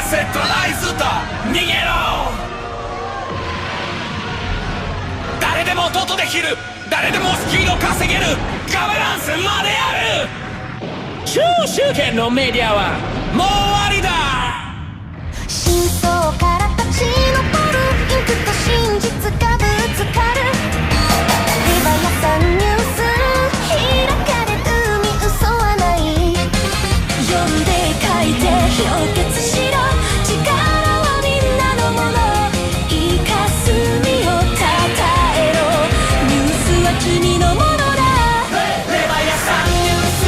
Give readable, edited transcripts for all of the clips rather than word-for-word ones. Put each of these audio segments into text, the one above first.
セットライズと逃げろ。誰でも音できる、誰でもスピード稼げる、ガバナンスまである。中集権のメディアはもう終わりだ。真相から立ち上るインクと真実がぶつかる。レバヤさんニュース開かれ海嘘はない。読んで書いて氷結しろ。力はみんなのもの。いい霞をたたえろ。ニュースは君のものだ。レバヤさんニュース。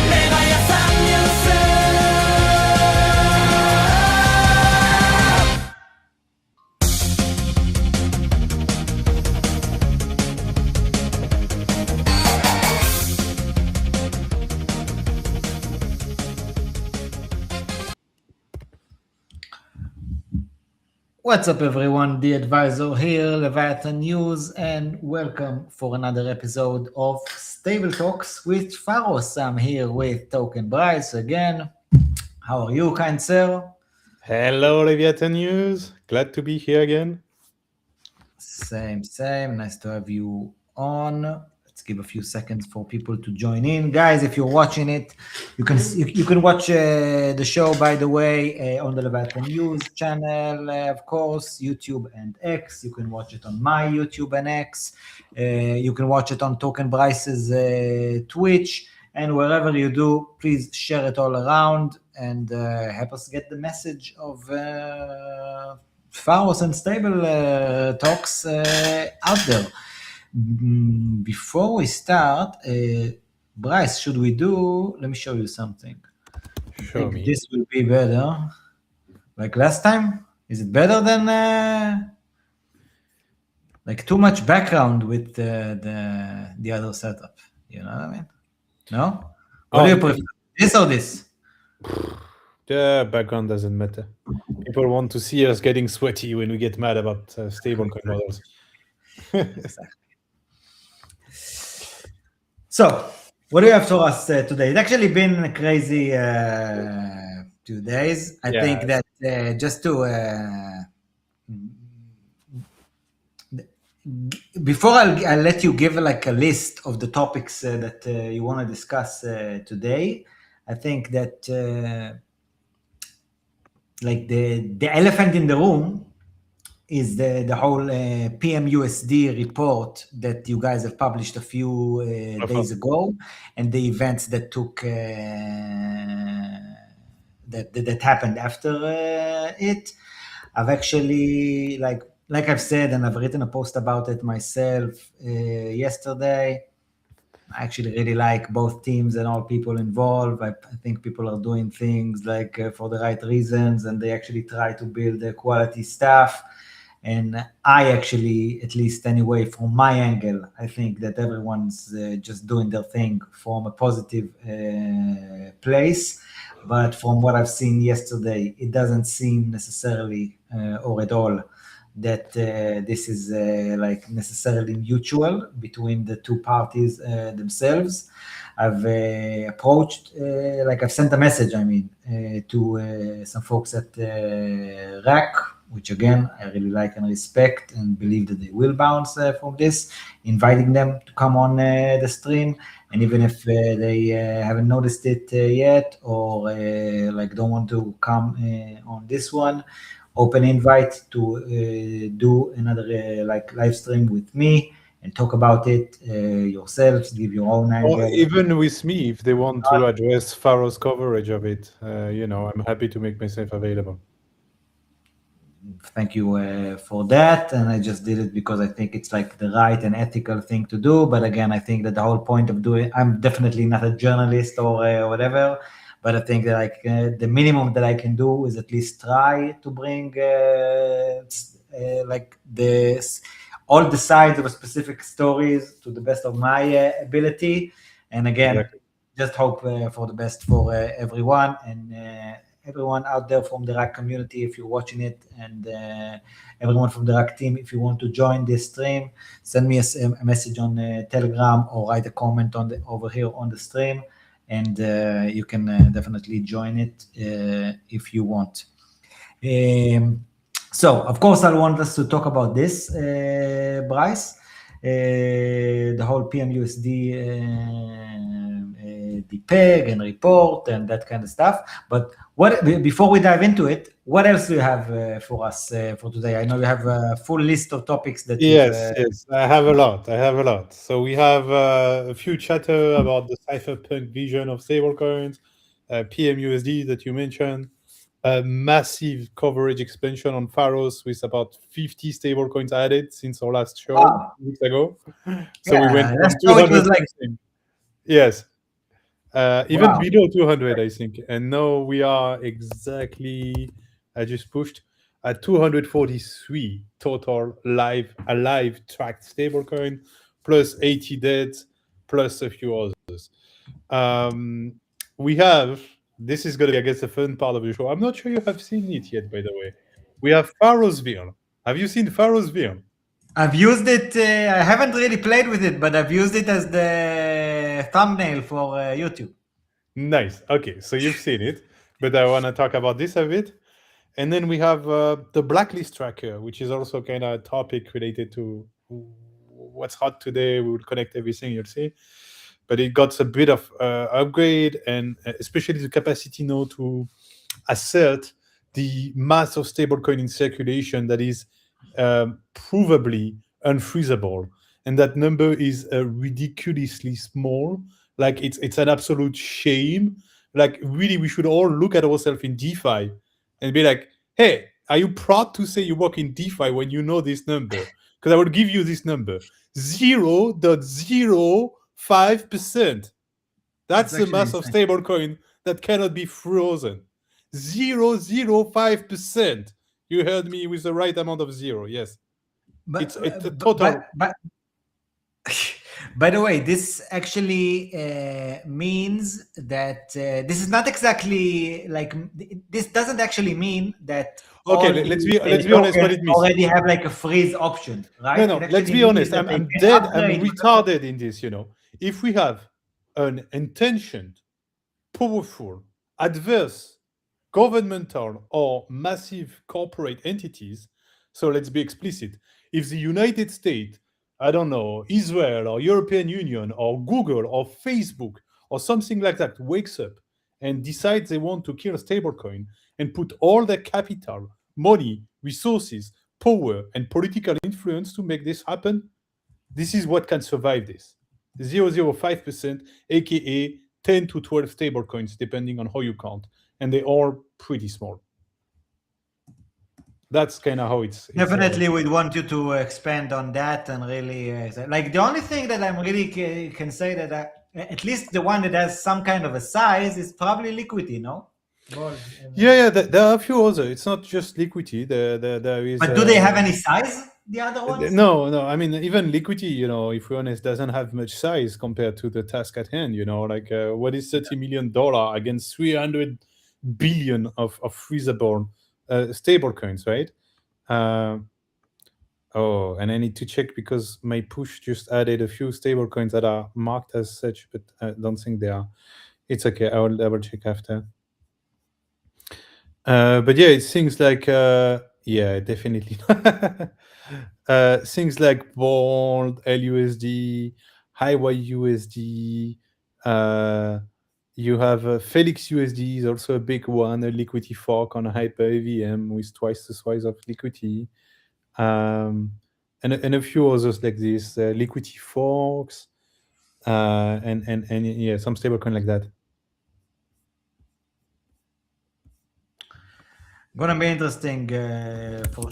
レバヤさんニュース。What's up, everyone? DAdvisoor here, Leviathan News, and welcome for another episode of Stable Talks with Pharos. I'm here with TokenBrice again. How are you, kind sir? Hello, Leviathan News. Glad to be here again. Same. Nice to have you on. Let's give a few seconds for people to join in. Guys, if you're watching it, you can watch the show, by the way, on the Leviathan News channel, of course, YouTube and X. You can watch it on my YouTube and X. You can watch it on TokenBrice's Twitch. And wherever you do, please share it all around and help us get the message of Pharos and Stable Talks out there. Before we start, Bryce, should we do? Let me show you something. Show me. This will be better. Like last time? Is it better than like too much background with the other setup? You know what I mean? No? What do you prefer? This or this? The background doesn't matter. People want to see us getting sweaty when we get mad about stablecoin models. Exactly. So, what do you have for us today? It's actually been a crazy 2 days. I think that just to before I'll let you give like a list of the topics that you want to discuss today. I think that like the elephant in the room is the whole PMUSD report that you guys have published a few days ago, and the events that took that happened after it. I've actually like I've said, and I've written a post about it myself yesterday. I actually really like both teams and all people involved. I think people are doing things like for the right reasons, and they actually try to build quality stuff. And I actually, at least anyway, from my angle, I think that everyone's just doing their thing from a positive place. But from what I've seen yesterday, it doesn't seem necessarily or at all that this is like necessarily mutual between the two parties themselves. I've approached, like I've sent a message, to some folks at RAC, which again, I really like and respect and believe that they will bounce from this, inviting them to come on the stream. And even if they haven't noticed it yet, or like don't want to come on this one, open invite to do another like live stream with me and talk about it yourselves, give your own angle. Or even with me, if they want to address Pharos coverage of it, I'm happy to make myself available. Thank you for that. And I just did it because I think it's like the right and ethical thing to do. But again, I think that the whole point of doing, I'm definitely not a journalist or whatever, but I think that like the minimum that I can do is at least try to bring like all the sides of a specific stories to the best of my ability. And again, just hope for the best for everyone and everyone out there from the RAC community, if you're watching it, and everyone from the RAC team, if you want to join this stream, send me a message on Telegram or write a comment over here on the stream, and you can definitely join it if you want. So, of course, I want us to talk about this, Bryce, the whole PMUSD depeg and report and that kind of stuff. But before we dive into it, what else do you have for us for today? I know you have a full list of topics that Yes, I have a lot. So we have a few chatter about the cypherpunk vision of stablecoins, PMUSD that you mentioned, a massive coverage expansion on Pharos with about 50 stablecoins added since our last show 2 weeks ago. So we went from 200 something. Yes. Even below 200, I think. And now we are exactly, I just pushed, at 243 total alive tracked stablecoin, plus 80 dead, plus a few others. We have, this is going to be, I guess, the fun part of the show. I'm not sure you have seen it yet, by the way. We have Pharosville. Have you seen Pharosville? I've used it. I haven't really played with it, but I've used it as the thumbnail for YouTube. Nice. Okay, so you've seen it, but I want to talk about this a bit. And then we have the blacklist tracker, which is also kind of a topic related to what's hot today. We will connect everything, you'll see. But it got a bit of upgrade, and especially the capacity now to assert the mass of stablecoin in circulation that is provably unfreezable. And that number is ridiculously small. Like it's an absolute shame. Like really, we should all look at ourselves in DeFi and be like, hey, are you proud to say you work in DeFi when you know this number? Because I will give you this number. 0.05%. That's the mass of stablecoin that cannot be frozen. 0.05%. You heard me with the right amount of zero. Yes. But, it's a total. But by the way, this actually means that this is not exactly like this doesn't actually mean that. Okay, let's be honest. What it means already have like a freeze option, right? No, let's be honest. I'm dead. I'm retarded in this. You know, if we have an intentioned, powerful, adverse, governmental or massive corporate entities. So let's be explicit. If the United States, I don't know, Israel or European Union or Google or Facebook or something like that wakes up and decides they want to kill stablecoin and put all their capital, money, resources, power, and political influence to make this happen, this is what can survive this. 0.05%, aka 10 to 12 stablecoins, depending on how you count. And they're all pretty small. That's kind of how it's definitely we'd want you to expand on that and really like the only thing that I'm really can say that at least the one that has some kind of a size is probably liquidity, no? Yeah, there are a few others. It's not just liquidity. There is. But do they have any size? The other ones? No. I mean, even liquidity, you know, if we're honest, doesn't have much size compared to the task at hand. You know, like what is $30 million against 300 billion of freezable stable coins, right? And I need to check because my push just added a few stable coins that are marked as such, but I don't think they are. It's okay. I will double check after. But yeah, it's things like yeah, definitely things like Bond, LUSD, HiYUSD. You have Felix USD is also a big one, a liquidity fork on a hyper AVM with twice the size of liquidity, and a few others like this, liquidity forks, and yeah, some stablecoin like that. Gonna be interesting for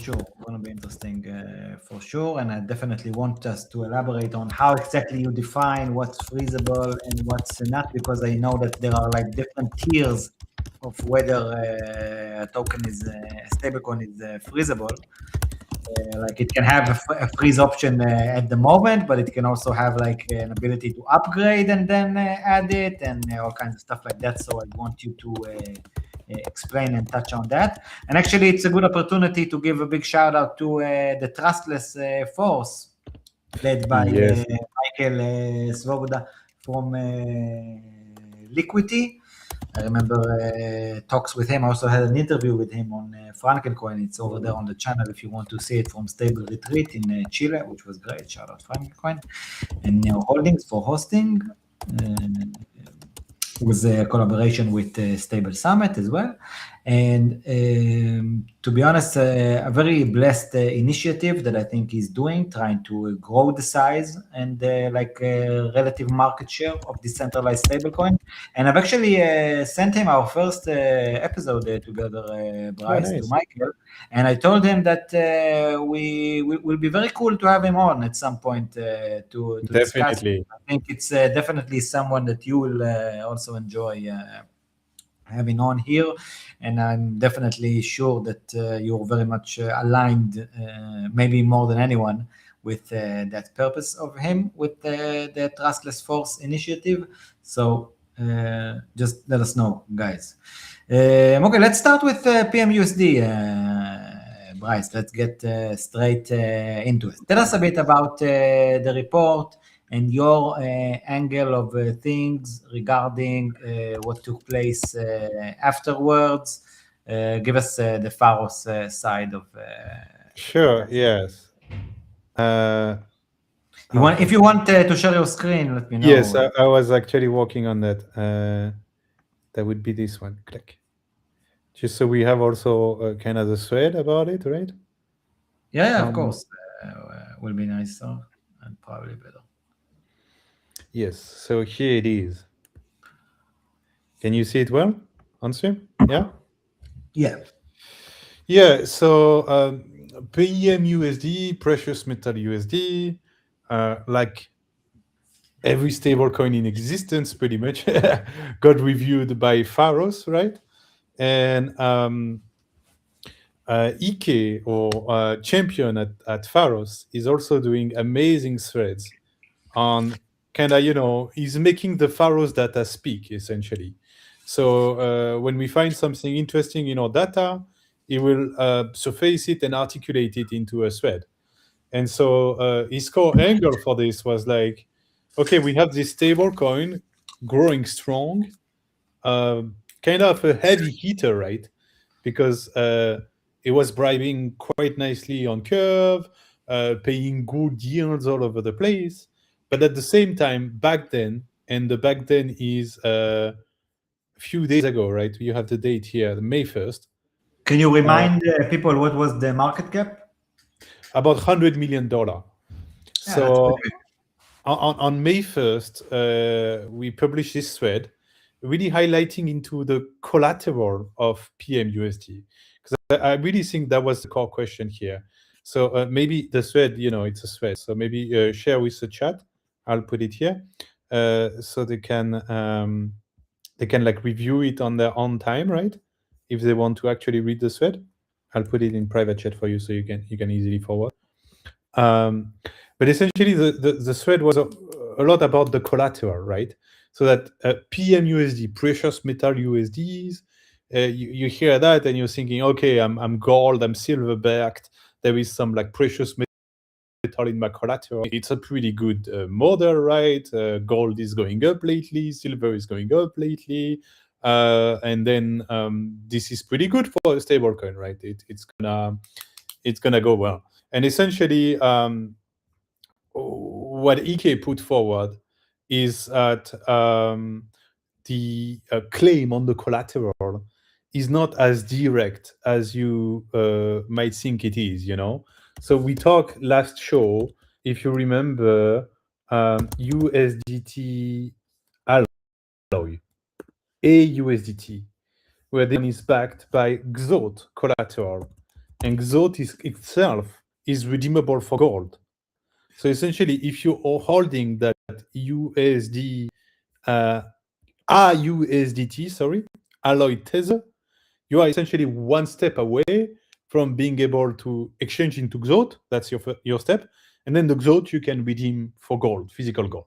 sure. And I definitely want us to elaborate on how exactly you define what's freezable and what's not, because I know that there are like different tiers of whether a token is a stablecoin is freezable. Like it can have a freeze option at the moment, but it can also have like an ability to upgrade and then add it and all kinds of stuff like that. So I want you to explain and touch on that. And actually, it's a good opportunity to give a big shout out to the Trustless Force, led by Michael Svoboda from liquidity. I remember talks with him. I also had an interview with him on Frankencoin. It's over there on the channel if you want to see it, from Stable Retreat in Chile, which was great. Shout out Frankencoin. And Neo Holdings for hosting. Was a collaboration with Stable Summit as well. And to be honest, a very blessed initiative that I think he's doing, trying to grow the size and relative market share of decentralized stablecoin. And I've actually sent him our first episode together, Bryce, nice. to Michael. And I told him that we will be very cool to have him on at some point to discuss. Definitely. I think it's definitely someone that you will also enjoy having on here, and I'm definitely sure that you're very much aligned, maybe more than anyone, with that purpose of him with the Trustless Force initiative. So just let us know, guys. Okay, let's start with PMUSD. Bryce, let's get straight into it. Tell us a bit about the report and your angle of things regarding what took place afterwards. Give us the Pharos side of. Sure. Yes. If you want to share your screen, let me know. Yes, I was actually working on that. That would be this one. Click. Just so we have also kind of the thread about it, right? Yeah, of course. Will be nicer and probably better. Yes. So here it is. Can you see it well on stream? Yeah. Yeah. Yeah. So PMUSD, precious metal USD, like every stablecoin in existence, pretty much, got reviewed by Pharos, right? And Ike, or champion at Pharos, is also doing amazing threads on kind of, he's making the Pharos data speak, essentially. So when we find something interesting in our data, he will surface it and articulate it into a thread. And so his core angle for this was like, okay, we have this stable coin growing strong, kind of a heavy hitter, right? Because it was bribing quite nicely on Curve, paying good yields all over the place. But at the same time, back then, and the back then is a few days ago, right? You have the date here, the May 1st. Can you remind people what was the market cap? About $100 million. So on May 1st, we published this thread, really highlighting into the collateral of PMUSD. Because I really think that was the core question here. So maybe the thread, it's a thread. So maybe share with the chat. I'll put it here, so they can like review it on their own time, right? If they want to actually read the thread, I'll put it in private chat for you, so you can easily forward. But essentially, the thread was a lot about the collateral, right? So that PMUSD, precious metal USDs, you hear that and you're thinking, okay, I'm gold, I'm silver backed. There is some like precious metal in my collateral. It's a pretty good model, right? Gold is going up lately, silver is going up lately, and then this is pretty good for a stablecoin, right? It's gonna go well. And essentially, what Ike put forward is that the claim on the collateral is not as direct as you might think it is, So we talked last show, if you remember, USDT alloy, AUSDT, where then is backed by XOT collateral, and XOT itself is redeemable for gold. So essentially, if you are holding that USD, AUSDT, alloy tether, you are essentially one step away from being able to exchange into XOT. That's your step. And then the XOT you can redeem for gold, physical gold.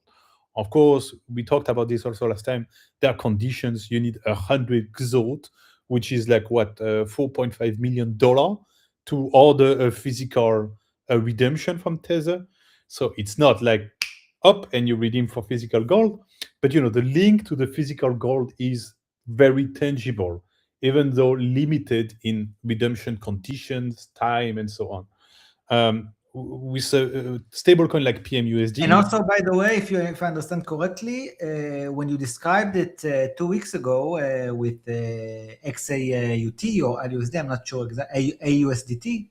Of course, we talked about this also last time. There are conditions. You need 100 XOT, which is like what, $4.5 million to order a physical redemption from Tether. So it's not like up and you redeem for physical gold. But the link to the physical gold is very tangible, even though limited in redemption conditions, time, and so on. With a stablecoin like PMUSD. And also, by the way, if I understand correctly, when you described it 2 weeks ago with XAUT or AUSD, I'm not sure exactly, AUSDT,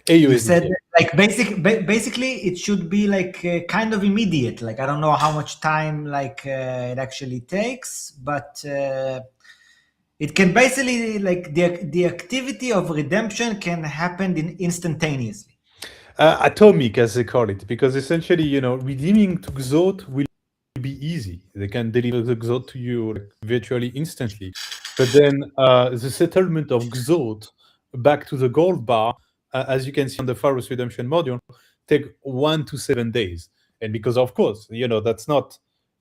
you said like basically it should be like kind of immediate. Like I don't know how much time like it actually takes, but it can basically like the activity of redemption can happen instantaneously. Atomic, as they call it, because essentially, redeeming to XOT will be easy. They can deliver the XOT to you like, virtually instantly. But then the settlement of XOT back to the gold bar, as you can see on the Pharos redemption module, take 1 to 7 days. And because, of course, that's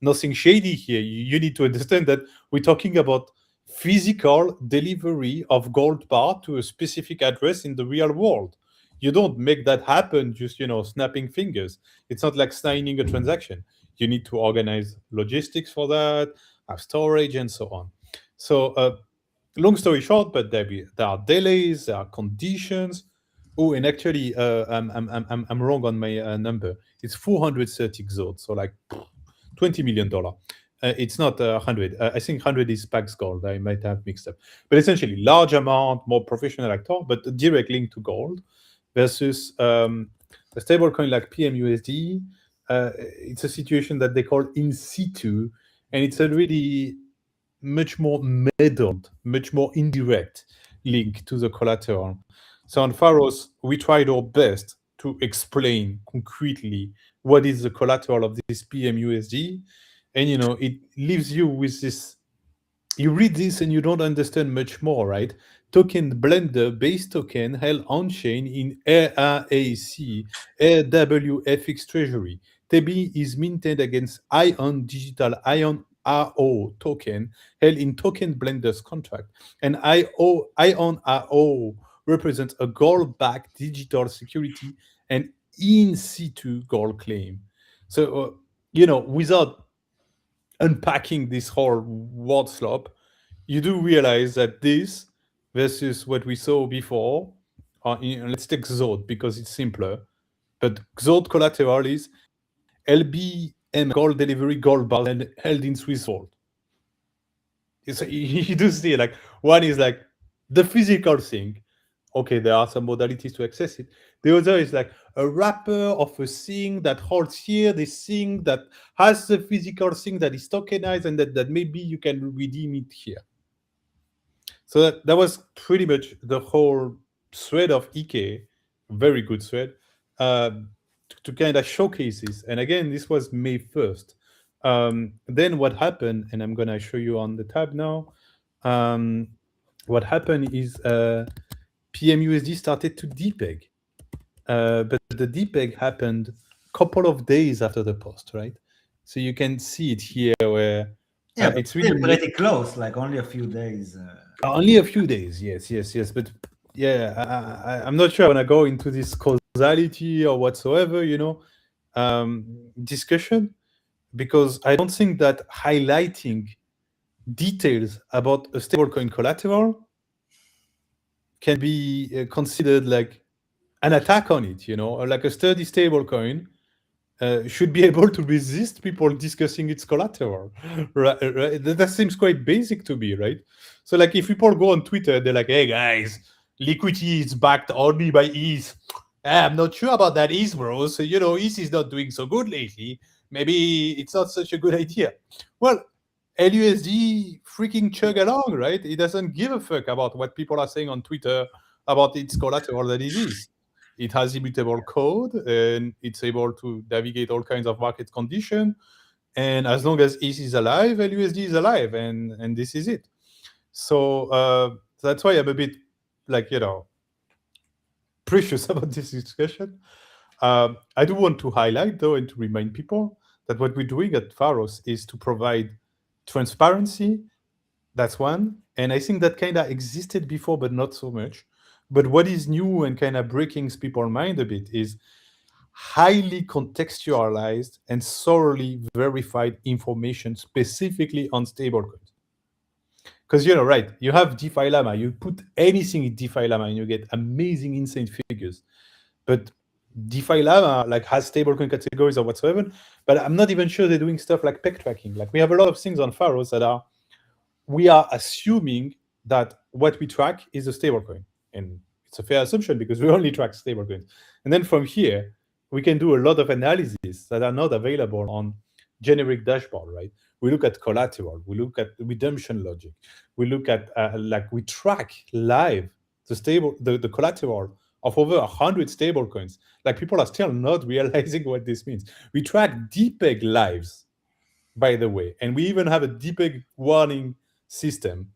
nothing shady here. You need to understand that we're talking about physical delivery of gold bar to a specific address in the real world. You don't make that happen just, snapping fingers. It's not like signing a transaction. You need to organize logistics for that, have storage, and so on. So, long story short, but there are delays, there are conditions. Oh, and actually, I'm wrong on my number. It's 430 XOT, so like $20 million. It's not 100. I think 100 is Pax Gold. I might have mixed up. But essentially, large amount, more professional actor, but a direct link to gold versus a stablecoin like PMUSD. It's a situation that they call in situ, and it's a really much more meddled, much more indirect link to the collateral. So on Pharos, we tried our best to explain concretely what is the collateral of this PMUSD. And, it leaves you with this, you read this and you don't understand much more, right? Token blender base token held on-chain in ARAC, AWFX Treasury. TB is minted against ION Digital ION RO token held in Token Blender's contract. And ION RO represents a gold-backed digital security and in situ gold claim. So, without unpacking this whole word slop, you do realize that this versus what we saw before, let's take XOT because it's simpler, but XOT collateral is LBM gold delivery gold bar held in Swiss vault. So you do see like one is like the physical thing. Okay, there are some modalities to access it. The other is like a wrapper of a thing that holds here, this thing that has the physical thing that is tokenized and that maybe you can redeem it here. So that was pretty much the whole thread of Ike, very good thread, to kind of showcase this. And again, this was May 1st. Then what happened, and I'm going to show you on the tab now, what happened is PMUSD started to depeg. But the depeg happened a couple of days after the post, right? So you can see it here where it's really pretty close, like only a few days. Only a few days, yes. But yeah, I'm not sure I want to go into this causality or whatsoever, discussion, because I don't think that highlighting details about a stablecoin collateral can be considered like an attack on it, or like a sturdy stablecoin should be able to resist people discussing its collateral, right? That seems quite basic to me, right? So like if people go on Twitter, they're like, hey guys, liquidity is backed only by ETH. I'm not sure about that ETH, bro. So, ETH is not doing so good lately. Maybe it's not such a good idea. Well, LUSD freaking chug along, right? It doesn't give a fuck about what people are saying on Twitter about its collateral that it is. It has immutable code and it's able to navigate all kinds of market conditions. And as long as ETH is alive, LUSD is alive, and this is it. So that's why I'm a bit like, precious about this discussion. I do want to highlight, though, and to remind people that what we're doing at Pharos is to provide transparency. That's one. And I think that kind of existed before, but not so much. But what is new and kind of breaking people's mind a bit is highly contextualized and thoroughly verified information specifically on stablecoins. Because right, you have DeFi Llama, you put anything in DeFi Llama and you get amazing, insane figures. But DeFi Llama has stablecoin categories or whatsoever, but I'm not even sure they're doing stuff like peg tracking. We have a lot of things on Pharos that we are assuming that what we track is a stablecoin. And it's a fair assumption because we only track stablecoins. And then from here, we can do a lot of analysis that are not available on generic dashboard, right? We look at collateral, we look at redemption logic, we look at we track live the collateral of over 100 stablecoins. People are still not realizing what this means. We track depeg lives, by the way, and we even have a depeg warning system.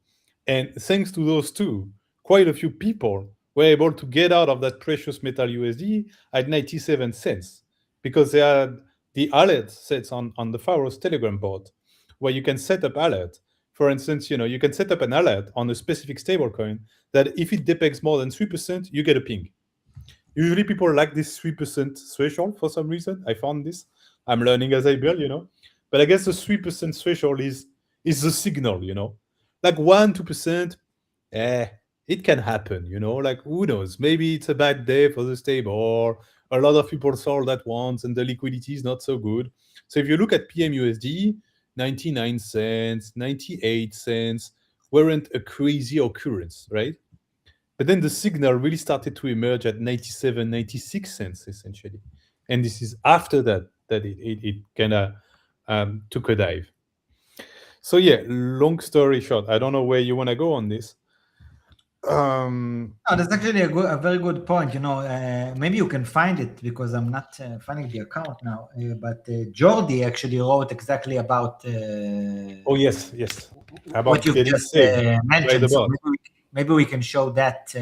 And thanks to those two, quite a few people were able to get out of that precious metal USD at 97 cents because they had the alert sets on the Pharos Telegram bot where you can set up alert. For instance, you can set up an alert on a specific stablecoin that if it depegs more than 3%, you get a ping. Usually people like this 3% threshold for some reason. I found this. I'm learning as I build, But I guess the 3% threshold is the signal, 1-2%, it can happen, who knows? Maybe it's a bad day for the stable, or a lot of people sold at once and the liquidity is not so good. So if you look at PMUSD, 99 cents, 98 cents weren't a crazy occurrence, right? But then the signal really started to emerge at 97, 96 cents, essentially. And this is after that it kind of took a dive. So yeah, long story short, I don't know where you want to go on this. No, that's actually a very good point. Maybe you can find it because I'm not finding the account now. But Jordi actually wrote exactly about. Oh yes, about what you've just mentioned. So maybe we can show that.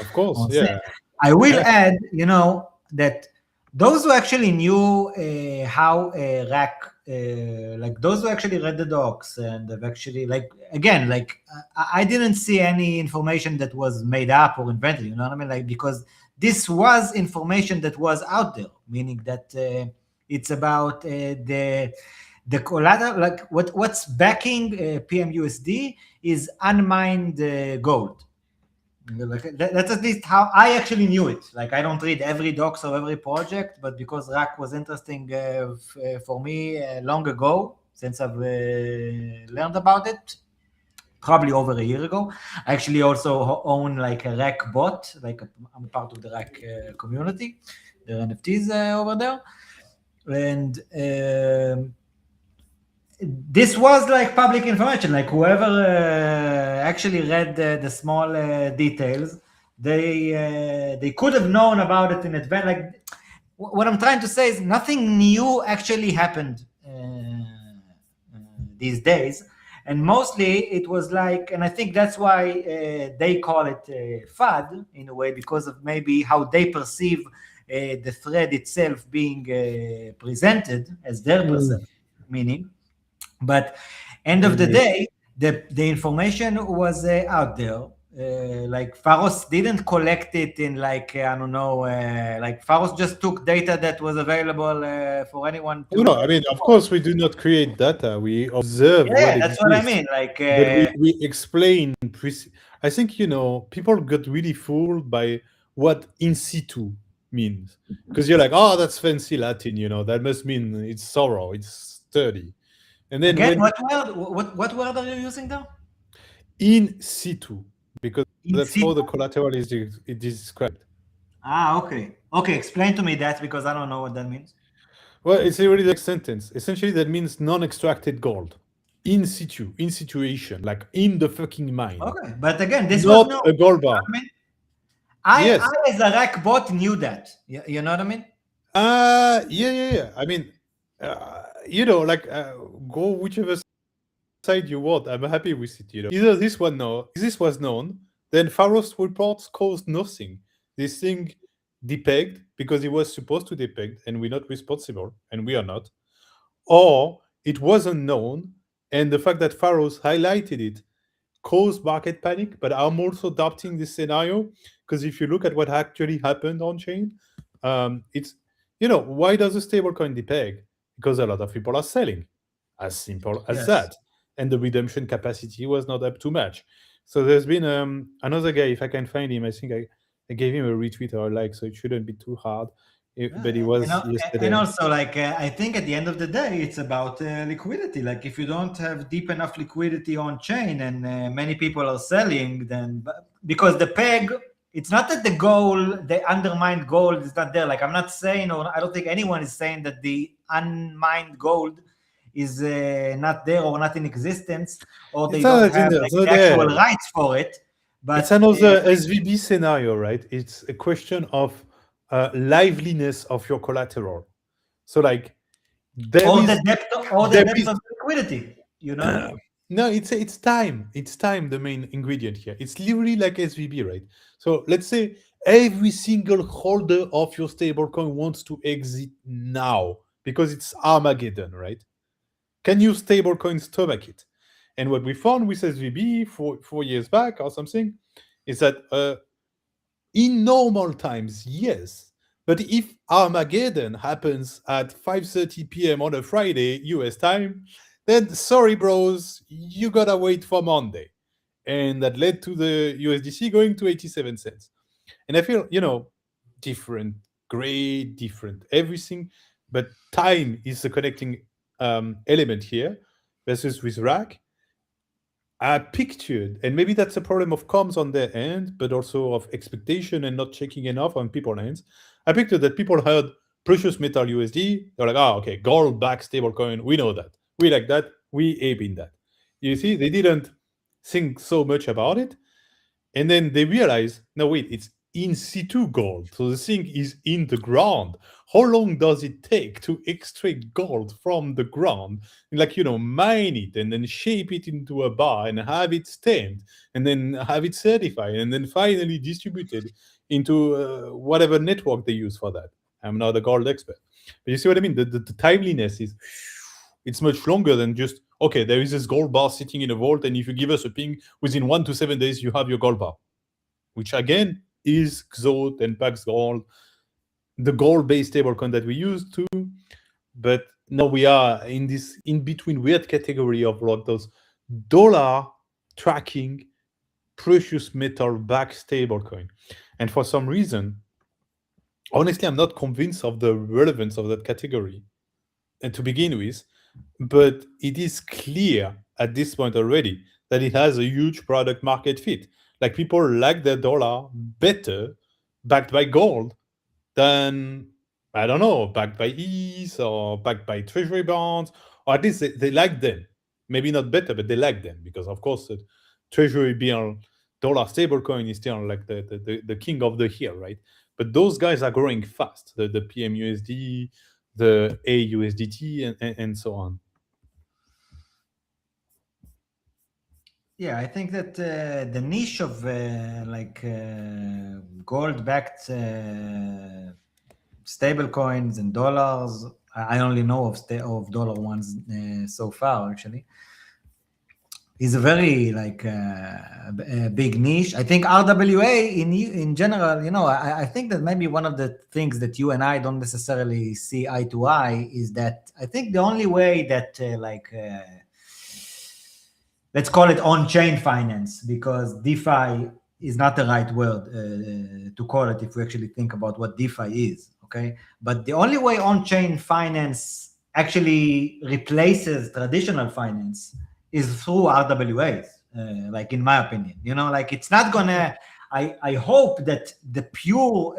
Of course, yeah. I will add, that those who actually knew how rack, those who actually read the docs and have actually, I didn't see any information that was made up or invented, you know what I mean? Because this was information that was out there, meaning that it's about the collateral, what's backing PMUSD is unmined gold. That's at least how I actually knew it. I don't read every docs of every project, but because RAC was interesting for me long ago, since I've learned about it, probably over a year ago. I actually also own a RAC bot, I'm a part of the RAC community, the NFTs over there. And this was public information. Whoever actually read the small details, they could have known about it in advance. What I'm trying to say is nothing new actually happened these days, and mostly it was and I think that's why they call it FUD in a way, because of maybe how they perceive the thread itself being presented as their meaning. But end of the day, the information was out there. Pharos didn't collect it in I don't know, Pharos just took data that was available for anyone to... No, I mean, of course, we do not create data. We observe what that's exists. what I mean. But we explain... I think, people got really fooled by what in situ means. Because you're oh, that's fancy Latin, that must mean it's thorough, it's sturdy. And then again, what word are you using there? In situ, because that's how the collateral is described. Okay. Explain to me that, because I don't know what that means. Well, it's a really like sentence. Essentially, that means non-extracted gold. In situ, in situation, in the fucking mine. Okay, but again, this not was a gold bar. I as a RAC bot knew that. You know what I mean? Yeah. I mean, go whichever side you want. I'm happy with it. Either this was known, then Pharos reports caused nothing. This thing depegged because it was supposed to depeg, and we're not responsible, and we are not. Or it wasn't known, and the fact that Pharos highlighted it caused market panic. But I'm also doubting this scenario, because if you look at what actually happened on chain, why does a stablecoin depeg? Because a lot of people are selling. As simple as Yes. that. And the redemption capacity was not up too much. So there's been another guy, if I can find him, I think I gave him a retweet or a like, so it shouldn't be too hard. But he was yesterday. And also, like, I think at the end of the day, it's about liquidity. Like, if you don't have deep enough liquidity on chain and many people are selling, then because the peg, it's not that the undermined gold is not there. Like, I'm not saying, or I don't think anyone is saying that the unmined gold is not there or not in existence, or they don't have like, the actual rights for it. But it's another SVB scenario, right? It's a question of liveliness of your collateral. So, like, the depth of liquidity, No, it's time. It's time, the main ingredient here. It's literally like SVB, right? So let's say every single holder of your stablecoin wants to exit now because it's Armageddon, right? Can you stablecoin stomach it? And what we found with SVB 4 years back or something is that in normal times, yes. But if Armageddon happens at 5:30 p.m. on a Friday, US time, then sorry, bros, you gotta wait for Monday. And that led to the USDC going to 87 cents. And I feel, different grade, different everything, but time is the connecting element here versus with rack. I pictured, and maybe that's a problem of comms on their end, but also of expectation and not checking enough on people's ends. I pictured that people heard precious metal USD, they're like, okay, gold back stablecoin, we know that. We like that, we ape in that. You see, they didn't think so much about it. And then they realize, no, wait, it's in situ gold. So the thing is in the ground. How long does it take to extract gold from the ground? Like, mine it and then shape it into a bar and have it stamped and then have it certified and then finally distributed into whatever network they use for that. I'm not a gold expert. But you see what I mean? The timeliness it's much longer than just, okay, there is this gold bar sitting in a vault, and if you give us a ping, within 1 to 7 days, you have your gold bar, which again is XOT and Pax Gold, the gold-based stablecoin that we used to. But now we are in this in-between weird category of like those dollar tracking precious metal-backed stablecoin. And for some reason, honestly, I'm not convinced of the relevance of that category and to begin with, but it is clear at this point already that it has a huge product market fit. Like, people like their dollar better backed by gold than, I don't know, backed by ETH or backed by treasury bonds, or at least they like them. Maybe not better, but they like them because, of course, the treasury bill dollar stablecoin is still like the king of the hill, right? But those guys are growing fast. The PMUSD, the AUSDT, and so on. Yeah, I think that the niche of gold-backed stable coins and dollars, I only know of dollar ones so far, actually, is a very big niche. I think RWA in general, I think that maybe one of the things that you and I don't necessarily see eye to eye is that I think the only way that let's call it on-chain finance, because DeFi is not the right word to call it if we actually think about what DeFi is, okay? But the only way on-chain finance actually replaces traditional finance is through RWAs, in my opinion. It's not gonna, I hope that the pure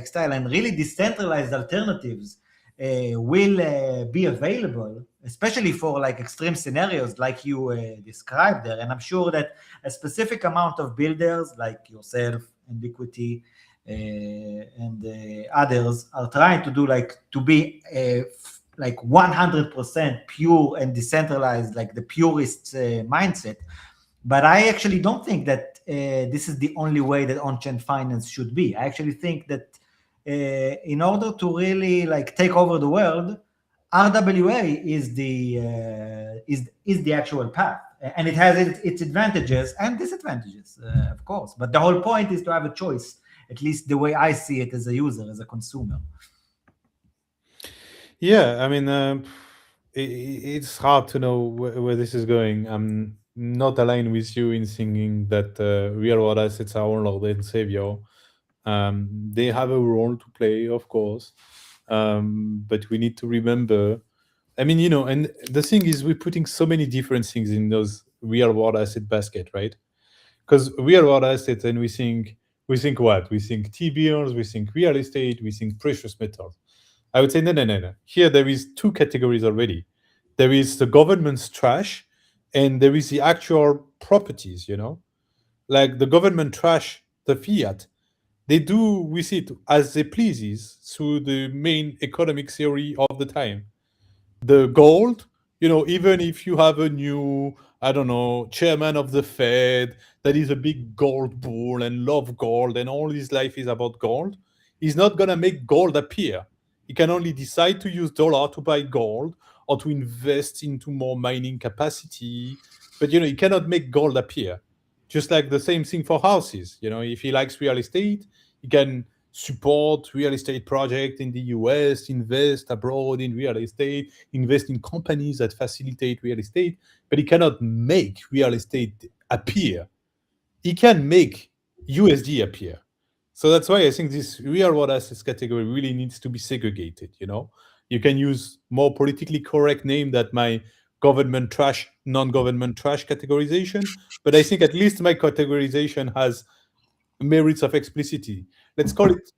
style and really decentralized alternatives will be available, especially for extreme scenarios like you described there. And I'm sure that a specific amount of builders like yourself and Liquidity and others are trying to do to be 100% pure and decentralized, like the purest mindset. But I actually don't think that this is the only way that on-chain finance should be. I actually think that in order to really take over the world, RWA is the actual path, and it has its advantages and disadvantages, of course. But the whole point is to have a choice, at least the way I see it as a user, as a consumer. Yeah, I mean, it's hard to know where this is going. I'm not aligned with you in thinking that real world assets are all Lord and Savior. They have a role to play, of course, but we need to remember. I mean, and the thing is, we're putting so many different things in those real world asset basket, right? Because real world assets, and we think what? We think T-bills, we think real estate, we think precious metals. I would say no, no, no, no. Here there is two categories already. There is the government's trash, and there is the actual properties. Like the government trash, the fiat. They do with it as they pleases through the main economic theory of the time. The gold, even if you have a new, I don't know, chairman of the Fed that is a big gold bull and love gold and all his life is about gold, he's not gonna make gold appear. He can only decide to use dollar to buy gold or to invest into more mining capacity, but he cannot make gold appear. Just like the same thing for houses. If he likes real estate, he can support real estate project in the US, invest abroad in real estate, invest in companies that facilitate real estate, but he cannot make real estate appear. He can make USD appear. So that's why I think this real world assets category really needs to be segregated. You can use more politically correct name that my government trash, non-government trash categorization, but I think at least my categorization has merits of explicitity. Let's call it,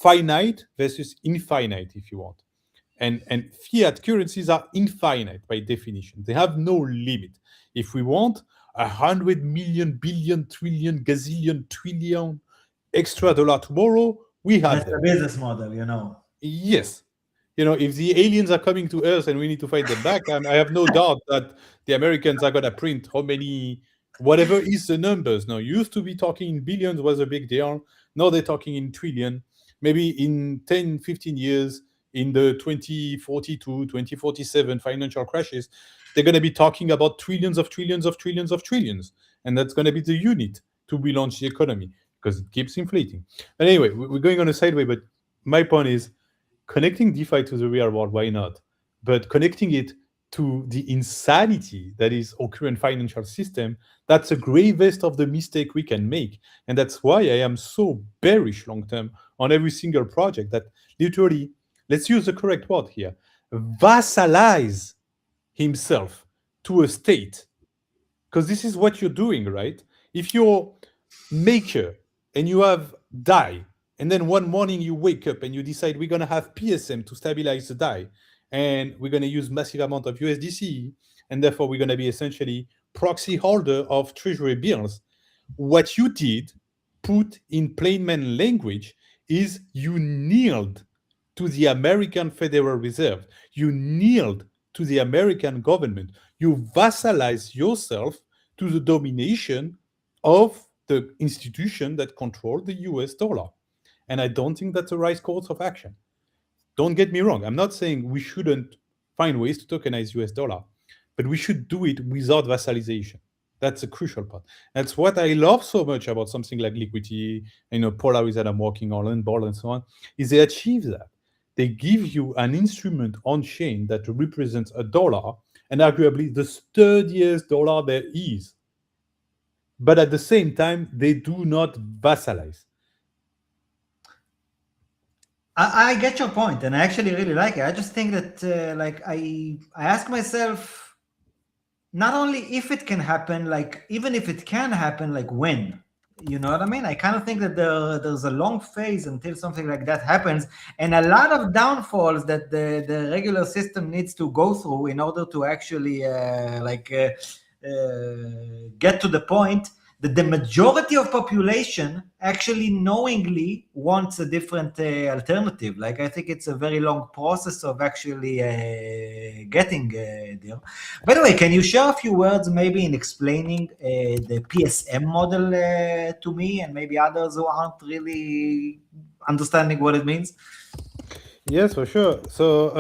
finite versus infinite, if you want. And fiat currencies are infinite by definition. They have no limit. If we want 100 million, billion, trillion, gazillion, trillion extra dollar tomorrow, we have That's them. the business model. Yes. If the aliens are coming to Earth and we need to fight them back, I have no doubt that the Americans are going to print how many, whatever is the numbers. Now, used to be talking in billions was a big deal. Now they're talking in trillion. Maybe in 10, 15 years, in the 2042, 2047 financial crashes, they're going to be talking about trillions of trillions of trillions of trillions. And that's going to be the unit to relaunch the economy because it keeps inflating. But anyway, we're going on a sideway, but my point is, connecting DeFi to the real world, why not? But connecting it to the insanity that is our current financial system, that's a gravest of the mistake we can make. And that's why I am so bearish long-term on every single project that literally, let's use the correct word here, vassalize himself to a state. Because this is what you're doing, right? If you're maker and you have DAI, and then one morning you wake up and you decide we're going to have PSM to stabilize the DAI, and we're going to use massive amount of USDC, and therefore we're going to be essentially proxy holder of treasury bills. What you did, put in plain man language, is you kneeled to the American Federal Reserve. You kneeled to the American government. You vassalize yourself to the domination of the institution that controlled the US dollar. And I don't think that's the right course of action. Don't get me wrong. I'm not saying we shouldn't find ways to tokenize US dollar, but we should do it without vassalization. That's a crucial part. That's what I love so much about something like liquidity, Polaris that I'm working on, and Ball and so on, is they achieve that. They give you an instrument on chain that represents a dollar, and arguably the sturdiest dollar there is. But at the same time, they do not vassalize. I get your point, and I actually really like it. I just think that, I ask myself, not only if it can happen, even if it can happen, when? You know what I mean? I kind of think that there's a long phase until something like that happens, and a lot of downfalls that the regular system needs to go through in order to actually get to the point that the majority of population actually knowingly wants a different alternative. I think it's a very long process of actually getting there. By the way, can you share a few words maybe in explaining the PSM model to me and maybe others who aren't really understanding what it means? Yes, for sure. So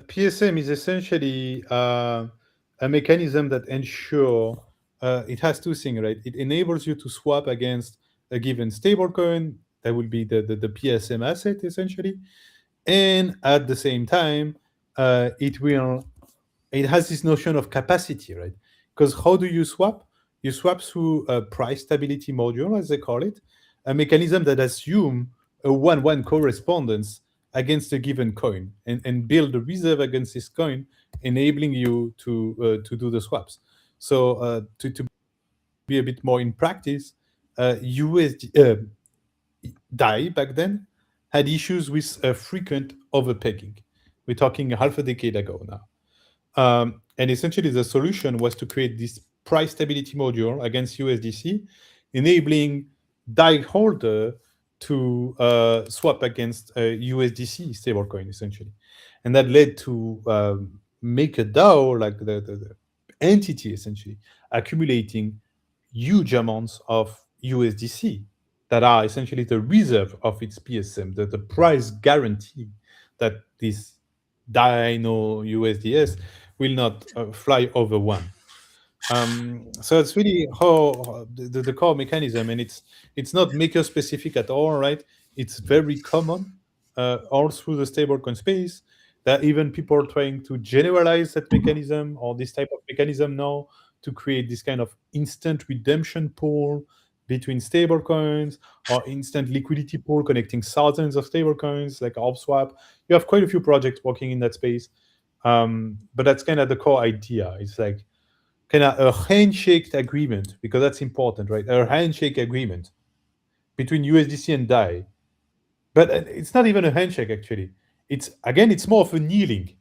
PSM is essentially a mechanism that ensures it has two things, right? It enables you to swap against a given stablecoin. That will be the PSM asset, essentially. And at the same time, it has this notion of capacity, right? Because how do you swap? You swap through a price stability module, as they call it, a mechanism that assumes a 1-1 correspondence against a given coin and build a reserve against this coin, enabling you to do the swaps. So to be a bit more in practice, USD DAI back then had issues with frequent overpegging. We're talking half a decade ago now. And essentially the solution was to create this price stability module against USDC, enabling DAI holder to swap against a USDC stablecoin, essentially. And that led to make a DAO, like the entity, essentially, accumulating huge amounts of USDC that are essentially the reserve of its PSM, the price guarantee that this Dino USDS will not fly over one. So it's really how the core mechanism, and it's not maker specific at all, right? It's very common all through the stablecoin space. There are even people trying to generalize that mechanism or this type of mechanism now to create this kind of instant redemption pool between stablecoins or instant liquidity pool connecting thousands of stablecoins like ArbSwap. You have quite a few projects working in that space. But that's kind of the core idea. It's like kind of a handshake agreement, because that's important, right? A handshake agreement between USDC and DAI. But it's not even a handshake, actually. It's more of a kneeling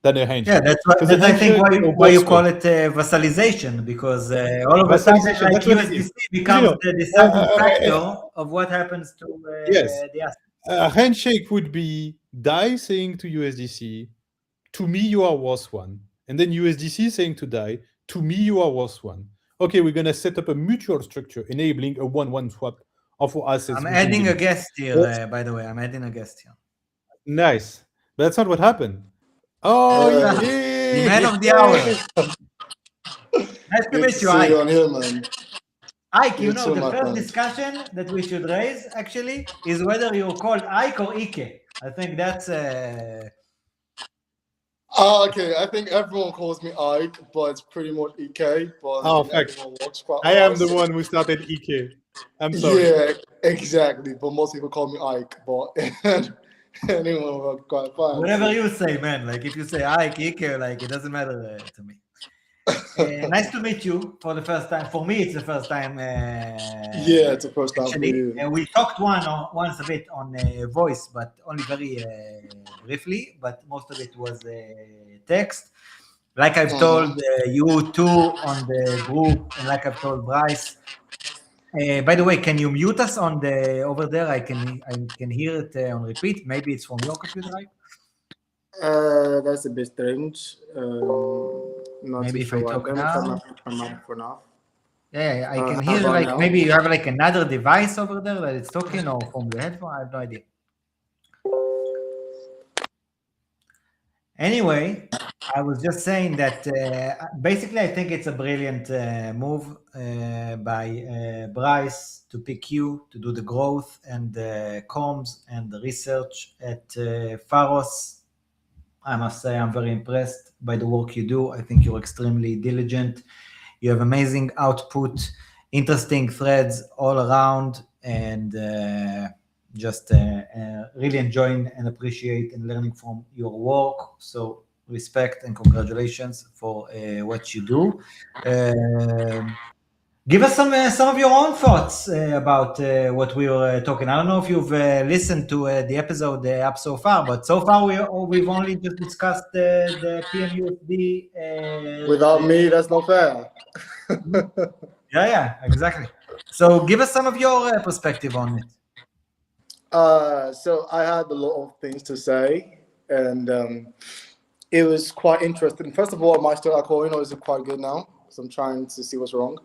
than a handshake. Yeah, that's I think why you call it vassalization, because all of a sudden, like USDC becomes the deciding factor of what happens to the asset. A handshake would be DAI saying to USDC, to me you are worth one. And then USDC saying to DAI, to me you are worth one. Okay, we're going to set up a mutual structure enabling a 1-1 swap of our assets. I'm adding a guest here, by the way. I'm adding a guest here. Nice. But that's not what happened. Oh, yeah. The man of the hour. Nice to meet you, Ike. On here, man. Ike, you know, the first discussion that we should raise, actually, is whether you're called Ike or Ike. I think that's... okay, I think everyone calls me Ike, but it's pretty much Ike. But I am the one who started Ike. I'm sorry. Yeah, exactly. But most people call me Ike. But anyone will quite fine. Whatever you say, man. Like if you say Ike, Ike, like it doesn't matter to me. Nice to meet you for the first time. For me, it's the first time. Yeah, it's the first time for you. We talked once a bit on voice, but only very briefly. But most of it was text. Like I've told you two on the group, and like I've told Bryce. By the way, can you mute us on the over there? I can hear it on repeat. Maybe it's from your computer, right? That's a bit strange. Maybe if I talk now. For Yeah, I can hear like now. Maybe you have like another device over there that it's talking, or from the headphone. I have no idea. Anyway, I was just saying that basically I think it's a brilliant move by Bryce to pick you to do the growth and the comms and the research at Pharos. I must say I'm very impressed by the work you do. I think you're extremely diligent. You have amazing output, interesting threads all around, and just really enjoying and appreciate and learning from your work. So respect and congratulations for what you do. Give us some of your own thoughts about what we were talking. I don't know if you've listened to the episode up so far, but so far we've only just discussed the PMUSD. Without me, that's not fair. Yeah, exactly. So give us some of your perspective on it. So I had a lot of things to say, and it was quite interesting. First of all, my stablecoin is quite good now, so I'm trying to see what's wrong.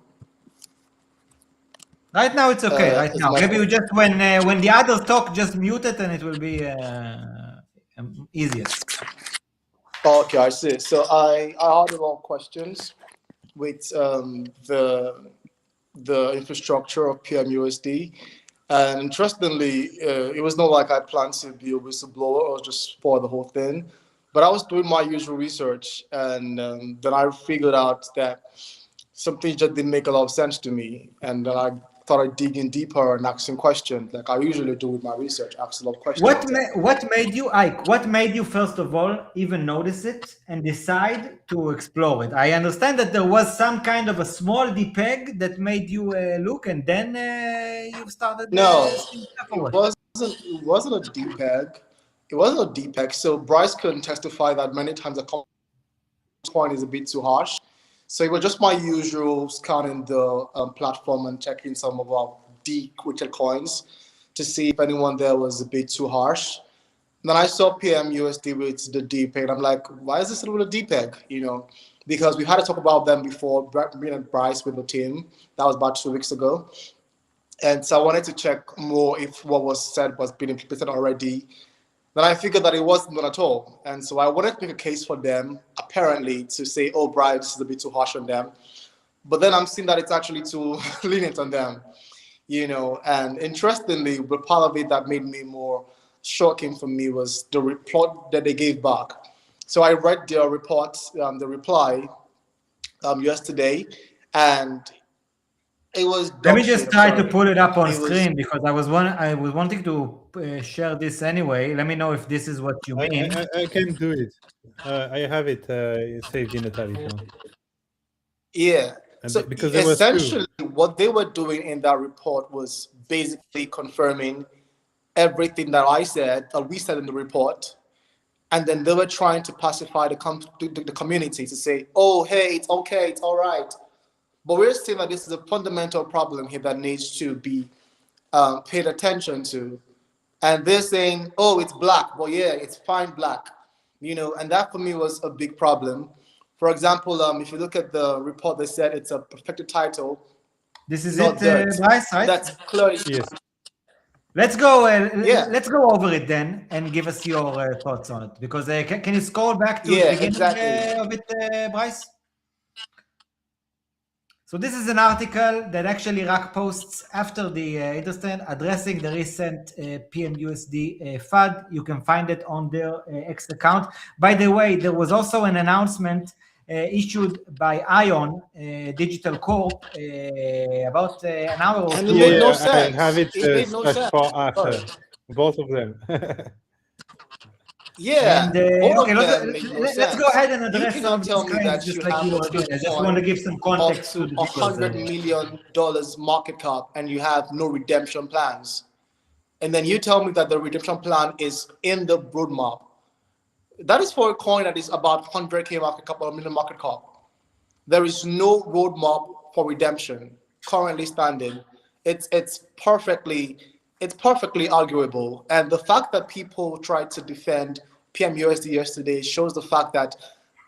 Right now it's okay. Right now, maybe you just when the others talk, just mute it, and it will be easiest. Okay, I see. So I had a lot of questions with the infrastructure of PMUSD, and interestingly, it was not like I planned to be a whistleblower or just spoil the whole thing. But I was doing my usual research, and then I figured out that something just didn't make a lot of sense to me. And then I thought I'd dig in deeper and ask some questions, like I usually do with my research, ask a lot of questions. What made you, Ike? What made you first of all even notice it and decide to explore it? I understand that there was some kind of a small depeg that made you look, and then you started. No, seeing stuff, or it what? wasn't a depeg. It wasn't a depeg. So Bryce couldn't testify that many times a coin is a bit too harsh. So it was just my usual scanning the platform and checking some of our decrypted coins to see if anyone there was a bit too harsh. And then I saw PMUSD with the depeg. I'm like, why is this with a depeg? You know, because we had to talk about them before, me and Bryce with the team. That was about 2 weeks ago. And so I wanted to check more if what was said was being implemented already. Then I figured that it wasn't at all. And so I wanted to make a case for them, apparently, to say, oh, Brian, this is a bit too harsh on them. But then I'm seeing that it's actually too lenient on them, you know. And interestingly, the part of it that made me more shocking for me was the report that they gave back. So I read their report, the reply yesterday, and it was. Let me just try to pull it up on screen because I was wanting to share this anyway. Let me know if this is what you mean. I can do it. I have it saved in a tab. Yeah. And so because there essentially, what they were doing in that report was basically confirming everything that I said, or we said in the report, and then they were trying to pacify the community to say, "Oh, hey, it's okay, it's all right." But we're saying that this is a fundamental problem here that needs to be paid attention to. And they're saying, oh, it's black. Well, yeah, it's fine black. You know, and that for me was a big problem. For example, if you look at the report, they said it's a perfected title. This is it, Bryce, right? That's clearly. Yes. Let's go. Let's go over it then and give us your thoughts on it. Because can you scroll back to the beginning of it, Bryce? So this is an article that actually Rak posts after the Interstand addressing the recent PMUSD FUD. You can find it on their X account. By the way, there was also an announcement issued by Ion Digital Corp about an hour or two. And it made no sense. I have it for after both of them. Yeah. And, okay, let's go ahead and address some of these kinds just like you were doing. I just want to give some context to the $100 million market cap and you have no redemption plans. And then you tell me that the redemption plan is in the roadmap. That is for a coin that is about 100K market cap or a million market cap. There is no roadmap for redemption currently standing. It's perfectly arguable. And the fact that people tried to defend PMUSD yesterday shows the fact that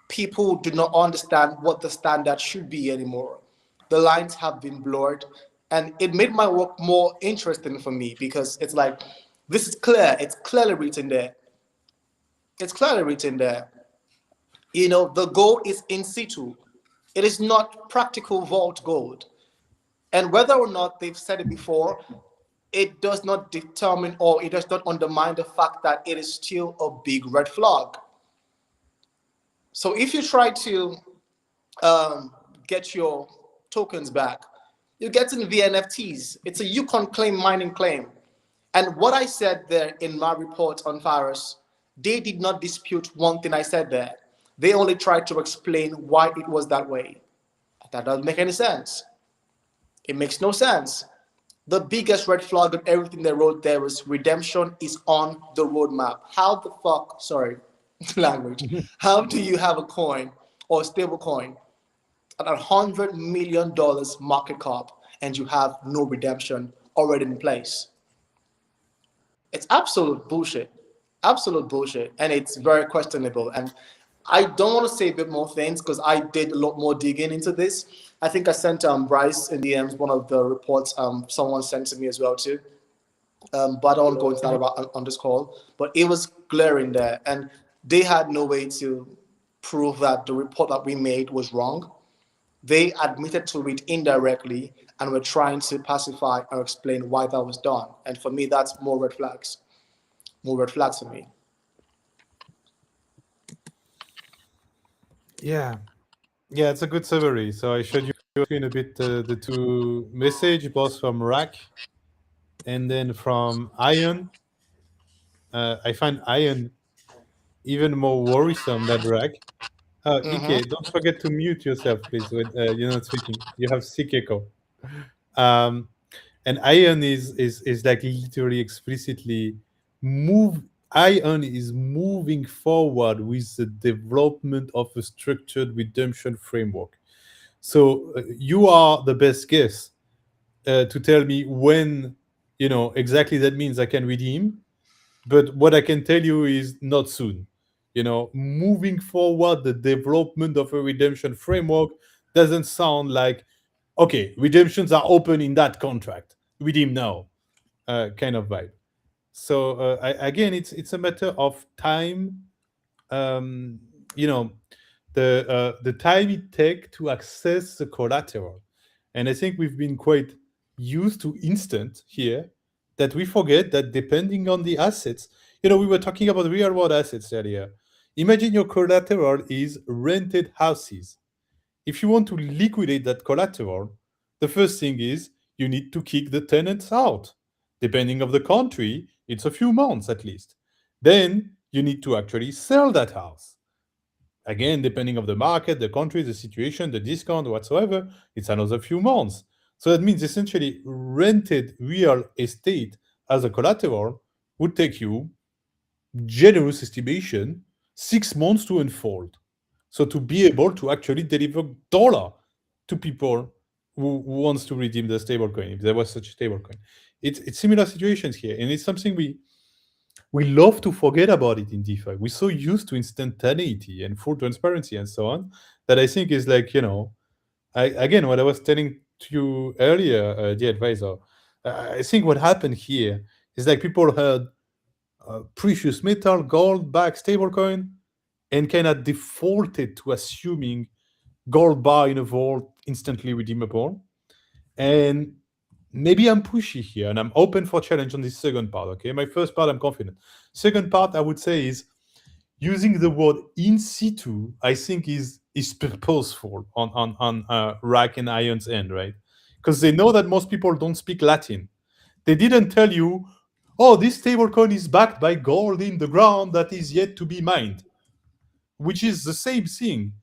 people do not understand what the standard should be anymore. The lines have been blurred, and it made my work more interesting for me because it's like, this is clear. It's clearly written there. It's clearly written there. You know, the gold is in situ. It is not practical vault gold. And whether or not they've said it before, it does not determine or it does not undermine the fact that it is still a big red flag. So if you try to get your tokens back, you're getting VNFTs. It's a Yukon claim mining claim. And what I said there in my report on Pharos, they did not dispute one thing I said there. They only tried to explain why it was that way. That doesn't make any sense. It makes no sense. The biggest red flag of everything they wrote there was redemption is on the roadmap. How the fuck, sorry, language. How do you have a coin or a stable coin at $100 million market cap and you have no redemption already in place? It's absolute bullshit. Absolute bullshit. And it's very questionable. And I don't want to say a bit more things because I did a lot more digging into this. I think I sent Bryce in DMs one of the reports someone sent to me as well too. But I don't want to go into that on this call. But it was glaring there. And they had no way to prove that the report that we made was wrong. They admitted to it indirectly and were trying to pacify or explain why that was done. And for me, that's more red flags. More red flags for me. Yeah, it's a good summary. So I showed you in a bit the two message, both from Rack and then from Ion. I find Ion even more worrisome than Rack. Ike, don't forget to mute yourself, please, when you're not speaking. You have sick echo. Um, and Ion is like literally explicitly Ion is moving forward with the development of a structured redemption framework. So you are the best guess to tell me when exactly that means I can redeem. But what I can tell you is not soon. Moving forward, the development of a redemption framework doesn't sound like, okay, redemptions are open in that contract. Redeem now, kind of vibe. So again, it's a matter of time. Um, you know, the time it takes to access the collateral, and I think we've been quite used to instant here that we forget that depending on the assets, we were talking about real world assets earlier. Imagine your collateral is rented houses. If you want to liquidate that collateral, the first thing is you need to kick the tenants out. Depending of the country, it's a few months at least. Then you need to actually sell that house. Again, depending of the market, the country, the situation, the discount, whatsoever, it's another few months. So that means essentially rented real estate as a collateral would take you, generous estimation, 6 months to unfold. So to be able to actually deliver dollar to people who wants to redeem the stablecoin, if there was such a stablecoin. It's similar situations here, and it's something we love to forget about it in DeFi. We're so used to instantaneity and full transparency and so on that I think is like, again, what I was telling to you earlier, DAdvisoor, I think what happened here is like people heard precious metal, gold backed stablecoin, and kind of defaulted to assuming gold bar in a vault instantly redeemable. And maybe I'm pushy here and I'm open for challenge on this second part. Okay, my first part I'm confident. Second part I would say is using the word in situ. I think is purposeful on Rack and Ion's end, right? Because they know that most people don't speak Latin. They didn't tell you, oh, this stablecoin is backed by gold in the ground that is yet to be mined, which is the same thing,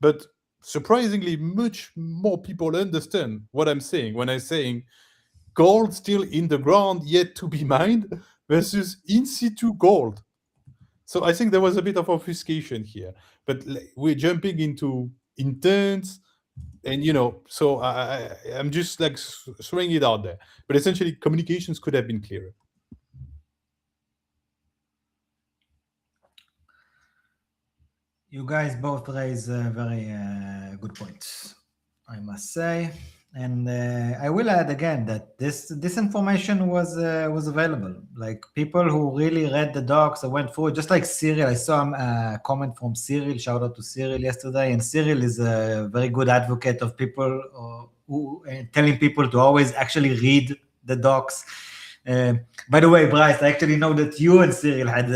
but surprisingly much more people understand what I'm saying when I'm saying gold still in the ground yet to be mined versus in situ gold. So I think there was a bit of obfuscation here, but we're jumping into intents, and so I'm just like throwing it out there. But essentially, communications could have been clearer. You guys both raise very good points, I must say. And I will add again that this information was available. Like people who really read the docs, I went through it, just like Cyril. I saw a comment from Cyril, shout out to Cyril yesterday, and Cyril is a very good advocate of people who telling people to always actually read the docs. By the way, Bryce, I actually know that you and Cyril had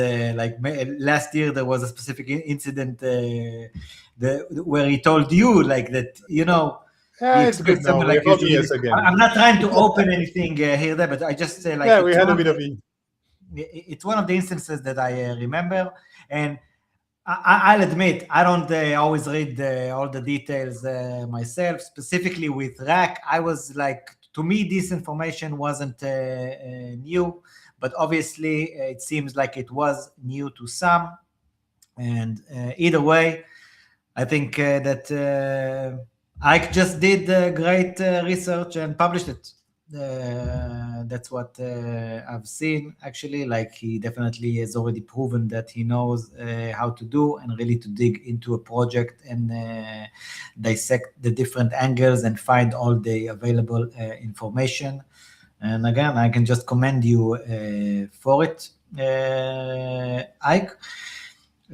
last year there was a specific incident where he told you like that, it's good now. Like again. I'm not trying to open anything here, there, but I just say like we had a bit of it. It's one of the instances that I remember, and I'll admit I don't always read all the details myself. Specifically with Rack, I was like, to me, this information wasn't new, but obviously it seems like it was new to some. And either way, I think that Ike just did great research and published it. That's what I've seen, actually. Like, he definitely has already proven that he knows how to do and really to dig into a project and dissect the different angles and find all the available information. And again, I can just commend you for it, Ike.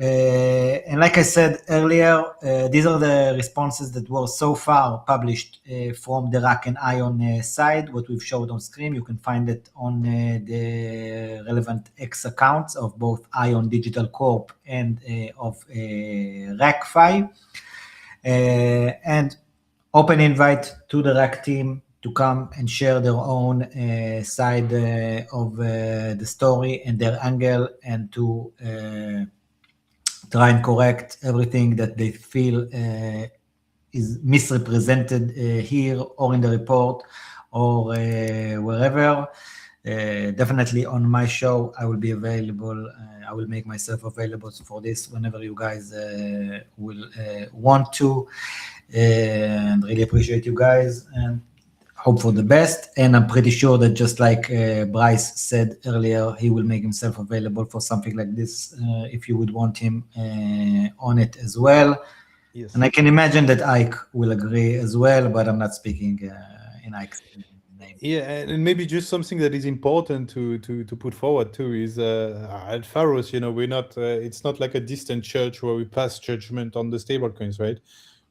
And like I said earlier, these are the responses that were so far published from the Rack and Ion side. What we've showed on screen, you can find it on the relevant X accounts of both Ion Digital Corp and of RackFi. And open invite to the RAC team to come and share their own side of the story and their angle, and to try and correct everything that they feel is misrepresented here or in the report or wherever. Definitely on my show, I will be available. I will make myself available for this whenever you guys will want to. And really appreciate you guys and hope for the best. And I'm pretty sure that just like Bryce said earlier, he will make himself available for something like this if you would want him on it as well. Yes. And I can imagine that Ike will agree as well, but I'm not speaking in Ike's name. Yeah, and maybe just something that is important to put forward too is at Pharos, we're not. It's not like a distant church where we pass judgment on the stablecoins, right?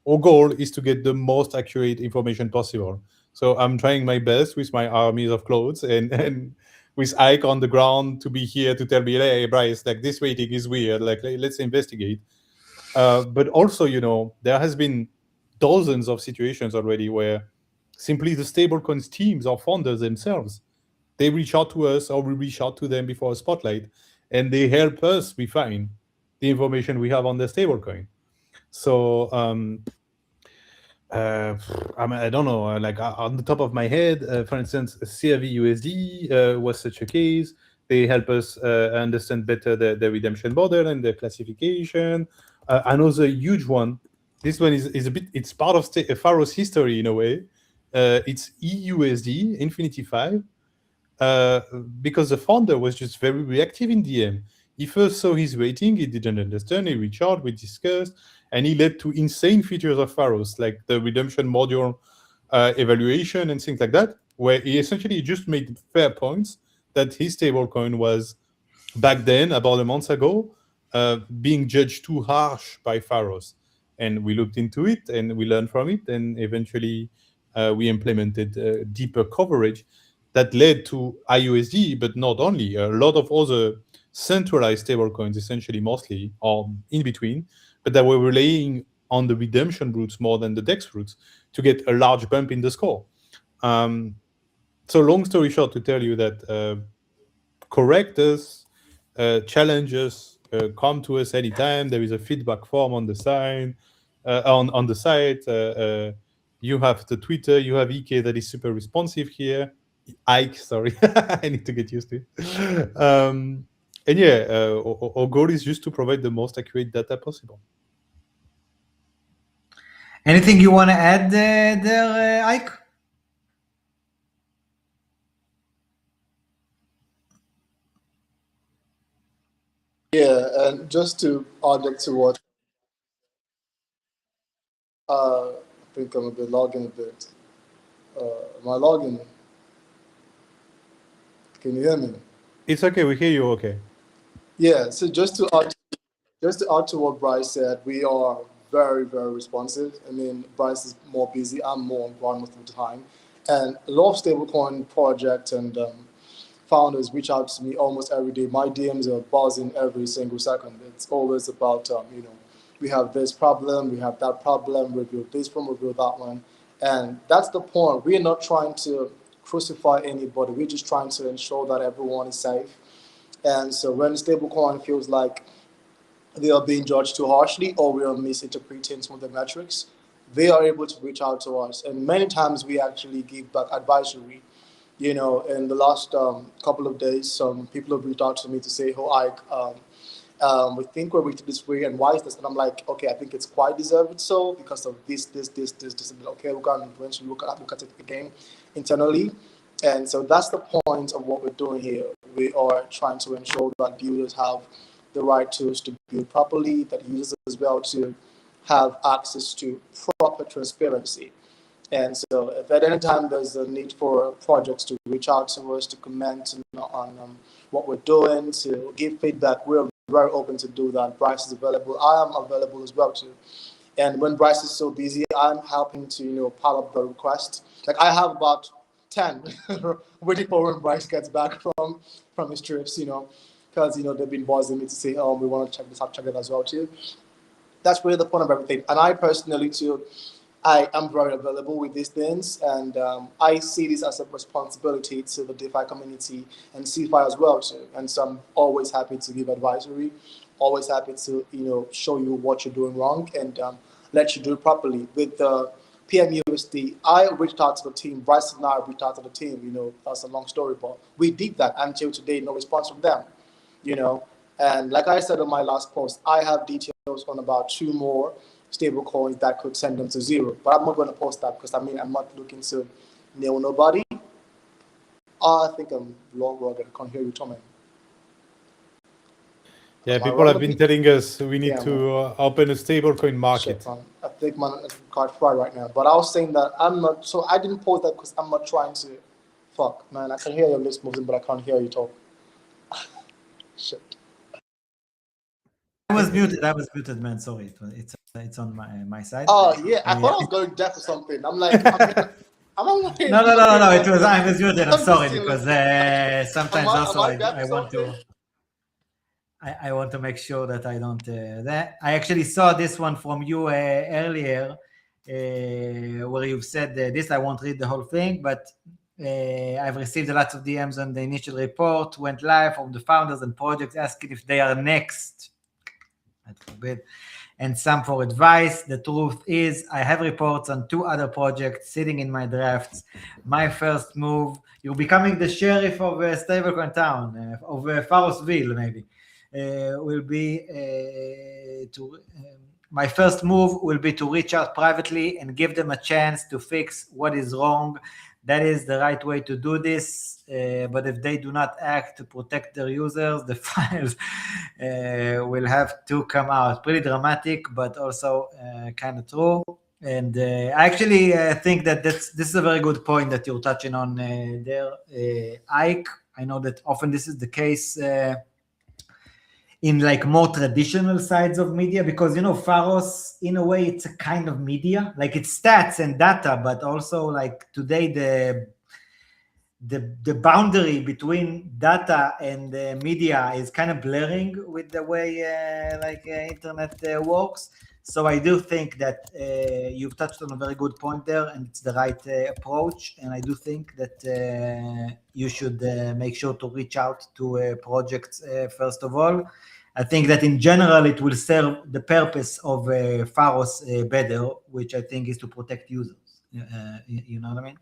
Our goal is to get the most accurate information possible. So I'm trying my best with my armies of clothes and with Ike on the ground to be here to tell me, hey, Bryce, like this rating is weird. Like let's investigate. But also, there has been dozens of situations already where simply the stablecoins teams or founders themselves, they reach out to us or we reach out to them before a spotlight, and they help us refine the information we have on the stablecoin. So I don't know, like on the top of my head, for instance, CRV USD was such a case. They help us understand better the redemption model and the classification. Another huge one, this one is a bit, it's part of Pharos history in a way. It's EUSD, Infinity 5, because the founder was just very reactive in DM. He first saw his rating, he didn't understand, he reached out, we discussed, and he led to insane features of Pharos, like the redemption module evaluation and things like that, where he essentially just made fair points that his stablecoin was, back then, about a month ago, being judged too harsh by Pharos. And we looked into it, and we learned from it, and eventually we implemented deeper coverage that led to IUSD, but not only, a lot of other centralized stablecoins, essentially mostly, or in between, but that were relying on the redemption routes more than the DEX routes to get a large bump in the score. So long story short, to tell you that correct us, challenge us, come to us anytime. There is a feedback form on the side. On the site, you have the Twitter, you have Ike that is super responsive here. Ike, sorry, I need to get used to it. And yeah, our goal is just to provide the most accurate data possible. Anything you want to add there, Ike? Yeah, and just to add to what I think I'm a bit logging a bit. My login. Can you hear me? It's okay. We hear you. Okay. Yeah. So just to add to what Bryce said, we are very, very responsive. I mean, Bryce is more busy. I'm more on ground most of the time, and a lot of stablecoin projects and founders reach out to me almost every day. My DMs are buzzing every single second. It's always about we have this problem, we have that problem, review this one, review that one. And that's the point. We're not trying to crucify anybody. We're just trying to ensure that everyone is safe. And so when stablecoin feels like they are being judged too harshly or we are misinterpreting some of the metrics, they are able to reach out to us. And many times we actually give back advisory. In the last couple of days, some people have reached out to me to say, oh, Ike, we think we're rated this way, and why is this? And I'm like, okay, I think it's quite deserved so because of this. Okay, we're going to eventually look at it again internally. And so that's the point of what we're doing here. We are trying to ensure that builders have the right tools to build properly, that users as well to have access to proper transparency. And so if at any time there's a need for projects to reach out to us, to comment on what we're doing, to give feedback, we're very open to do that. Bryce is available. I am available as well too. And when Bryce is so busy, I'm helping to, pile up the request. Like I have about 10 waiting for when Bryce gets back from his trips, because, they've been buzzing me to say, oh, we want to check this out, check it as well too. That's really the point of everything. And I personally too, I am very available with these things, and I see this as a responsibility to the DeFi community and CFI as well too. And so I'm always happy to give advisory, always happy to show you what you're doing wrong and let you do it properly. With the PMUSD, I reached out to the team. Bryce and I reached out to the team. That's a long story, but we did that until today. No response from them. And like I said on my last post, I have details on about 2 more stable coins that could send them to zero. But I'm not going to post that because I'm not looking to nail nobody. I think I'm long rugged. I can't hear you, Tommy. Yeah, people have been telling us we need to open a stablecoin market. Shit, I think my card fried right now. But I was saying that I'm not. So I didn't post that because I'm not trying to. Fuck, man. I can hear your lips moving, but I can't hear you talk. Shit. I was muted, man. Sorry, it's on my side. Oh yeah, I thought I was going deaf or something. I'm like, I'm like no. It was I was muted. I'm sorry because sometimes I want to make sure that I don't. I actually saw this one from you earlier, where you've said this. I won't read the whole thing, but I've received a lot of DMs on the initial report. Went live from the founders and projects asking if they are next. And some for advice. The truth is, I have reports on 2 other projects sitting in my drafts. My first move, you're becoming the sheriff of stablecoin town, of Pharosville, maybe, will be my first move will be to reach out privately and give them a chance to fix what is wrong. That is the right way to do this. But if they do not act to protect their users, the files will have to come out. Pretty dramatic, but also kind of true. And I actually think that this is a very good point that you're touching on there, Ike. I know that often this is the case in like more traditional sides of media, because Pharos, in a way, it's a kind of media, like it's stats and data, but also like today the boundary between data and media is kind of blurring with the way internet works. So I do think that you've touched on a very good point there, and it's the right approach. And I do think that you should make sure to reach out to projects first of all. I think that in general it will serve the purpose of Pharos better, which I think is to protect users. You know what I mean?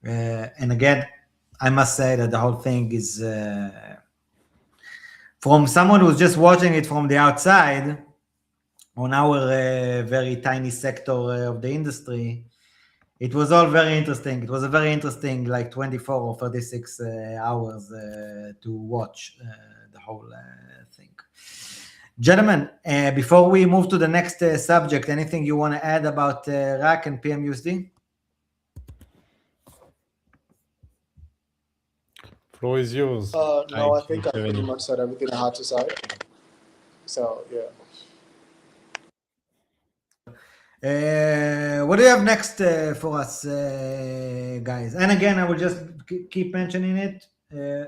And again, I must say that the whole thing is, from someone who's just watching it from the outside, on our very tiny sector of the industry, it was all very interesting. It was a very interesting, like 24 or 36 hours to watch the whole thing. Gentlemen, before we move to the next subject, anything you want to add about RAC and PMUSD? Floor is yours. No, I think I pretty much said everything I had to say. So, yeah. What do you have next for us, guys? And again, I will just keep mentioning it.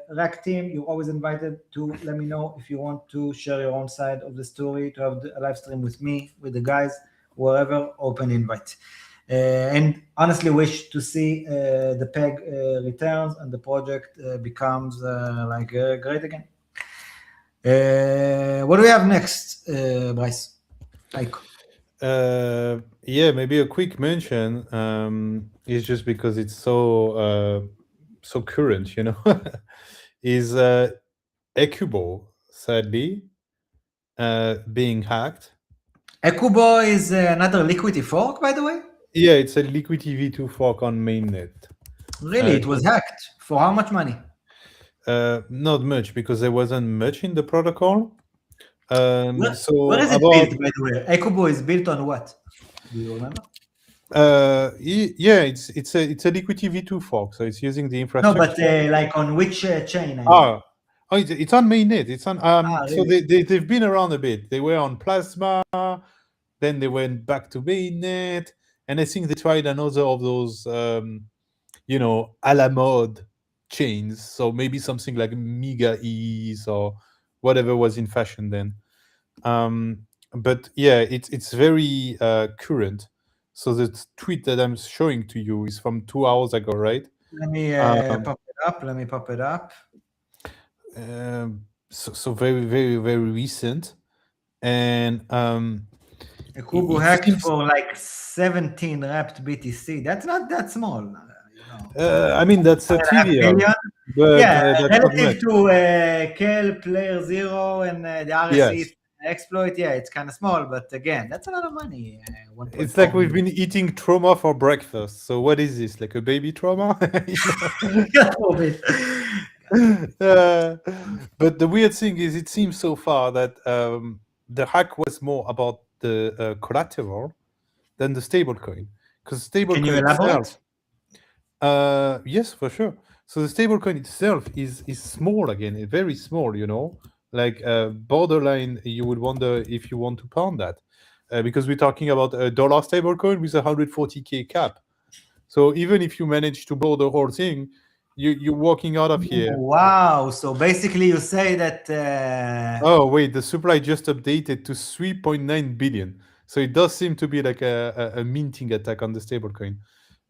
RAC team, you're always invited to let me know if you want to share your own side of the story, to have a live stream with me, with the guys, wherever, open invite. And honestly wish to see the peg returns and the project becomes great again. What do we have next, Bryce? Yeah, maybe a quick mention is just because it's so current, is IkeBillion sadly being hacked. IkeBillion is another liquidity fork, by the way? Yeah, it's a liquidity v2 fork on mainnet. Really? It was hacked? For how much money? Not much, because there wasn't much in the protocol. What is it built, by the way? IkeBillion is built on what? Do you remember? Yeah, it's a liquidity v2 fork, so it's using the infrastructure. No, but like on which chain? It's on mainnet. It's on. Really? So they've been around a bit. They were on Plasma, then they went back to mainnet, and I think they tried another of those, a la mode chains. So maybe something like Mega Ease or whatever was in fashion then. But yeah, it's very current. So the tweet that I'm showing to you is from 2 hours ago, right? Let me pop it up. Let me pop it up. So very, very, very recent. And Kubu it hacked seems- for like 17 wrapped BTC. That's not that small, you know. I mean, that's a 1.5 trivial, billion. but Yeah, that's not relative much. to Kel, Player Zero, and the RSE Yes. exploit, yeah, it's kind of small, but again, that's a lot of money. It's like 1.4 we've million. been eating trauma for breakfast. So what is this? Like a baby trauma? But the weird thing is, it seems so far that the hack was more about the collateral than the stablecoin, because Can you stablecoin elaborate? itself. Yes, for sure. So the stablecoin itself is small again, very small. You know, like borderline. You would wonder if you want to pound that, because we're talking about a dollar stablecoin with 140K cap. So even if you manage to blow the whole thing, you're walking out of here. Wow. So basically, you say that. Oh wait, the supply just updated to 3.9 billion. So it does seem to be like a minting attack on the stablecoin.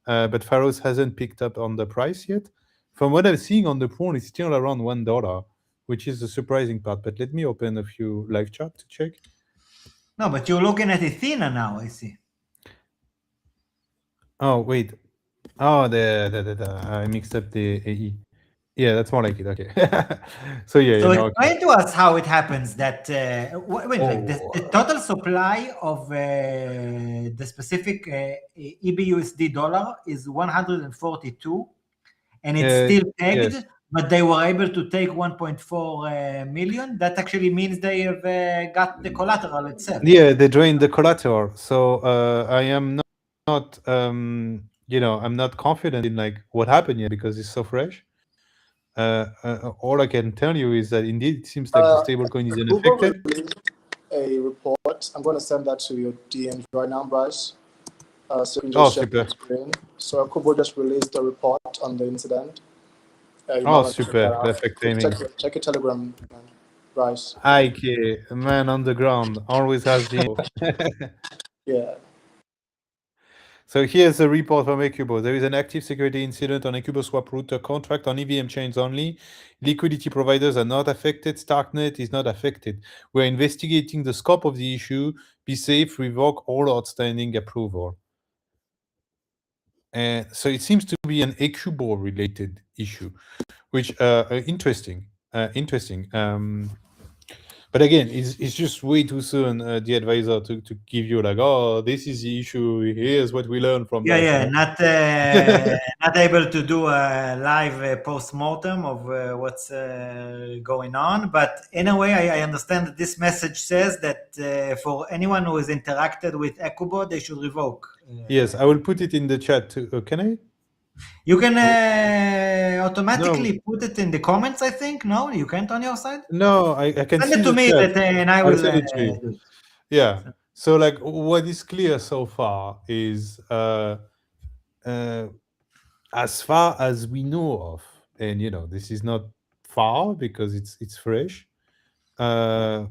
But Pharos hasn't picked up on the price yet. From what I'm seeing on the pool, it's still around $1, which is the surprising part. But let me open a few live chat to check. No, but you're looking at Athena now, I see. Oh wait. Oh, I mixed up the AE. Yeah, that's more like it. Okay. So yeah, So you know, explain to us how it happens that wait, like the total supply of the specific EBUSD dollar is 142, and it's still pegged, yes. but they were able to take 1.4 million. That actually means they have got the collateral itself. Yeah, they drained the collateral. So I am not you know, I'm not confident in like what happened here because it's so fresh. All I can tell you is that indeed it seems like the stablecoin is Google unaffected. released a report. I'm going to send that to your DMs right now, Bryce. So you can just share Super. the screen. So Kubo just released a report on the incident. You might Oh, want to check super. that out. Perfect timing. Check your Telegram, Bryce. Ike, a man on the ground, always has the info. Yeah. So here's a report from IkeBillion. There is an active security incident on IkeBillion swap router contract on EVM chains only. Liquidity providers are not affected. Starknet is not affected. We're investigating the scope of the issue. Be safe, revoke all outstanding approval. So it seems to be an IkeBillion related issue, which interesting. But again, it's just way too soon, the advisor, to give you like, oh, this is the issue. Here's what we learned from that. Yeah, not able to do a live post-mortem of what's going on. But anyway, I understand that this message says that for anyone who has interacted with IkeBillion, they should revoke. Yes, I will put it in the chat too. Can I? You can automatically put it in the comments, I think. No, you can't on your side? No, I can Send see it to the me, chat. and I I'll will send it to you. do it. Yeah. So like what is clear so far is as far as we know of, and you know, this is not far because it's fresh. The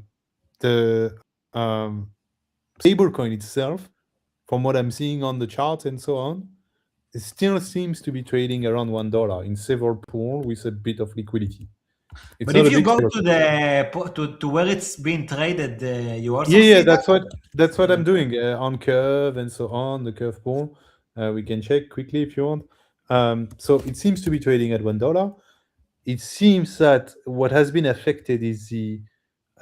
stablecoin itself, from what I'm seeing on the charts and so on, it still seems to be trading around $1 in several pools with a bit of liquidity. It's But if you go to the to where it's being traded, you also see that's what I'm doing on Curve and so on, the Curve pool. We can check quickly if you want. So it seems to be trading at $1. It seems that what has been affected is the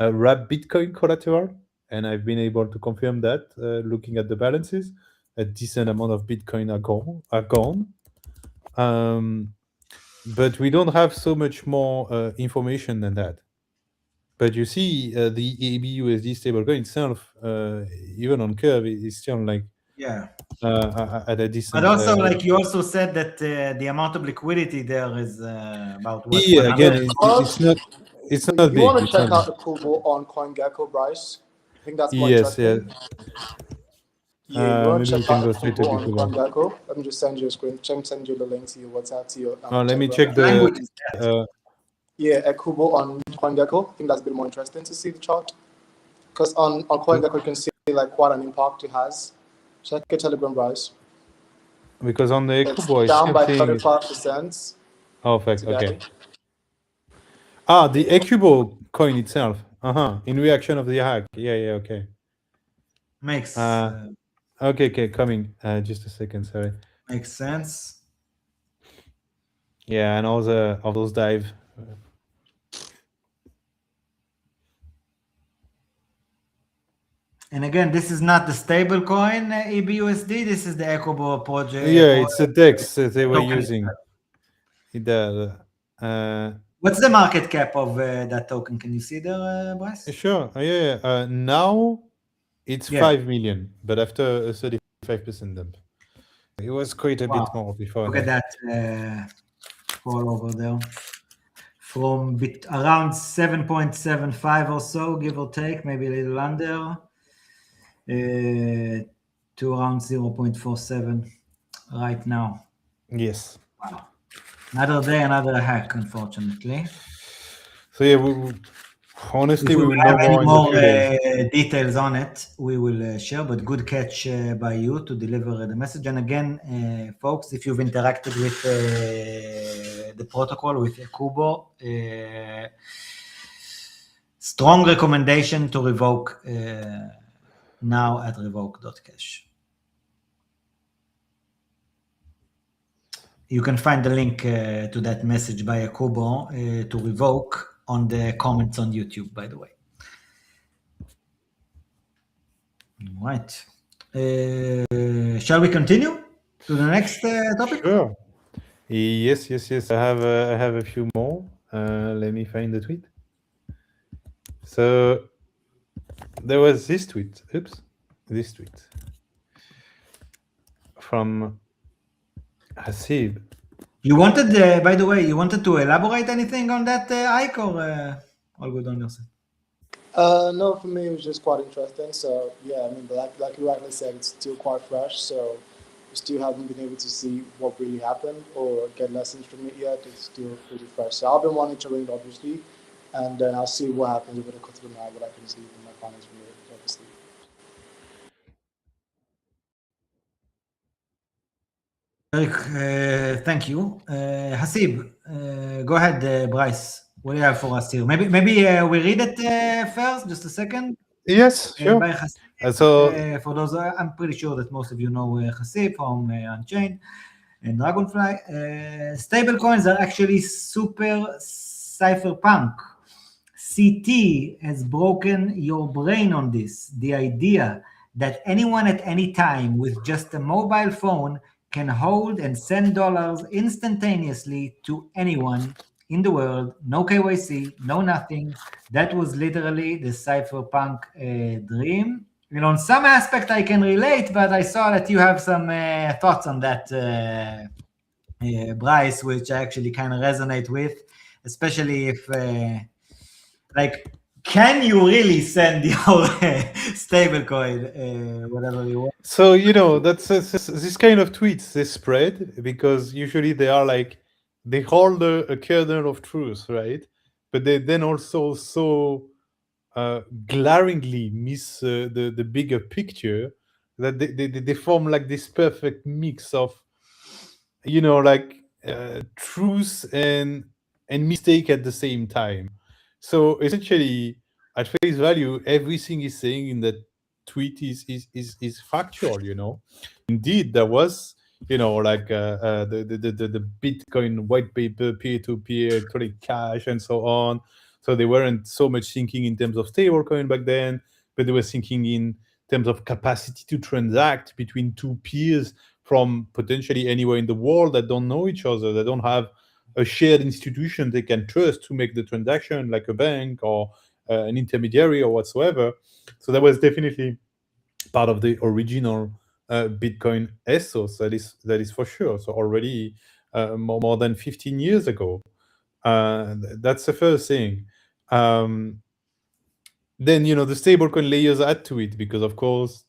wrap Bitcoin collateral, and I've been able to confirm that looking at the balances. A decent amount of Bitcoin are gone. But we don't have so much more information than that. But you see, the EBUSD stablecoin itself, even on Curve, is still like at a decent. But also, like you also said that the amount of liquidity there is about what? Yeah, again, it's not big. You want to check out the Kubo on CoinGecko, Bryce? I think that's more interesting. Yeah, you want to check out the Kubo on CoinGecko? Let me just send you a screen. Send you the link to your WhatsApp to your. Let me check the. Yeah, a Kubo on CoinGecko. I think that's a bit more interesting to see the chart. Because on CoinGecko you can see like what an impact it has. Check your Telegram price. Because on the It's Ecubo, down by same thing. 35%. Oh, fact. today. Okay. Ah, the Ecubo coin itself. In reaction of the hack. Yeah. Okay. Makes Okay. Coming. Just a second. Sorry. makes sense. Yeah, and all those dive. And again, this is not the stablecoin EBUSD. This is the EcoBo project. Yeah, it's a DEX that they were token. using. What's the market cap of that token? Can you see there, Bryce? Sure. Yeah. Now it's 5 million, but after a 35% dump. It was quite a bit more before. Look at that fall over there. From around 7.75 or so, give or take, maybe a little under, to around 0.47 right now. Yes. Wow. Another day, another hack, unfortunately. So yeah, honestly, if we we will have know any more in a few more days. details on it, we will share, but good catch by you to deliver the message. And again, folks, if you've interacted with the protocol, with Kubo, strong recommendation to revoke now at revoke.cash. You can find the link to that message by Kubo to revoke on the comments on YouTube, by the way. All right. Shall we continue to the next topic? Sure. Yes. I have a few more. Let me find the tweet. So there was this tweet. This tweet from Hasib. You wanted, by the way, you wanted to elaborate anything on that, Ike, or all good on your side? No, for me it was just quite interesting. So yeah, I mean, like you rightly said, it's still quite fresh. So we still haven't been able to see what really happened or get lessons from it yet. It's still pretty fresh. So I've been monitoring it, obviously, and then I'll see what happens over the course of the night, what I can see from my findings from it, obviously. Thank you. Hasib, go ahead, Bryce. What do you have for us here? Maybe we read it first, just a second. Yes, sure. By Hasib. So for those, I'm pretty sure that most of you know Hasib from Unchained and Dragonfly. Stablecoins are actually super cypherpunk. CT has broken your brain on this. The idea that anyone at any time with just a mobile phone can hold and send dollars instantaneously to anyone in the world, no KYC, no nothing. That was literally the cypherpunk dream. You know, in some aspect I can relate, but I saw that you have some thoughts on that, Bryce, which I actually kind of resonate with, especially if, like, can you really send your stablecoin, whatever you want? So, you know, that's this kind of tweets, they spread because usually they are like, they hold a kernel of truth, right? But they then also so glaringly miss the bigger picture that they form like this perfect mix of, you know, like truth and mistake at the same time. So essentially, at face value, everything he's saying in that tweet is factual. You know, indeed there was, you know, like the Bitcoin white paper, peer-to-peer, electronic cash, and so on. So they weren't so much thinking in terms of stablecoin back then, but they were thinking in terms of capacity to transact between two peers from potentially anywhere in the world that don't know each other, that don't have a shared institution they can trust to make the transaction, like a bank or an intermediary or whatsoever. So that was definitely part of the original Bitcoin ethos. That is for sure. So already more than 15 years ago. That's the first thing. Then, you know, the stablecoin layers add to it because, of course,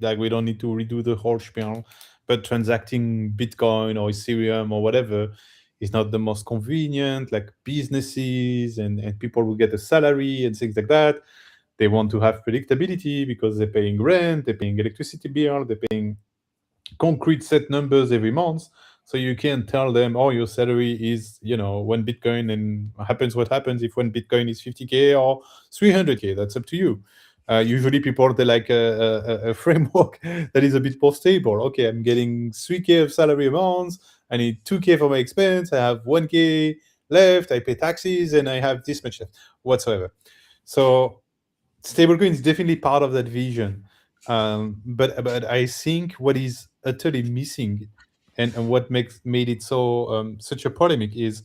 like we don't need to redo the whole spiel, but transacting Bitcoin or Ethereum or whatever is not the most convenient. Like businesses and people who get a salary and things like that, They want to have predictability because they're paying rent, they're paying electricity bill, they're paying concrete set numbers every month. So you can't tell them, oh, your salary is, one Bitcoin, and happens what happens if one Bitcoin is 50K or 300K. That's up to you. Usually people, they like a framework that is a bit more stable. Okay, I'm getting 3K of salary a month. I need 2K for my expense. I have 1K left. I pay taxes and I have this much left whatsoever. So stablecoin is definitely part of that vision. But I think what is utterly missing and what made it so such a polemic is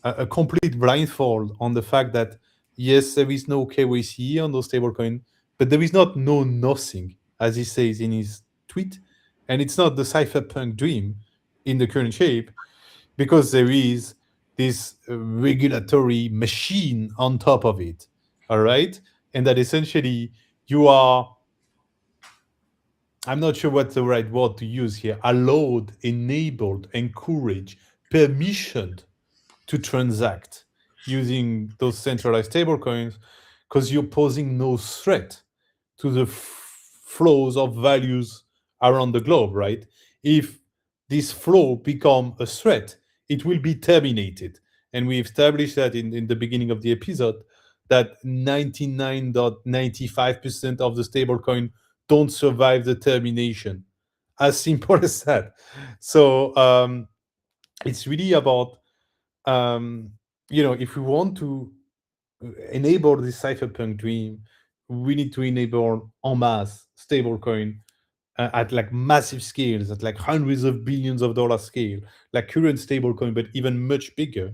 a complete blindfold on the fact that yes, there is no KYC on those stablecoin, but there is nothing, as he says in his tweet, and it's not the cypherpunk dream in the current shape, because there is this regulatory machine on top of it. All right, and that essentially you are, I'm not sure what the right word to use here, allowed, enabled, encouraged, permissioned to transact using those centralized stablecoins, because you're posing no threat to the flows of values around the globe, right? If this flow become a threat, it will be terminated. And we established that in the beginning of the episode, that 99.95% of the stablecoin don't survive the termination. As simple as that. So it's really about, if we want to enable this cypherpunk dream, we need to enable en masse stablecoin at like massive scales, at like hundreds of billions of dollars scale, like current stablecoin, but even much bigger.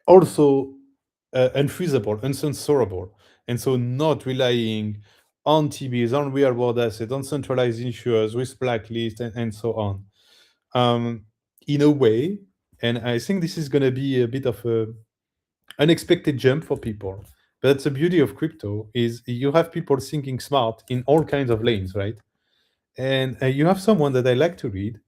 Also unfreezable, uncensorable, and so not relying on TBs, on real world assets, on centralized insurers with blacklist and so on. In a way, and I think this is going to be a bit of a unexpected jump for people, but that's the beauty of crypto, is you have people thinking smart in all kinds of lanes, right? And you have someone that I like to read,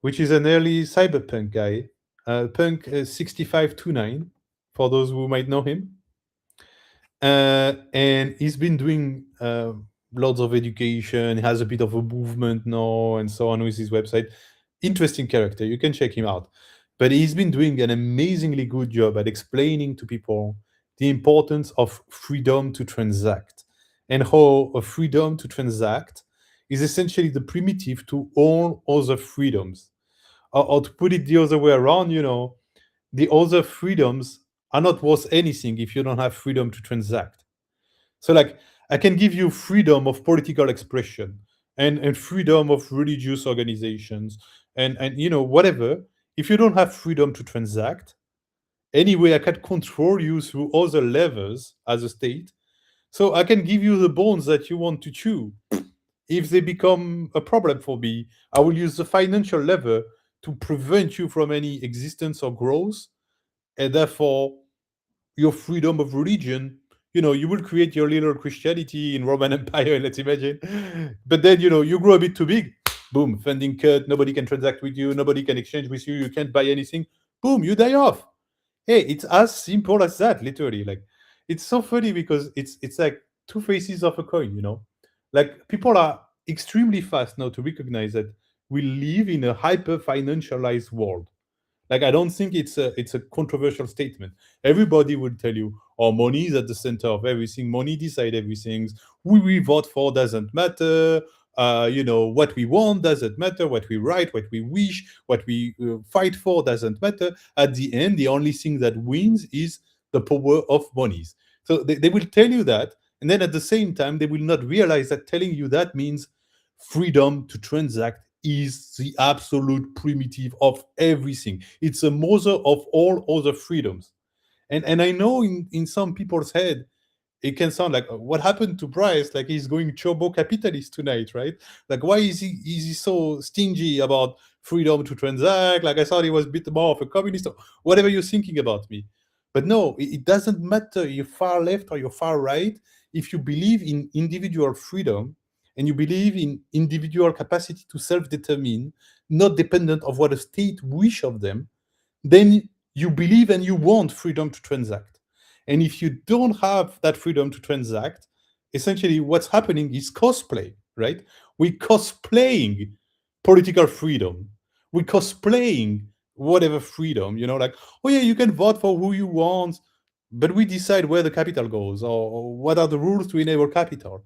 which is an early cyberpunk guy, Punk 6529, for those who might know him. And he's been doing lots of education. He has a bit of a movement now and so on with his website. Interesting character. You can check him out. But he's been doing an amazingly good job at explaining to people the importance of freedom to transact, and how a freedom to transact is essentially the primitive to all other freedoms. Or to put it the other way around, the other freedoms are not worth anything if you don't have freedom to transact. So like, I can give you freedom of political expression and freedom of religious organizations and whatever. If you don't have freedom to transact, anyway, I can control you through other levers as a state. So I can give you the bonds that you want to chew. If they become a problem for me, I will use the financial lever to prevent you from any existence or growth. And therefore, your freedom of religion, you will create your little Christianity in Roman Empire, let's imagine. But then, you grow a bit too big, boom, funding cut, nobody can transact with you, nobody can exchange with you, you can't buy anything, boom, you die off. Hey, it's as simple as that, literally. Like, it's so funny because it's like two faces of a coin, Like, people are extremely fast now to recognize that we live in a hyper financialized world. Like, I don't think it's a controversial statement. Everybody will tell you, oh, money is at the center of everything. Money decides everything. Who we vote for doesn't matter. What we want doesn't matter. What we write, what we wish, what we fight for doesn't matter. At the end, the only thing that wins is the power of monies. So they will tell you that. And then at the same time, they will not realize that telling you that means freedom to transact is the absolute primitive of everything. It's a mother of all other freedoms. And I know in some people's head, it can sound like, what happened to Bryce? Like, he's going turbo capitalist tonight, right? Like, why is he so stingy about freedom to transact? Like, I thought he was a bit more of a communist, or whatever you're thinking about me. But no, it doesn't matter you're far left or you're far right. If you believe in individual freedom, and you believe in individual capacity to self-determine, not dependent of what a state wish of them, then you believe and you want freedom to transact. And if you don't have that freedom to transact, essentially what's happening is cosplay, right? We're cosplaying political freedom. We're cosplaying whatever freedom, like, oh yeah, you can vote for who you want, but we decide where the capital goes or what are the rules to enable capital.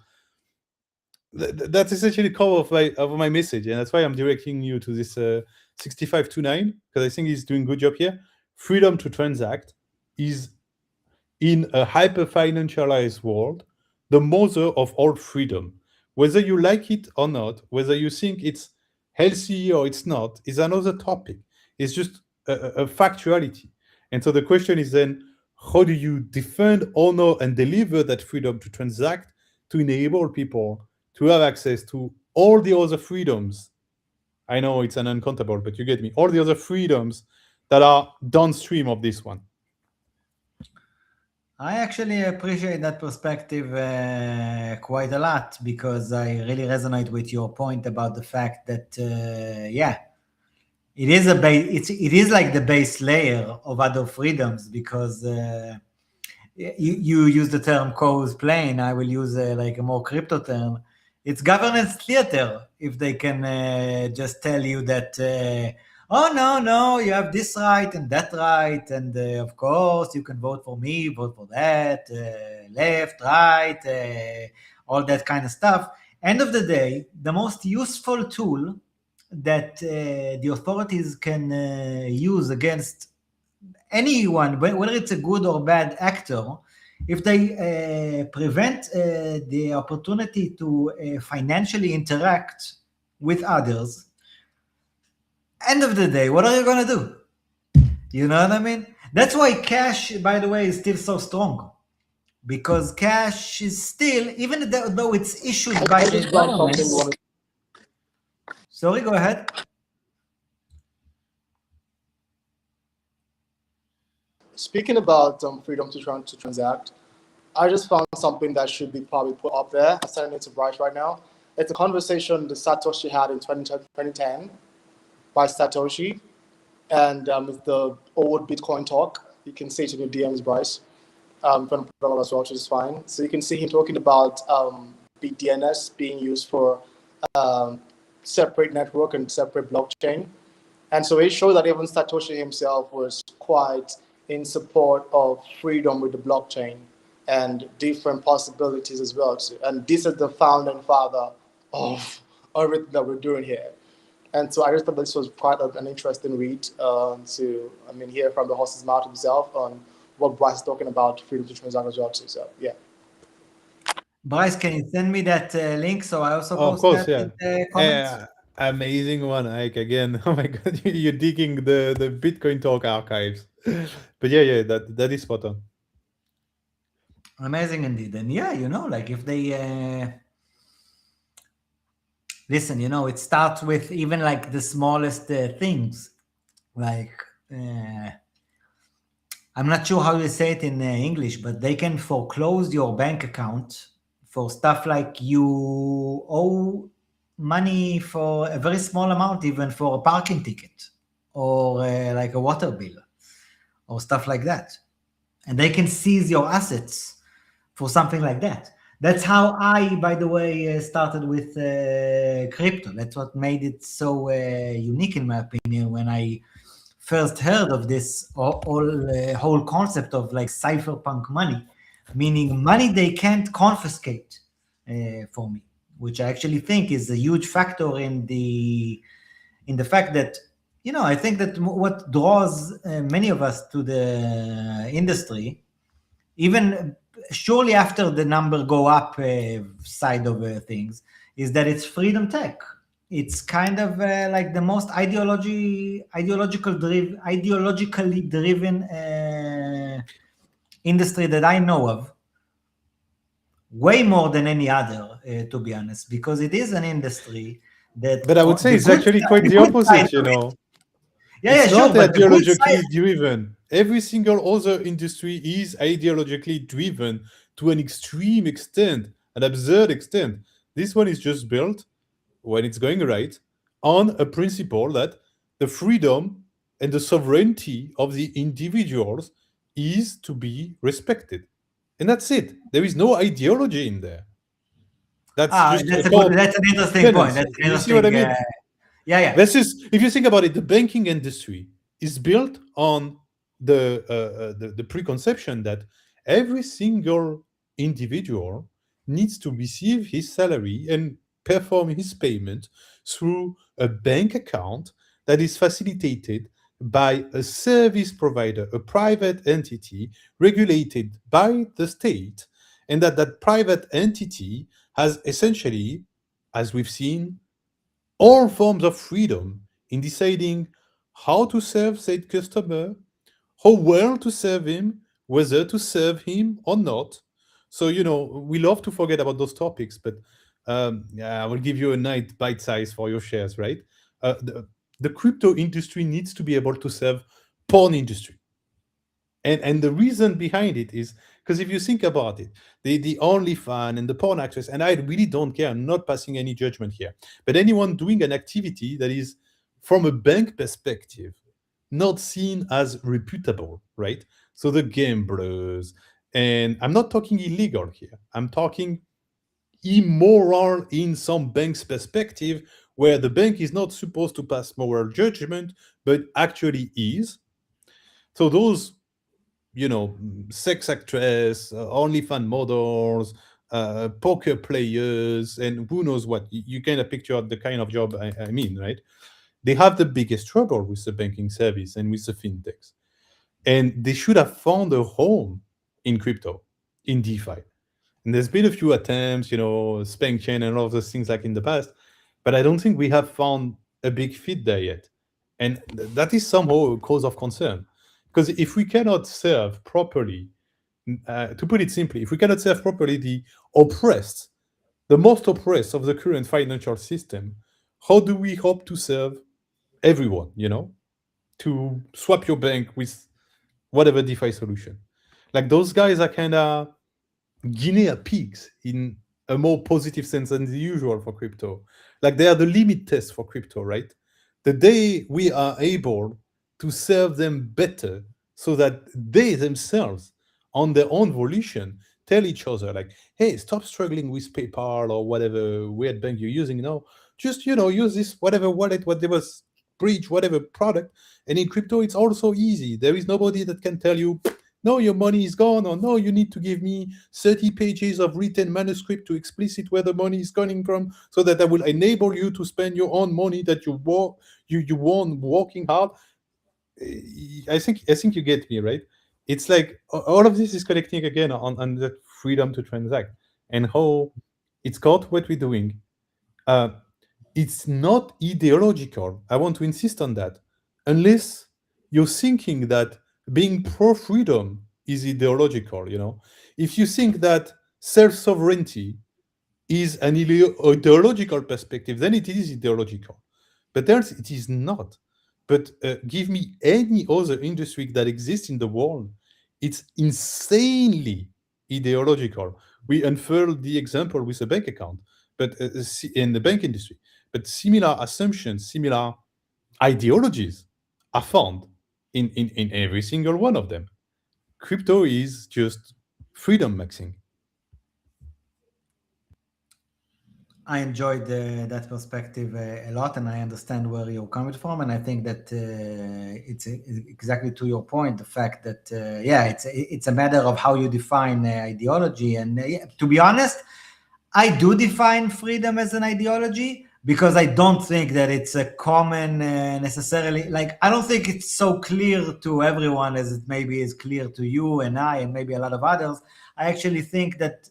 That's essentially the core of my message, and that's why I'm directing you to this 6529, because I think he's doing a good job here. Freedom to transact is, in a hyper-financialized world, the mother of all freedom. Whether you like it or not, whether you think it's healthy or it's not, is another topic. It's just a factuality. And so the question is then, how do you defend, honor, and deliver that freedom to transact to enable people to have access to all the other freedoms? I know it's an uncountable, but you get me. All the other freedoms that are downstream of this one. I actually appreciate that perspective quite a lot, because I really resonate with your point about the fact that, it is it is like the base layer of other freedoms, because you use the term cosplaying. I will use like a more crypto term. It's governance theater. If they can just tell you that, oh no, you have this right and that right, and of course you can vote for me, vote for that, left, right, all that kind of stuff. End of the day, the most useful tool that the authorities can use against anyone, whether it's a good or bad actor, if they prevent the opportunity to financially interact with others, end of the day, what are you going to do? You know what I mean? That's why cash, by the way, is still so strong. Because cash is still, even though it's issued by the government. Sorry, go ahead. Speaking about freedom to transact, I just found something that should be probably put up there. I'm sending it to Bryce right now. It's a conversation that Satoshi had in 2010 by Satoshi, and it's the old Bitcoin talk. You can see it in your DMs, Bryce. I'm going to put it on as well, which is fine. So you can see him talking about BDNS being used for separate network and separate blockchain. And so it showed that even Satoshi himself was quite in support of freedom with the blockchain and different possibilities as well. And this is the founding father of everything that we're doing here. And so I just thought this was quite an interesting read to hear from the horse's mouth himself on what Bryce is talking about, freedom to transact as well too. So yeah. Bryce, can you send me that link so I also of course, that in the comments? Yeah. Amazing one, Ike. Again, oh my god, you're digging the Bitcoin talk archives. But yeah, that is spot on. Amazing indeed. And yeah, like if they listen, it starts with even like the smallest things. Like I'm not sure how you say it in English, but they can foreclose your bank account for stuff like you owe money for a very small amount, even for a parking ticket or like a water bill or stuff like that. And they can seize your assets for something like that. That's how I, by the way, started with crypto. That's what made it so unique, in my opinion, when I first heard of this whole concept of like cypherpunk money, meaning money they can't confiscate for me, which I actually think is a huge factor in the fact that, I think that what draws many of us to the industry, even surely after the number go up side of things, is that it's freedom tech. It's kind of like the most ideologically driven industry that I know of, way more than any other, to be honest, because it is an industry that. But I would say it's actually quite the opposite, It's not ideologically driven. Every single other industry is ideologically driven to an extreme extent, an absurd extent. This one is just built, when it's going right, on a principle that the freedom and the sovereignty of the individuals is to be respected. And that's it. There is no ideology in there. That's just that's a that's an interesting point. tendency. That's an You see what I interesting. mean? Yeah. This is, if you think about it, the banking industry is built on the preconception that every single individual needs to receive his salary and perform his payment through a bank account that is facilitated by a service provider, a private entity regulated by the state, and that private entity has essentially, as we've seen, all forms of freedom in deciding how to serve said customer, how well to serve him, whether to serve him or not. So, we love to forget about those topics, but I will give you a nice bite size for your shares, right? The crypto industry needs to be able to serve porn industry. And the reason behind it is because if you think about it, the OnlyFans and the porn actress, and I really don't care, I'm not passing any judgment here, but anyone doing an activity that is, from a bank perspective, not seen as reputable, right? So the gamblers, and I'm not talking illegal here, I'm talking immoral in some bank's perspective, where the bank is not supposed to pass moral judgment, but actually is. So those sex actress, OnlyFans models, poker players, and who knows what. You kind of picture out the kind of job I mean, right? They have the biggest trouble with the banking service and with the fintechs. And they should have found a home in crypto, in DeFi. And there's been a few attempts, Spank Chain and all of those things like in the past, but I don't think we have found a big fit there yet. And that is somehow a cause of concern. Because if we cannot serve properly, to put it simply, if we cannot serve properly the oppressed, the most oppressed of the current financial system, how do we hope to serve everyone, to swap your bank with whatever DeFi solution? Like those guys are kind of guinea pigs in a more positive sense than the usual for crypto. Like they are the limit test for crypto, right? The day we are able to serve them better so that they themselves, on their own volition, tell each other like, hey, stop struggling with PayPal or whatever weird bank you're using now. Just, use this whatever wallet, whatever bridge, whatever product. And in crypto, it's also easy. There is nobody that can tell you, no, your money is gone, or no, you need to give me 30 pages of written manuscript to explicit where the money is coming from, so that I will enable you to spend your own money that you won working hard. I think you get me, right? It's like all of this is connecting again on that freedom to transact and how it's got what we're doing. It's not ideological. I want to insist on that. Unless you're thinking that being pro-freedom is ideological, If you think that self-sovereignty is an ideological perspective, then it is ideological. But else it is not. But give me any other industry that exists in the world, it's insanely ideological. We unfurled the example with a bank account, but in the bank industry. But similar assumptions, similar ideologies are found in every single one of them. Crypto is just freedom maxing. I enjoyed that perspective a lot, and I understand where you're coming from. And I think that it's exactly to your point, the fact that it's a matter of how you define ideology. And to be honest, I do define freedom as an ideology, because I don't think that it's a common necessarily, like, I don't think it's so clear to everyone as it maybe is clear to you and I and maybe a lot of others. I actually think that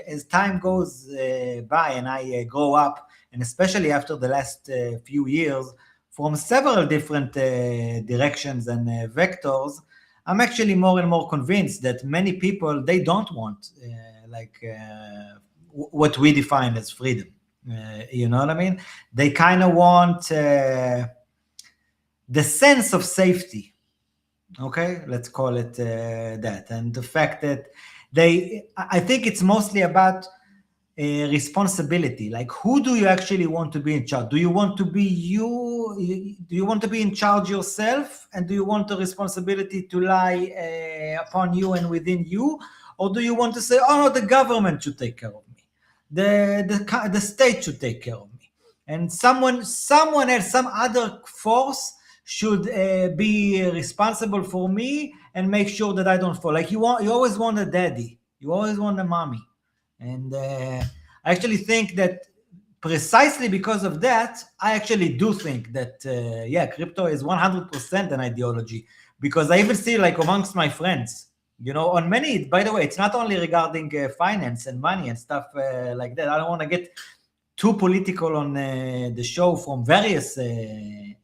as time goes by and I grow up, and especially after the last few years, from several different directions and vectors, I'm actually more and more convinced that many people, they don't want what we define as freedom. You know what I mean? They kind of want the sense of safety. Okay, let's call it that. And the fact that I think it's mostly about responsibility. Like, who do you actually want to be in charge? Do you want to be you? Do you want to be in charge yourself? And do you want the responsibility to lie upon you and within you? Or do you want to say, oh, no, the government should take care of me. The state should take care of me. And someone else, some other force should be responsible for me and make sure that I don't fall. Like you always want a daddy. You always want a mommy. And I actually think that precisely because of that, I actually do think that, crypto is 100% an ideology, because I even see like amongst my friends, on many, by the way, it's not only regarding finance and money and stuff like that. I don't want to get too political on the show from various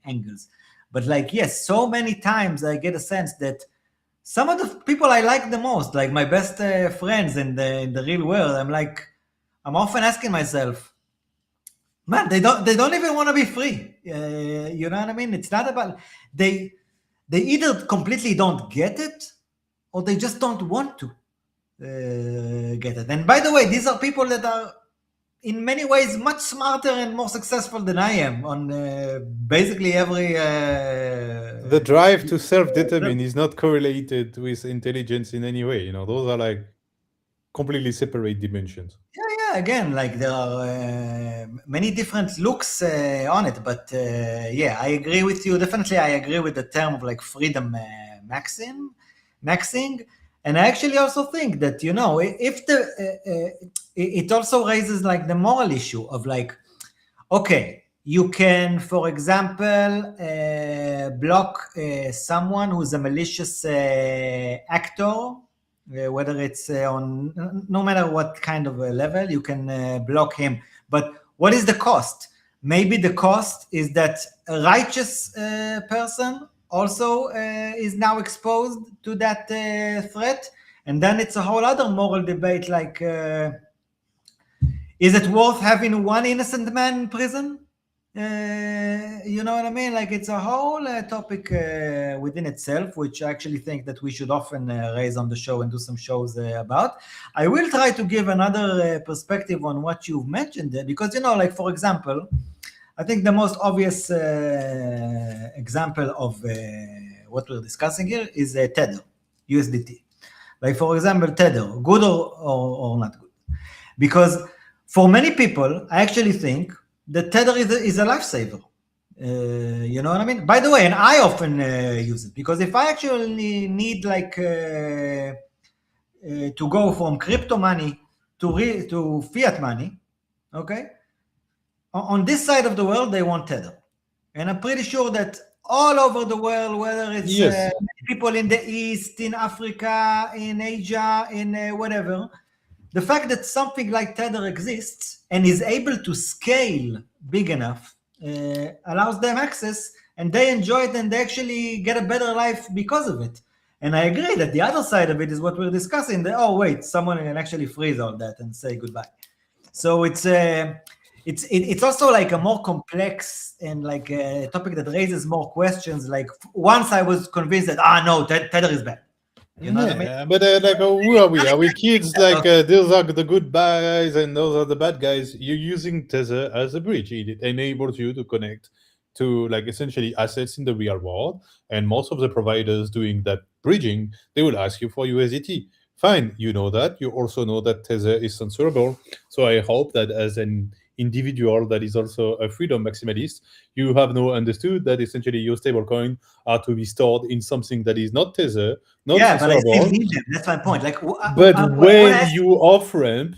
angles. But like, yes, so many times I get a sense that some of the people I like the most, like my best friends in the real world, I'm often asking myself, man, they don't even want to be free. You know what I mean? It's not about, they either completely don't get it, or they just don't want to get it. And by the way, these are people that are in many ways much smarter and more successful than I am on basically every... the drive to self-determine is not correlated with intelligence in any way. Those are like completely separate dimensions. Yeah. Again, like there are many different looks on it, but I agree with you. Definitely, I agree with the term of like freedom maxing. And I actually also think that, if it also raises like the moral issue of like, okay, you can, for example, block someone who's a malicious actor, whether it's on, no matter what kind of a level, you can block him. But what is the cost? Maybe the cost is that a righteous person also is now exposed to that threat. And then it's a whole other moral debate, like, is it worth having one innocent man in prison? You know what I mean? Like, it's a whole topic within itself, which I actually think that we should often raise on the show and do some shows about. I will try to give another perspective on what you've mentioned there, because, like, for example, I think the most obvious example of what we're discussing here is Tether, USDT. Like, for example, Tether, good or not good? Because for many people, I actually think that Tether is a lifesaver. You know what I mean? By the way, and I often use it, because if I actually need like to go from crypto money to fiat money, okay? On this side of the world, they want Tether. And I'm pretty sure that all over the world, whether it's people in the East, in Africa, in Asia, in whatever, the fact that something like Tether exists and is able to scale big enough allows them access, and they enjoy it, and they actually get a better life because of it. And I agree that the other side of it is what we're discussing, that, oh, wait, someone can actually freeze all that and say goodbye. So it's also like a more complex and like a topic that raises more questions. Like, once I was convinced that, no, Tether is bad. You know what I mean? But like, who are we? Are we kids? Like, those are the good guys and those are the bad guys. You're using Tether as a bridge. It enables you to connect to like essentially assets in the real world. And most of the providers doing that bridging, they will ask you for USDT. Fine, you know that. You also know that Tether is censorable. So I hope that as an individual that is also a freedom maximalist, you have now understood that essentially your stablecoin are to be stored in something that is not Tether, not but I still censorable. need them. That's my point. Like, But when you off-ramp,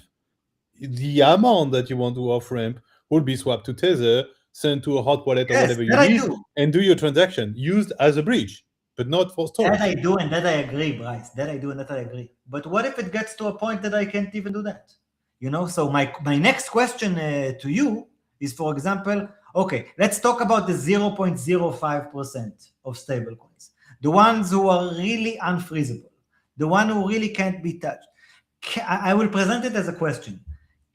the amount that you want to off-ramp will be swapped to Tether, sent to a hot wallet or whatever you need, and do your transaction used as a bridge, but not for storage. That I do, and that I agree, Bryce. That I do, and that I agree. But what if it gets to a point that I can't even do that? So my next question to you is, for example, okay, let's talk about the 0.05% of stablecoins, the ones who are really unfreezable, the one who really can't be touched. I will present it as a question.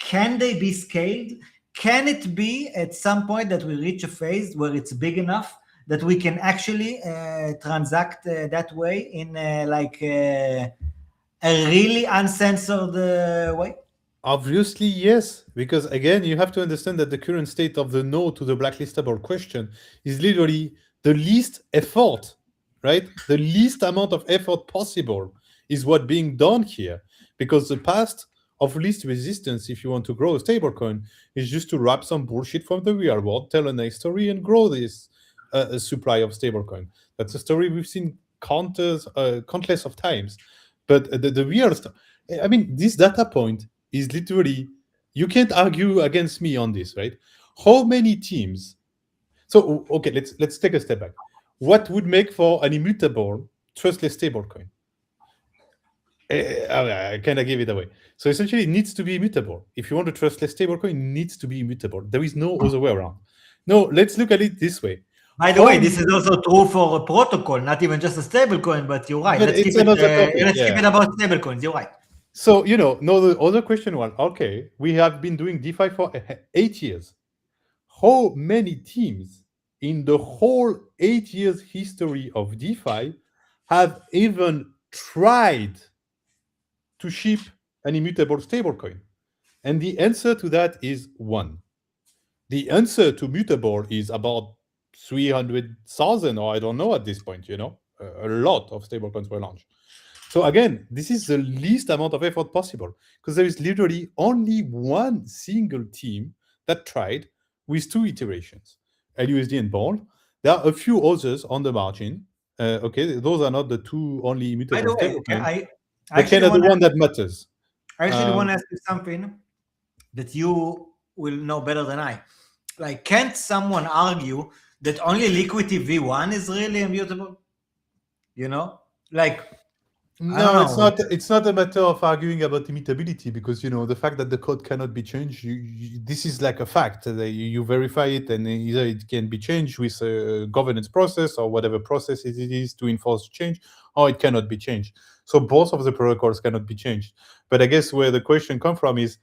Can they be scaled? Can it be at some point that we reach a phase where it's big enough that we can actually transact that way in like a really uncensored way? Obviously, yes, because again, you have to understand that the current state of the no to the blacklistable question is literally the least effort, right? The least amount of effort possible is what being done here. Because the path of least resistance, if you want to grow a stablecoin, is just to wrap some bullshit from the real world, tell a nice story, and grow this supply of stablecoin. That's a story we've seen countless of times. But the real I mean, this data point is literally, you can't argue against me on this, right? How many teams? So okay, let's take a step back. What would make for an immutable, trustless stablecoin? I kind of give it away. So essentially, it needs to be immutable. If you want a trustless stablecoin, it needs to be immutable. There is no other way around. No, let's look at it this way. By the way, this is also true for a protocol, not even just a stablecoin, but you're right. But Let's keep it about stablecoins. You're right. So, no, the other question was, okay, we have been doing DeFi for 8 years. How many teams in the whole 8 years history of DeFi have even tried to ship an immutable stablecoin? And the answer to that is 1. The answer to mutable is about 300,000, or I don't know at this point, a lot of stablecoins were launched. So again, this is the least amount of effort possible, because there is literally only one single team that tried with 2 iterations, LUSD and Bond. There are a few others on the margin. Okay, those are not the 2 only immutable stablecoins. But kind of the one that matters. I actually want to ask you something that you will know better than I. Like, can't someone argue that only liquidity V1 is really immutable? Like, no, it's not a matter of arguing about immutability, because the fact that the code cannot be changed, this is like a fact. You verify it, and either it can be changed with a governance process or whatever process it is to enforce change, or it cannot be changed. So both of the protocols cannot be changed. But I guess where the question comes from is,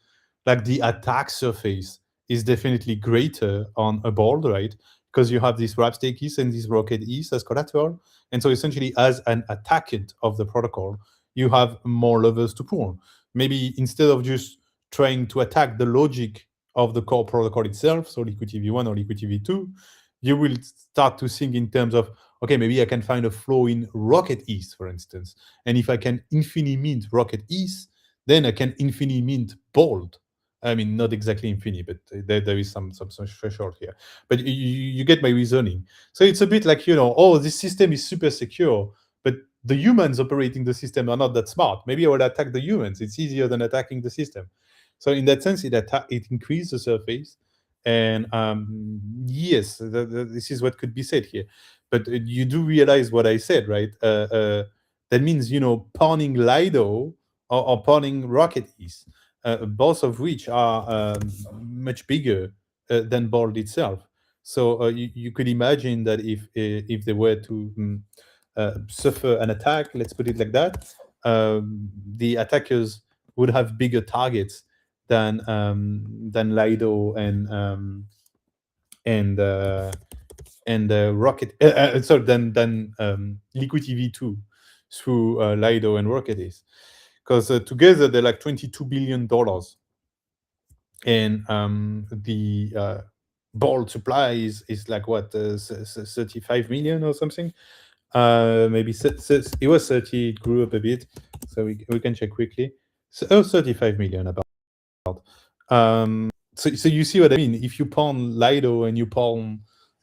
like, the attack surface is definitely greater on a board, right? Because you have this wrap stake ETH and this rocket ETH as collateral. And so essentially, as an attackant of the protocol, you have more levers to pull. Maybe instead of just trying to attack the logic of the core protocol itself, so liquidity V1 or liquidity V2, you will start to think in terms of, okay, maybe I can find a flow in rocket ETH, for instance. And if I can infinity mint rocket ETH, then I can infinity mint bold. I mean, not exactly infinity, but there is some threshold here. But you get my reasoning. So it's a bit like, this system is super secure, but the humans operating the system are not that smart. Maybe I will attack the humans. It's easier than attacking the system. So in that sense, it increases the surface. And yes, this is what could be said here. But you do realize what I said, right? That means, pawning Lido or pawning rocket ETH. Both of which are much bigger than Bold itself. So you could imagine that if they were to suffer an attack, let's put it like that, the attackers would have bigger targets than Lido and Rocket. Sorry, than Liquidity V2 through Lido and Rocket is. Because together they're like $22 billion, and the Bold supply is like what, 35 million or something. Maybe it was 30. It grew up a bit, so we can check quickly. 35 million about. So you see what I mean. If you pawn Lido and you pawn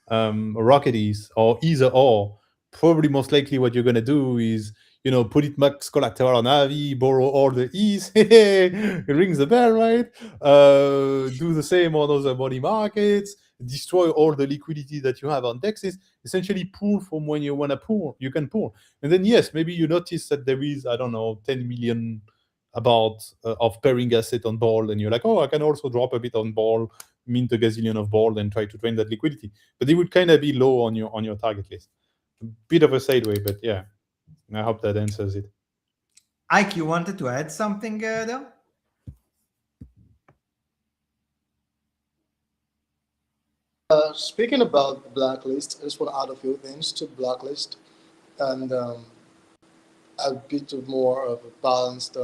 Rocket ETH or either or, probably most likely what you're gonna do is, put it max collateral on Avi, borrow all the ETH, it rings the bell, right? Do the same on other money markets, destroy all the liquidity that you have on DEXs, essentially pull from when you want to pull, you can pull. And then, yes, maybe you notice that there is, I don't know, 10 million of pairing asset on Ball, and you're like, oh, I can also drop a bit on Ball, mint a gazillion of Ball, and try to drain that liquidity. But it would kind of be low on your target list. A bit of a sideway, but yeah. I hope that answers it. Ike, you wanted to add something there? Speaking about the blacklist, I just want to add a few things to blacklist and a bit more of a balanced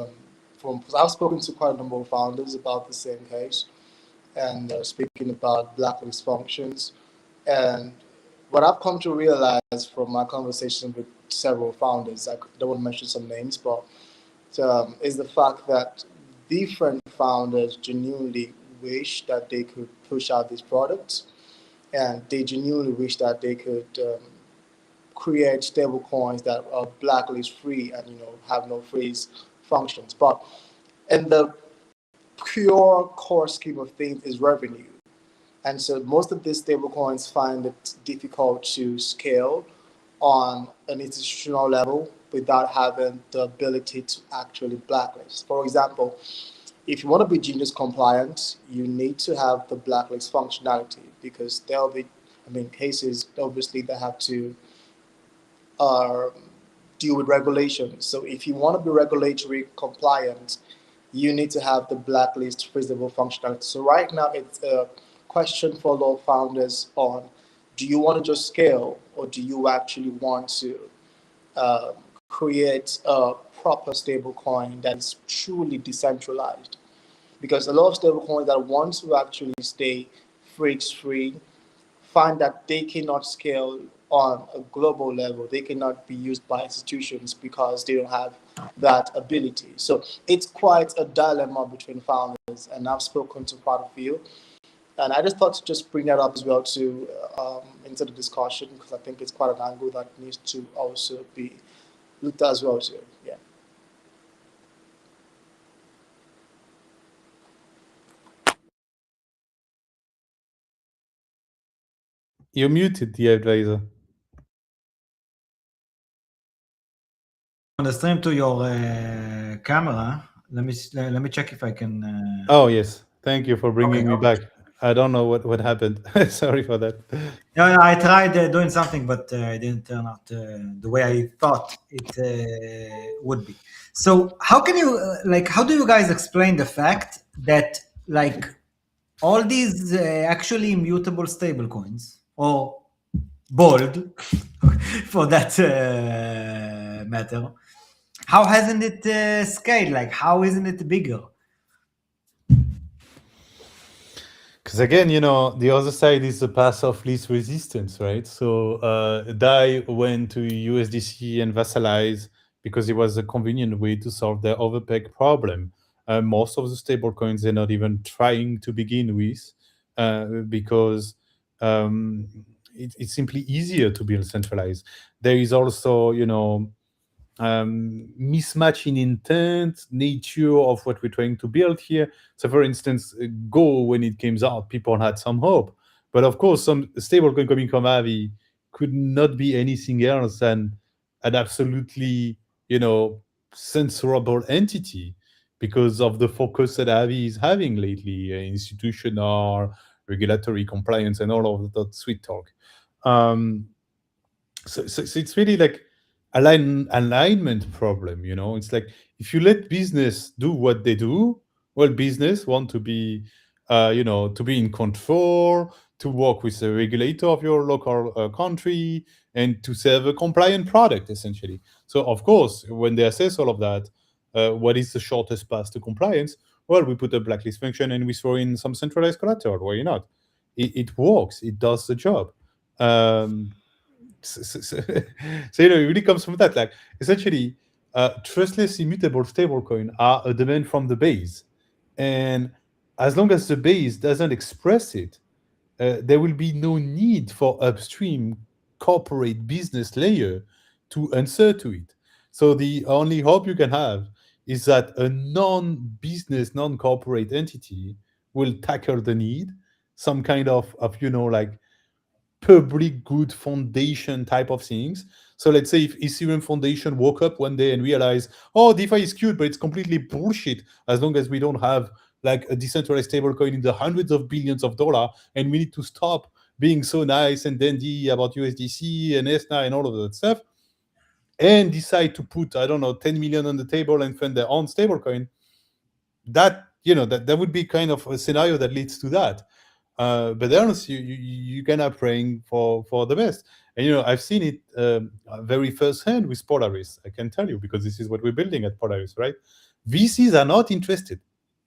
because I've spoken to quite a number of founders about the same case, and speaking about blacklist functions. And what I've come to realize from my conversation with several founders, I don't want to mention some names, but is the fact that different founders genuinely wish that they could push out these products, and they genuinely wish that they could create stable coins that are blacklist free and have no freeze functions. But in the pure core scheme of things is revenue. And so most of these stablecoins find it difficult to scale on an institutional level without having the ability to actually blacklist. For example, if you want to be Genius compliant, you need to have the blacklist functionality, because there'll be, cases obviously that have to deal with regulations. So if you want to be regulatory compliant, you need to have the blacklist freezable functionality. So right now it's a question for a lot of founders on, do you want to just scale, or do you actually want to create a proper stable coin that is truly decentralized? Because a lot of stable coins that want to actually stay freaks free find that they cannot scale on a global level. They cannot be used by institutions because they don't have that ability. So it's quite a dilemma between founders, and I've spoken to quite a few. And I just thought to just bring that up as well to into the discussion, because I think it's quite an angle that needs to also be looked at as well too. Yeah. You're muted, DAdvisoor. On the stream to your camera. Let me check if I can. Oh yes, thank you for bringing me Okay. back. I don't know what happened. Sorry for that. No, I tried doing something, but it didn't turn out the way I thought it would be. So how can you how do you guys explain the fact that all these actually immutable stablecoins, or bold for that matter, how hasn't it scaled? How isn't it bigger? Because again, the other side is the path of least resistance, right? So DAI went to USDC and vassalize because it was a convenient way to solve their overpeg problem. Most of the stablecoins they're not even trying to begin with, because it's simply easier to build centralized. There is also, mismatch in intent, nature of what we're trying to build here. So for instance, Go, when it came out, people had some hope. But of course, some stablecoin coming from Avi could not be anything else than an absolutely, censorable entity, because of the focus that Avi is having lately, institutional, regulatory compliance, and all of that sweet talk. So it's really like alignment problem. It's like, if you let business do what they do, well, business want to be to be in control, to work with the regulator of your local country, and to serve a compliant product, essentially. So of course, when they assess all of that, what is the shortest path to compliance? Well, we put a blacklist function and we throw in some centralized collateral. Why not? It works. It does the job. So it really comes from that. Like, essentially, trustless immutable stablecoin are a demand from the base, and as long as the base doesn't express it, there will be no need for upstream corporate business layer to answer to it. So the only hope you can have is that a non-business, non-corporate entity will tackle the need, some kind of public good foundation type of things. So let's say if Ethereum Foundation woke up one day and realized, oh, DeFi is cute, but it's completely bullshit as long as we don't have like a decentralized stablecoin in the hundreds of billions of dollars, and we need to stop being so nice and dandy about USDC and ESNA and all of that stuff, and decide to put, I don't know, 10 million on the table and fund their own stablecoin, that that would be kind of a scenario that leads to that. But honestly, you kind of praying for the best. And I've seen it very firsthand with Polaris. I can tell you, because this is what we're building at Polaris, right? VCs are not interested.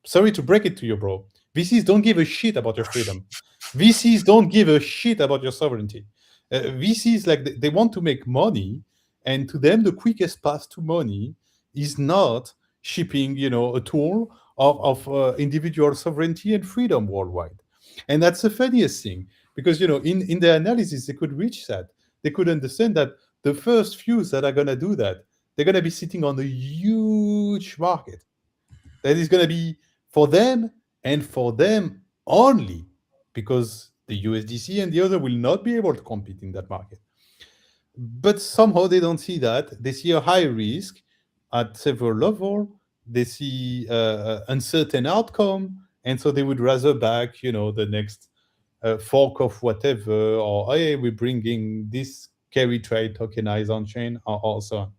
Sorry to break it to you, bro. VCs don't give a shit about your freedom. VCs don't give a shit about your sovereignty. VCs, like, they want to make money, and to them the quickest path to money is not shipping, a tool of individual sovereignty and freedom worldwide. And that's the funniest thing, because in their analysis they could reach that. They could understand that the first few that are going to do that, they're going to be sitting on a huge market that is going to be for them and for them only, because the USDC and the other will not be able to compete in that market. But somehow they don't see that. They see a high risk at several levels. They see uncertain outcome, and so they would rather back, the next fork of whatever, or hey, we're bringing this carry trade tokenized on chain, or so on.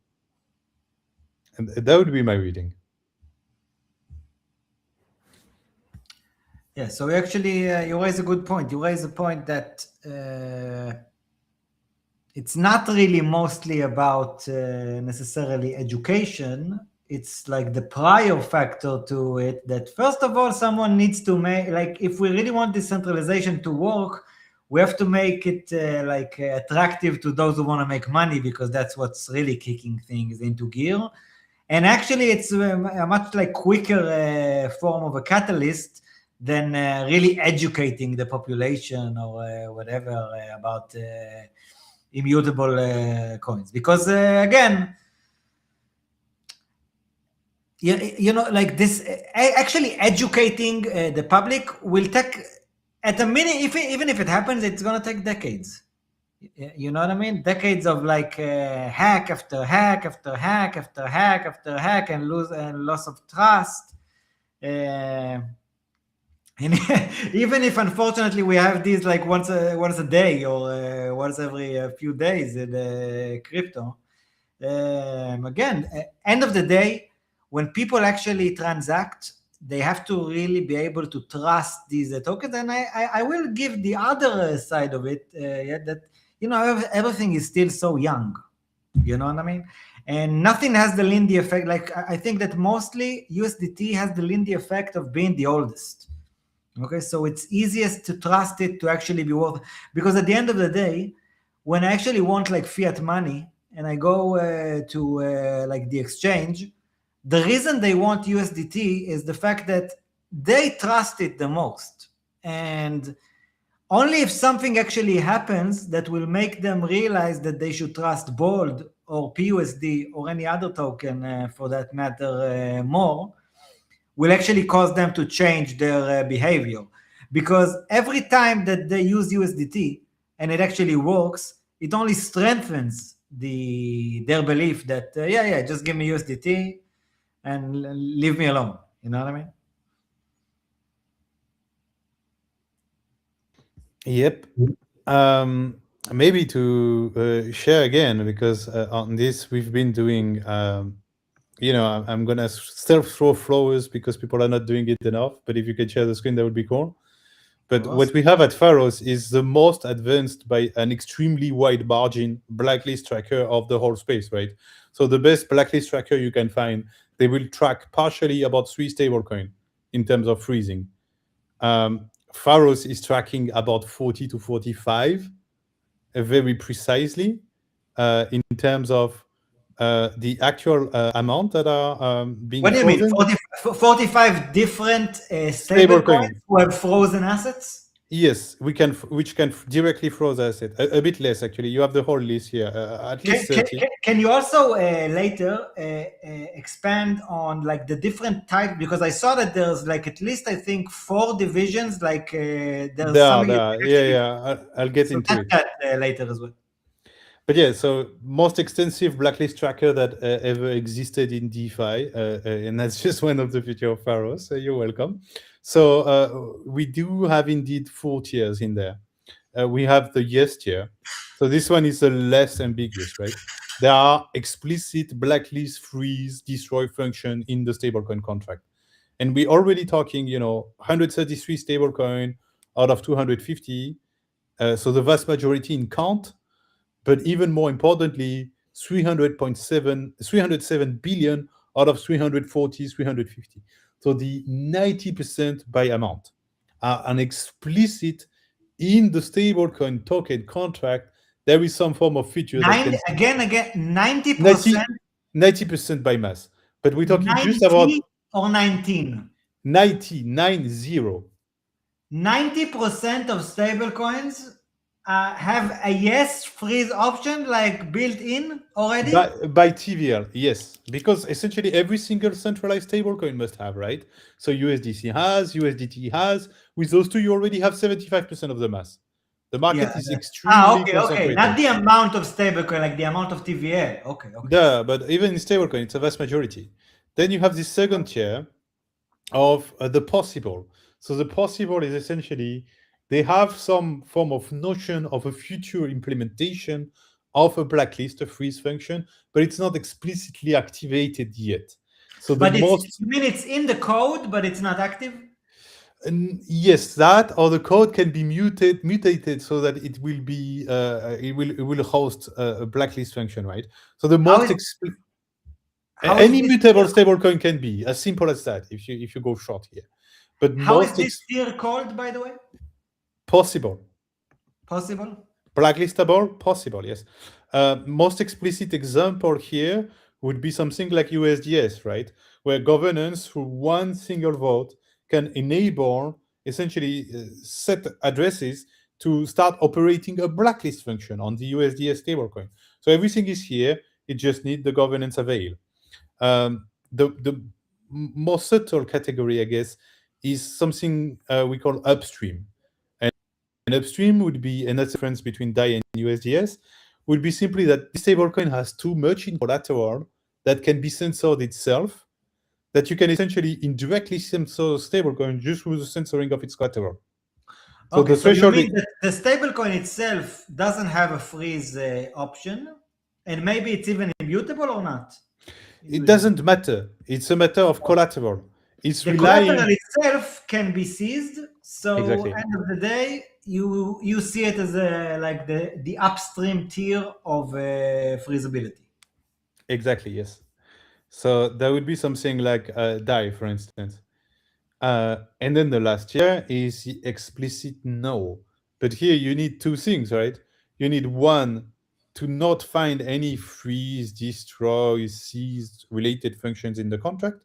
And that would be my reading. Yeah, so actually, you raise a good point. You raise a point that it's not really mostly about necessarily education. It's like the prior factor to it, that first of all, someone needs to make, like, if we really want decentralization to work, we have to make it attractive to those who want to make money, because that's what's really kicking things into gear. And actually, it's a much quicker form of a catalyst than really educating the population or whatever about immutable coins. Because again, this, actually educating the public will take, at a minute, even if it happens, it's going to take decades. You know what I mean? Decades of hack after hack after hack after hack after hack, and loss of trust. And even if unfortunately we have these once a day or once every few days in crypto, again, end of the day, when people actually transact, they have to really be able to trust these tokens. And I will give the other side of it, that everything is still so young. You know what I mean? And nothing has the Lindy effect. I think that mostly USDT has the Lindy effect of being the oldest. Okay, so it's easiest to trust it to actually be worth, because at the end of the day, when I actually want fiat money and I go to the exchange, the reason they want USDT is the fact that they trust it the most. And only if something actually happens that will make them realize that they should trust Bold or PUSD or any other token for that matter more, will actually cause them to change their behavior. Because every time that they use USDT and it actually works, it only strengthens their belief that, just give me USDT and leave me alone. You know what I mean? Yep. Maybe to share again, because on this we've been doing... I'm going to still throw flowers because people are not doing it enough. But if you could share the screen, that would be cool. But what we have at Pharos is the most advanced by an extremely wide margin blacklist tracker of the whole space, right? So the best blacklist tracker you can find, they will track partially about 3 stablecoin in terms of freezing. Pharos is tracking about 40 to 45 very precisely in terms of the actual amount that are being What do you mean? 45 different stablecoins who have frozen assets? Yes, which can directly froze asset. A bit less, actually. You have the whole list here, at least 30. Can you also later expand on the different types? Because I saw that there's at least, I think, 4 divisions. There's something. I'll get into it later as well. But yeah, so most extensive blacklist tracker that ever existed in DeFi, and that's just one of the features of Pharos. So you're welcome. So we do have indeed 4 tiers in there. We have the yes tier. So this one is the less ambiguous, right? There are explicit blacklist, freeze, destroy function in the stablecoin contract. And we're already talking, 133 stablecoin out of 250. So the vast majority in count. But even more importantly, 307 billion out of 340, 350. So the 90% by amount are an explicit in the stablecoin token contract. There is some form of feature that can 90%, 90% by mass. But we're talking 90 just about or 19. 90. 90% of stablecoins have a yes freeze option like built in already. By TVL, yes, because essentially every single centralized stablecoin must have, right? So USDC has, USDT has. With those two, you already have 75% of the mass. The market is extremely okay, concentrated. not the amount of stablecoin, like the amount of TVL. Okay. Yeah, but even in stablecoin, it's a vast majority. Then you have this second tier of the possible. So the possible is essentially they have some form of notion of a future implementation of a blacklist, a freeze function, but it's not explicitly activated yet. So you mean it's in the code, but it's not active? Yes, that or the code can be mutated so that it will be it will host a blacklist function, right? So the most any mutable stablecoin can be as simple as that if you go short here. But how is this tier called, by the way? Possible. Blacklistable? Possible, yes. Most explicit example here would be something like USDS, right? Where governance through one single vote can enable essentially set addresses to start operating a blacklist function on the USDS stablecoin. So everything is here. It just needs the governance avail. The more subtle category, I guess, is something we call upstream. And upstream would be, and that's the difference between DAI and USDS, would be simply that this stablecoin has too much in collateral that can be censored itself, that you can essentially indirectly censor stablecoin just through the censoring of its collateral. So okay, so you mean that the stablecoin itself doesn't have a freeze option, and maybe it's even immutable or not? It doesn't matter. It's a matter of collateral. It's the collateral itself can be seized. So exactly. End of the day, you see it as like the upstream tier of freezability. Exactly. Yes. So there would be something like DAI, for instance. And then the last tier is the explicit no. But here you need two things, right? You need one, to not find any freeze, destroy, seized related functions in the contract.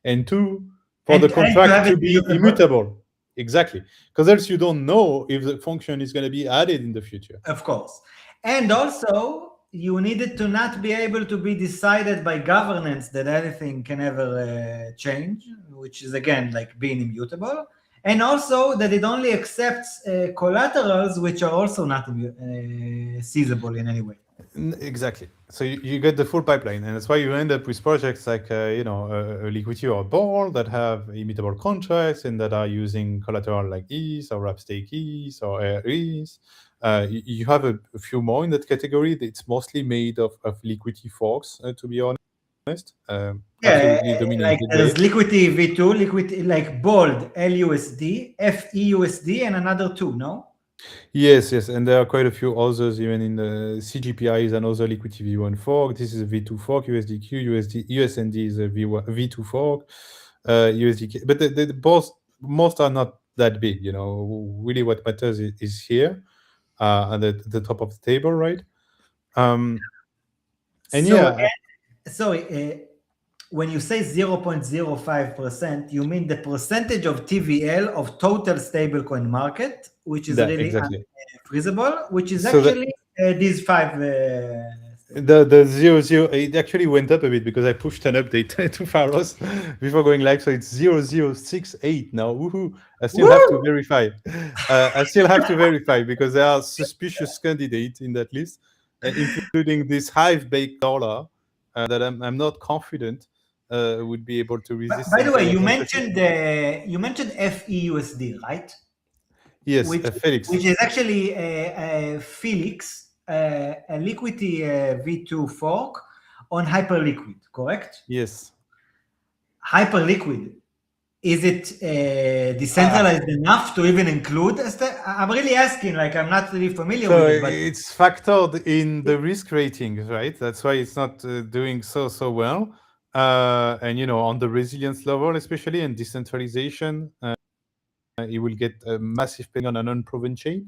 And two, for the contract to be immutable. Exactly. Because else you don't know if the function is going to be added in the future. Of course. And also, you needed to not be able to be decided by governance that anything can ever change, which is again like being immutable, and also that it only accepts collaterals which are also not seizable in any way. Exactly. So you get the full pipeline, and that's why you end up with projects like a liquidity or a ball that have immutable contracts and that are using collateral like ETH or Wrap-Stake ETH or Air ETH. You have a few more in that category. It's mostly made of liquidity forks, to be honest. Like there's liquidity V2, liquidity like bold LUSD, FEUSD, and another two, no? Yes, and there are quite a few others, even in the CGPI is another liquidity V1 fork. This is a V2 fork, USDQ, USND is a V2 fork, USDK. But the most are not that big, Really what matters is here, at the top of the table, right? When you say 0.05%, you mean the percentage of TVL of total stablecoin market, which is really unfreezable, which is actually these five. The 00, it actually went up a bit because I pushed an update to Pharos before going live, so it's 0068 now. Woohoo! I still have to verify. Because there are suspicious candidates in that list, including this hive-baked dollar that I'm not confident would be able to resist. By the way, you mentioned FEUSD, right? Yes, Felix. Which is actually Felix, a liquidity V2 fork on Hyperliquid, correct? Yes. Hyperliquid, is it decentralized enough to even include? I'm really asking, like I'm not really familiar with it. But it's factored in the risk ratings, right? That's why it's not doing so well. And on the resilience level, especially and decentralization, it will get a massive ping on an unproven chain.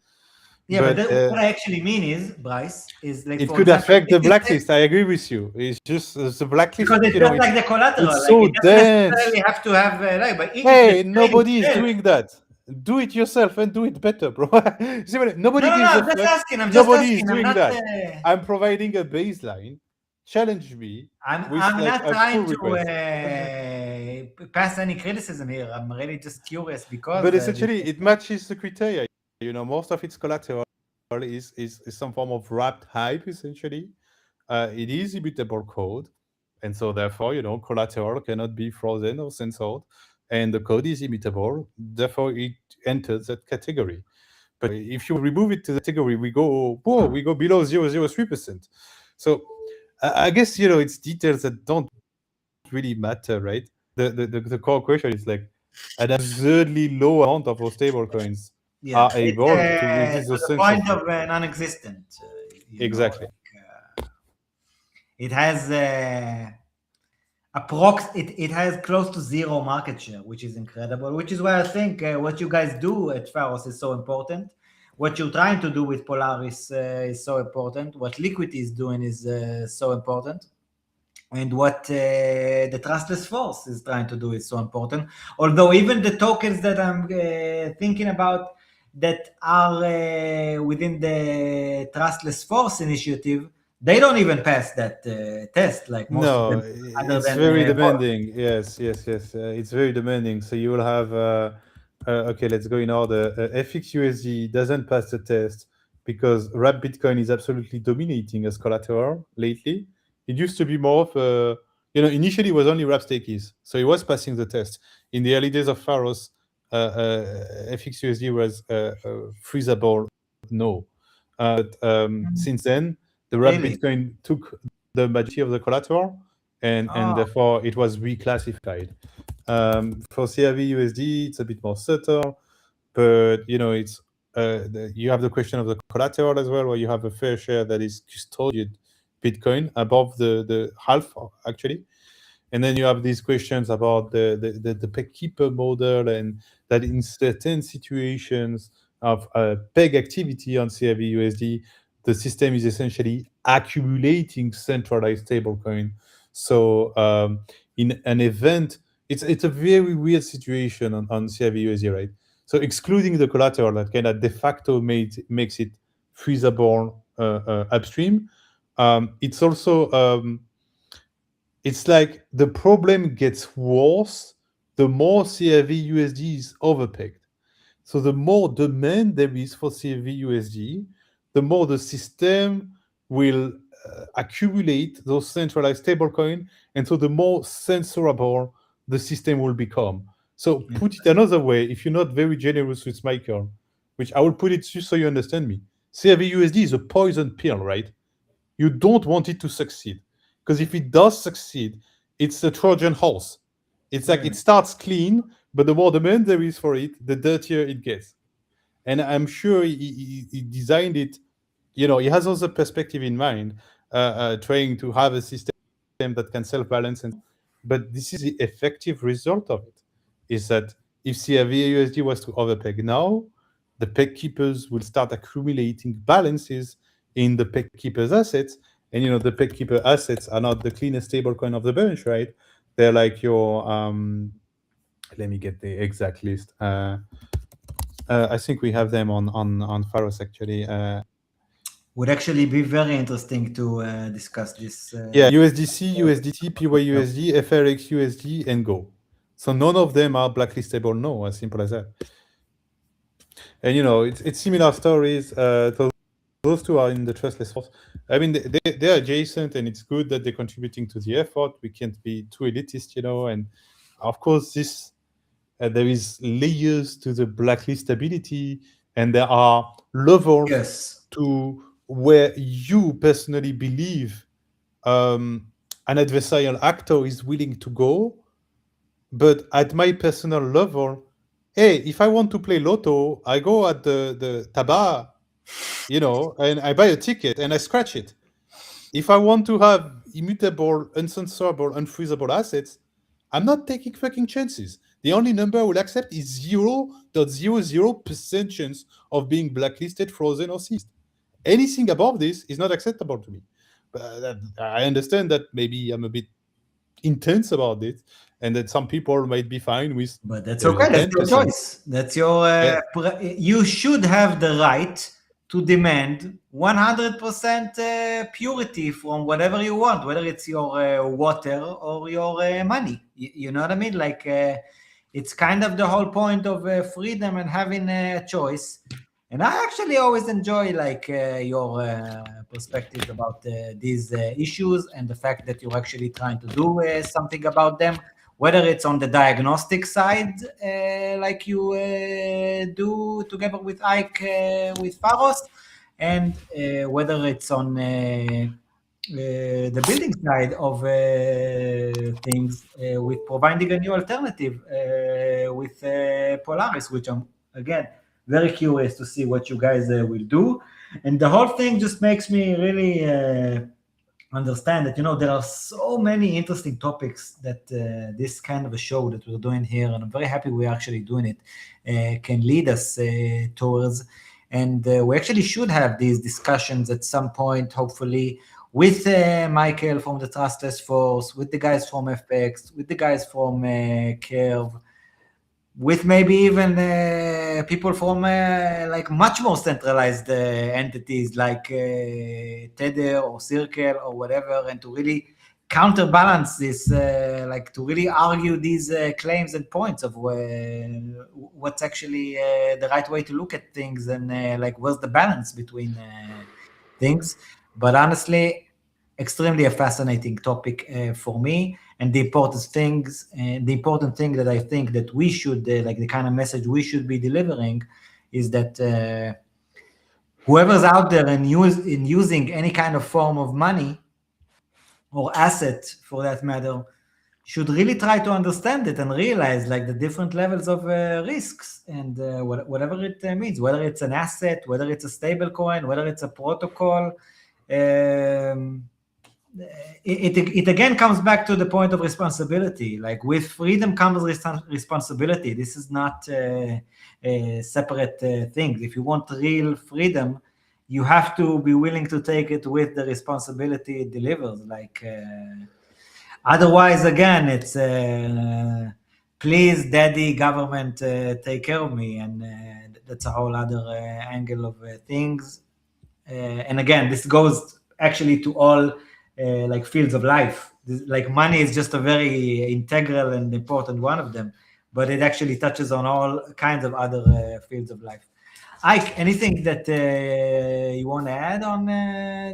Yeah, but what I actually mean is, Bryce, is like it for could example, affect the if you blacklist. I agree with you. It's just the blacklist. because it's just like the collateral. it's Like so it doesn't dense. necessarily have to have but if Hey, the nobody is chain doing that. Do it yourself and do it better, bro. See, nobody No, gives no, a I'm just fuck. asking. I'm just Nobody is asking. I'm doing not. that. I'm providing a baseline. Challenge me I'm with not like a trying pull to request. pass any criticism here. I'm really just curious because. But essentially, it matches the criteria. Most of its collateral is some form of wrapped hype. Essentially, it is immutable code, and so therefore, collateral cannot be frozen or censored, and the code is immutable. Therefore, it enters that category. But if you remove it to the category, we go below 0.003%. So I guess it's details that don't really matter, right? The core question is like an absurdly low amount of those stable coins are able to resist to those the point censorship. of non-existent. Exactly. It has it has close to zero market share, which is incredible. Which is why I think what you guys do at Pharos is so important. What you're trying to do with Polaris is so important. What Liquidity is doing is so important. And what the Trustless Force is trying to do is so important. Although even the tokens that I'm thinking about that are within the Trustless Force initiative, they don't even pass that test like most of them. It's very demanding. Yes. It's very demanding. So you will have, okay, let's go in order. FXUSD doesn't pass the test because wrap Bitcoin is absolutely dominating as collateral lately. It used to be more of a, initially it was only wrap stakeys. So it was passing the test. In the early days of Pharos, FXUSD was freezable, no. But since then, the wrap Really? Bitcoin took the majority of the collateral, and therefore it was reclassified. For CRV USD, it's a bit more subtle, but it's you have the question of the collateral as well, where you have a fair share that is custodied Bitcoin above the half actually. And then you have these questions about the peg keeper model, and that in certain situations of peg activity on CRV USD, the system is essentially accumulating centralized stablecoin. So in an event, it's a very weird situation on CRV USD, right? So excluding the collateral that kind of de facto makes it freezable upstream, it's also it's like the problem gets worse the more CRV USD is overpegged. So the more demand there is for CRV USD, the more the system will accumulate those centralized stablecoin, and so the more censorable the system will become. So put it another way, if you're not very generous with Michael, which I will put it just so you understand me, CRV USD is a poison pill, right? You don't want it to succeed, because if it does succeed, it's a Trojan horse. It's like it starts clean, but the more demand there is for it, the dirtier it gets. And I'm sure he designed it. He has also perspective in mind, trying to have a system that can self-balance. But this is the effective result of it, is that if CRV-USD was to overpeg now, the peg keepers will start accumulating balances in the peg keepers' assets. And the peg keeper assets are not the cleanest stablecoin of the bunch, right? They're like your let me get the exact list. I think we have them on Pharos actually. Would actually be very interesting to discuss this. Yeah, USDC, USDT, PYUSD, FRX USD, and Go. So none of them are blacklistable. No, as simple as that. And it's similar stories. Those two are in the trustless force. I mean, they're adjacent, and it's good that they're contributing to the effort. We can't be too elitist, and of course there is layers to the blacklistability, and there are levels to where you personally believe an adversarial actor is willing to go. But at my personal level, hey, if I want to play Lotto, I go at the Taba, and I buy a ticket and I scratch it. if I want to have immutable, uncensorable, unfreezable assets, I'm not taking fucking chances. The only number I will accept is 0.00% chance of being blacklisted, frozen, or seized. Anything above this is not acceptable to me. But I understand that maybe I'm a bit intense about it, and that some people might be fine with. But that's there is a okay. That's your 10%. choice. That's your. You should have the right to demand 100% purity from whatever you want, whether it's your water or your money. You know what I mean? Like, it's kind of the whole point of freedom and having a choice. And I actually always enjoy like your perspectives about these issues and the fact that you're actually trying to do something about them, whether it's on the diagnostic side, like you do together with Ike with Pharos, and whether it's on the building side of things with providing a new alternative with Polaris, which I'm, again, very curious to see what you guys will do. And the whole thing just makes me really understand that, there are so many interesting topics that this kind of a show that we're doing here, and I'm very happy we're actually doing it, can lead us towards. And we actually should have these discussions at some point, hopefully, with Michael from the Trustless Force, with the guys from FX, with the guys from Curve, with maybe even people from like much more centralized entities like Tether or Circle or whatever, and to really counterbalance this, like to really argue these claims and points of what's actually the right way to look at things, and like where's the balance between things. But honestly, extremely a fascinating topic for me. And the important thing that I think that we should, like the kind of message we should be delivering, is that whoever's out there in using any kind of form of money or asset, for that matter, should really try to understand it and realize like the different levels of risks and whatever it means, whether it's an asset, whether it's a stablecoin, whether it's a protocol. It again comes back to the point of responsibility. Like with freedom comes responsibility. This is not separate things. If you want real freedom, you have to be willing to take it with the responsibility it delivers. Like otherwise, again, it's please, daddy, government, take care of me, and that's a whole other angle of things. And again, this goes actually to all like fields of life. Like money is just a very integral and important one of them, but it actually touches on all kinds of other fields of life. Ike, anything that you want to add on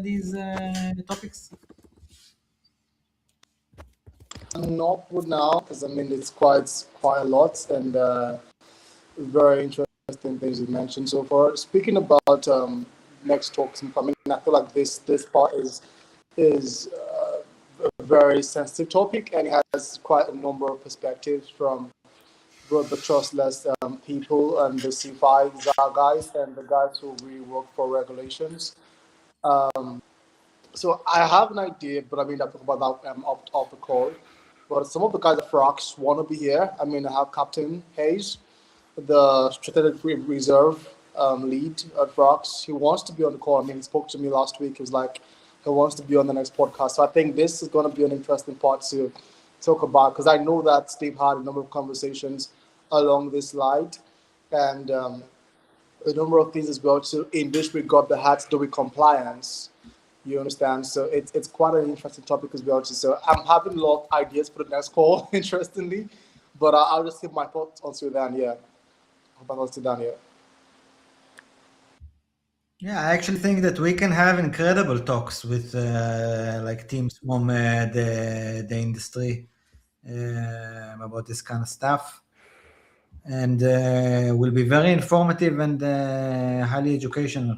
these topics? Not for now, because I mean it's quite a lot, and very interesting things you mentioned so far. Speaking about next talks and coming, I feel like this part is a very sensitive topic, and it has quite a number of perspectives from both the trustless people and the CFI guys and the guys who really work for regulations. So I have an idea, but I mean, I'll talk about that off the call. But some of the guys at Frox want to be here. I mean, I have Captain Hayes, the strategic reserve lead at Frox. He wants to be on the call. I mean, he spoke to me last week. He was like, he wants to be on the next podcast. So I think this is going to be an interesting part to talk about, because I know that Steve had a number of conversations along this line, and a number of things as well too, in this regard that had to do with compliance. You understand? So it's quite an interesting topic as well too. So I'm having a lot of ideas for the next call, interestingly, but I'll just give my thoughts on Sudan here. Yeah, I actually think that we can have incredible talks with like teams from the industry about this kind of stuff, and will be very informative and highly educational.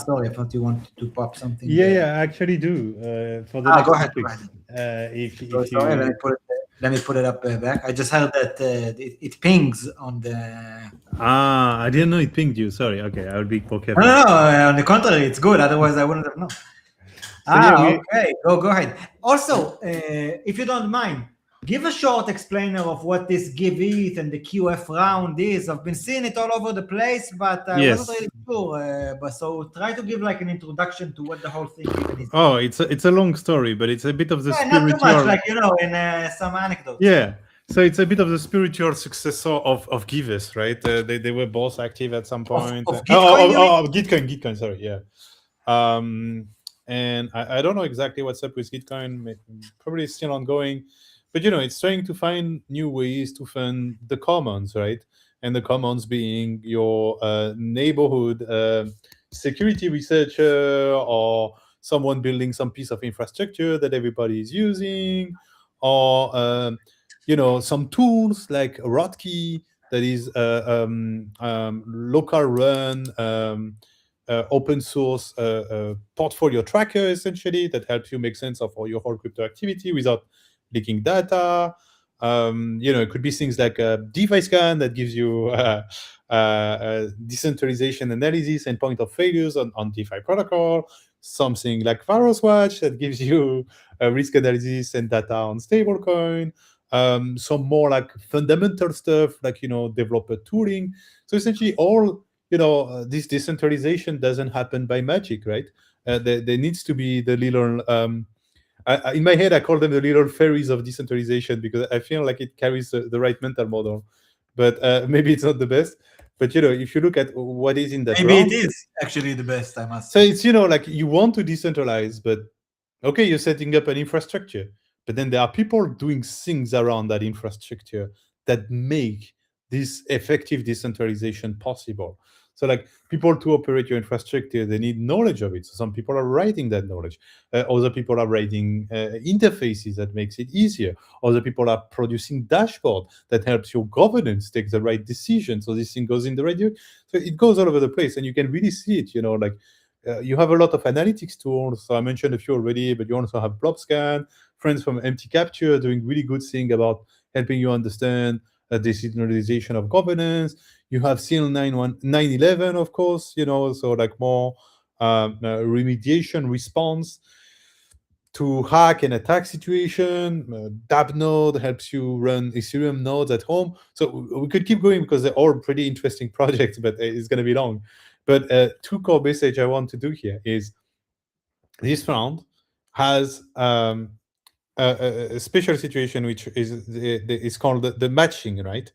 Sorry, I thought you wanted to pop something. Yeah, I actually do. For the next go ahead. topics. Sorry, let me put it up back. I just heard that it pings on the... I didn't know it pinged you. Sorry. Okay, I'll be more careful. No, on the contrary, it's good. Otherwise, I wouldn't have known. Okay. Go ahead. Also, if you don't mind, give a short explainer of what this Give ETH and the QF round is. I've been seeing it all over the place, but I Yes. wasn't really sure. But so try to give like an introduction to what the whole thing even is. Oh, it's a long story, but it's a bit of the Yeah, spiritual. not too much, like in some anecdotes. Yeah. So it's a bit of the spiritual successor of Givers, right? They were both active at some point. Of Gitcoin, you mean? Gitcoin, sorry, yeah. And I don't know exactly what's up with Gitcoin. Probably still ongoing, but it's trying to find new ways to fund the commons, right? And the commons being your neighborhood security researcher or someone building some piece of infrastructure that everybody is using, or some tools like Rotkey that is local run open source portfolio tracker, essentially, that helps you make sense of all your whole crypto activity without leaking data. It could be things like a DeFi scan that gives you decentralization analysis and point of failures on DeFi protocol. Something like Pharos Watch that gives you risk analysis and data on stablecoin. Some more like fundamental stuff like developer tooling. So essentially all this decentralization doesn't happen by magic, right? There needs to be the little in my head I call them the little fairies of decentralization, because I feel like it carries the right mental model, but maybe it's not the best. But if you look at what is in that Maybe round, it is actually the best, I must so say. it's like you want to decentralize, but okay, you're setting up an infrastructure, but then there are people doing things around that infrastructure that make this effective decentralization possible. So like people to operate your infrastructure, they need knowledge of it. So some people are writing that knowledge. Other people are writing interfaces that makes it easier. Other people are producing dashboard that helps your governance take the right decision. So this thing goes in the right direction. So it goes all over the place, and you can really see it. You have a lot of analytics tools. So I mentioned a few already, but you also have BlobScan, friends from MT Capture doing really good thing about helping you understand decentralization of governance. You have SEAL 911, of course, so like more remediation response to hack and attack situation. DAppNode helps you run Ethereum nodes at home. So we could keep going because they're all pretty interesting projects, but it's going to be long. But two core message I want to do here is this round has a special situation, which is called the matching, right?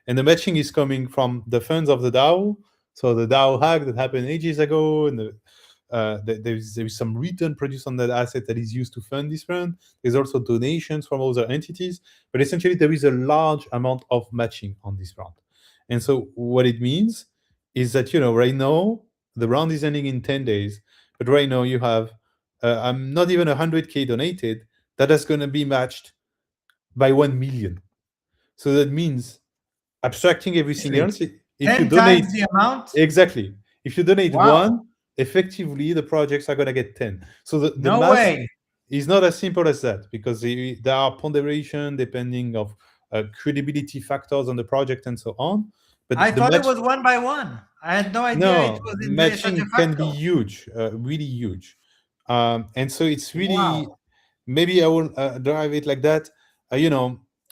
And the matching is coming from the funds of the DAO. So the DAO hack that happened ages ago, and there is some return produced on that asset that is used to fund this fund. There's also donations from other entities, but essentially there is a large amount of matching on this round. And so what it means is that right now the round is ending in 10 days, but right now you have I'm not even 100K donated. That is going to be matched by 1 million. So that means abstracting everything else. If 10 you donate times the amount? exactly, if you donate Wow. 1, effectively the projects are going to get 10. So the No math way. is not as simple as that, because there are ponderation depending of credibility factors on the project and so on. But I thought it was 1 by 1. I had no idea it was in such matching a can be factor. huge, really huge. And so it's really, Wow. maybe I will drive it like that.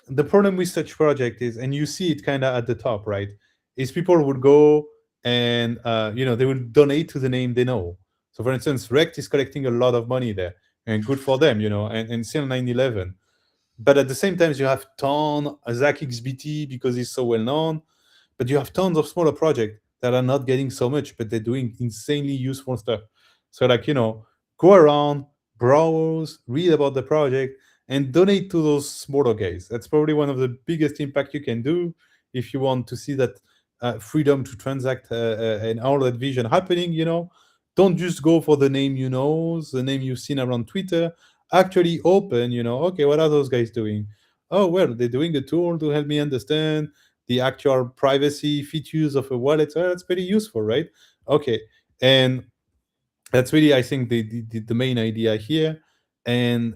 The problem with such project is, and you see it kind of at the top, right, is people would go and they will donate to the name they know. So for instance, Rect is collecting a lot of money there, and good for them, and still 911. But at the same time, you have ton Zach XBT because he's so well known, but you have tons of smaller projects that are not getting so much, but they're doing insanely useful stuff. So go around, browse, read about the project, and donate to those smaller guys. That's probably one of the biggest impact you can do if you want to see that freedom to transact and all that vision happening. Don't just go for the name the name you've seen around Twitter. Actually open, okay, what are those guys doing? Oh, well, they're doing a tool to help me understand the actual privacy features of a wallet. So that's pretty useful, right? Okay, and that's really, I think, the main idea here. And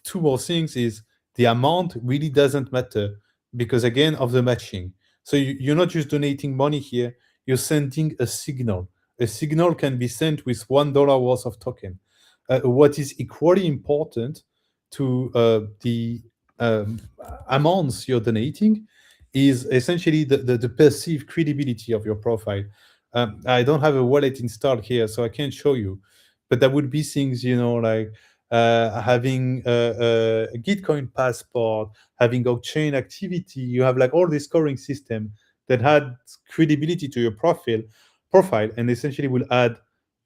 two more things is the amount really doesn't matter because, again, of the matching. So you're not just donating money here, you're sending a signal. A signal can be sent with $1 worth of token. what is equally important to the amounts you're donating is essentially the perceived credibility of your profile. I don't have a wallet installed here, so I can't show you, but there would be things, like having a Gitcoin passport, having blockchain activity. You have like all this scoring system that had credibility to your profile, and essentially will add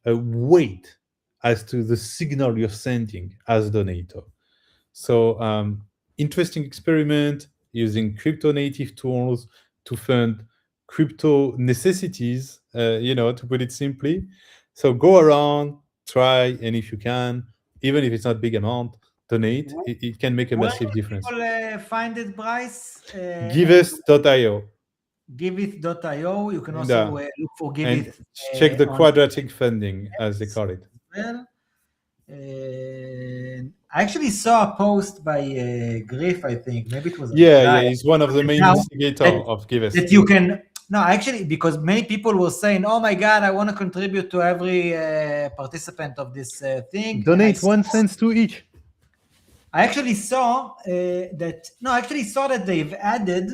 a weight as to the signal you're sending as a donator. So interesting experiment using crypto native tools to fund crypto necessities, to put it simply. So go around, try, and if you can, even if it's not big amount, donate. It can make a massive difference. Where people find it, Bryce? Giveth.io. Giveth.io. You can also look for Giveth. And check the quadratic funding, as they call it. Well, I actually saw a post by Griff, I think. Maybe it was. Yeah, he's one of the main instigators of Giveth. That you can. No, actually, because many people were saying, "Oh my God, I want to contribute to every participant of this thing." Donate 1 cent to each. I actually saw that they've added.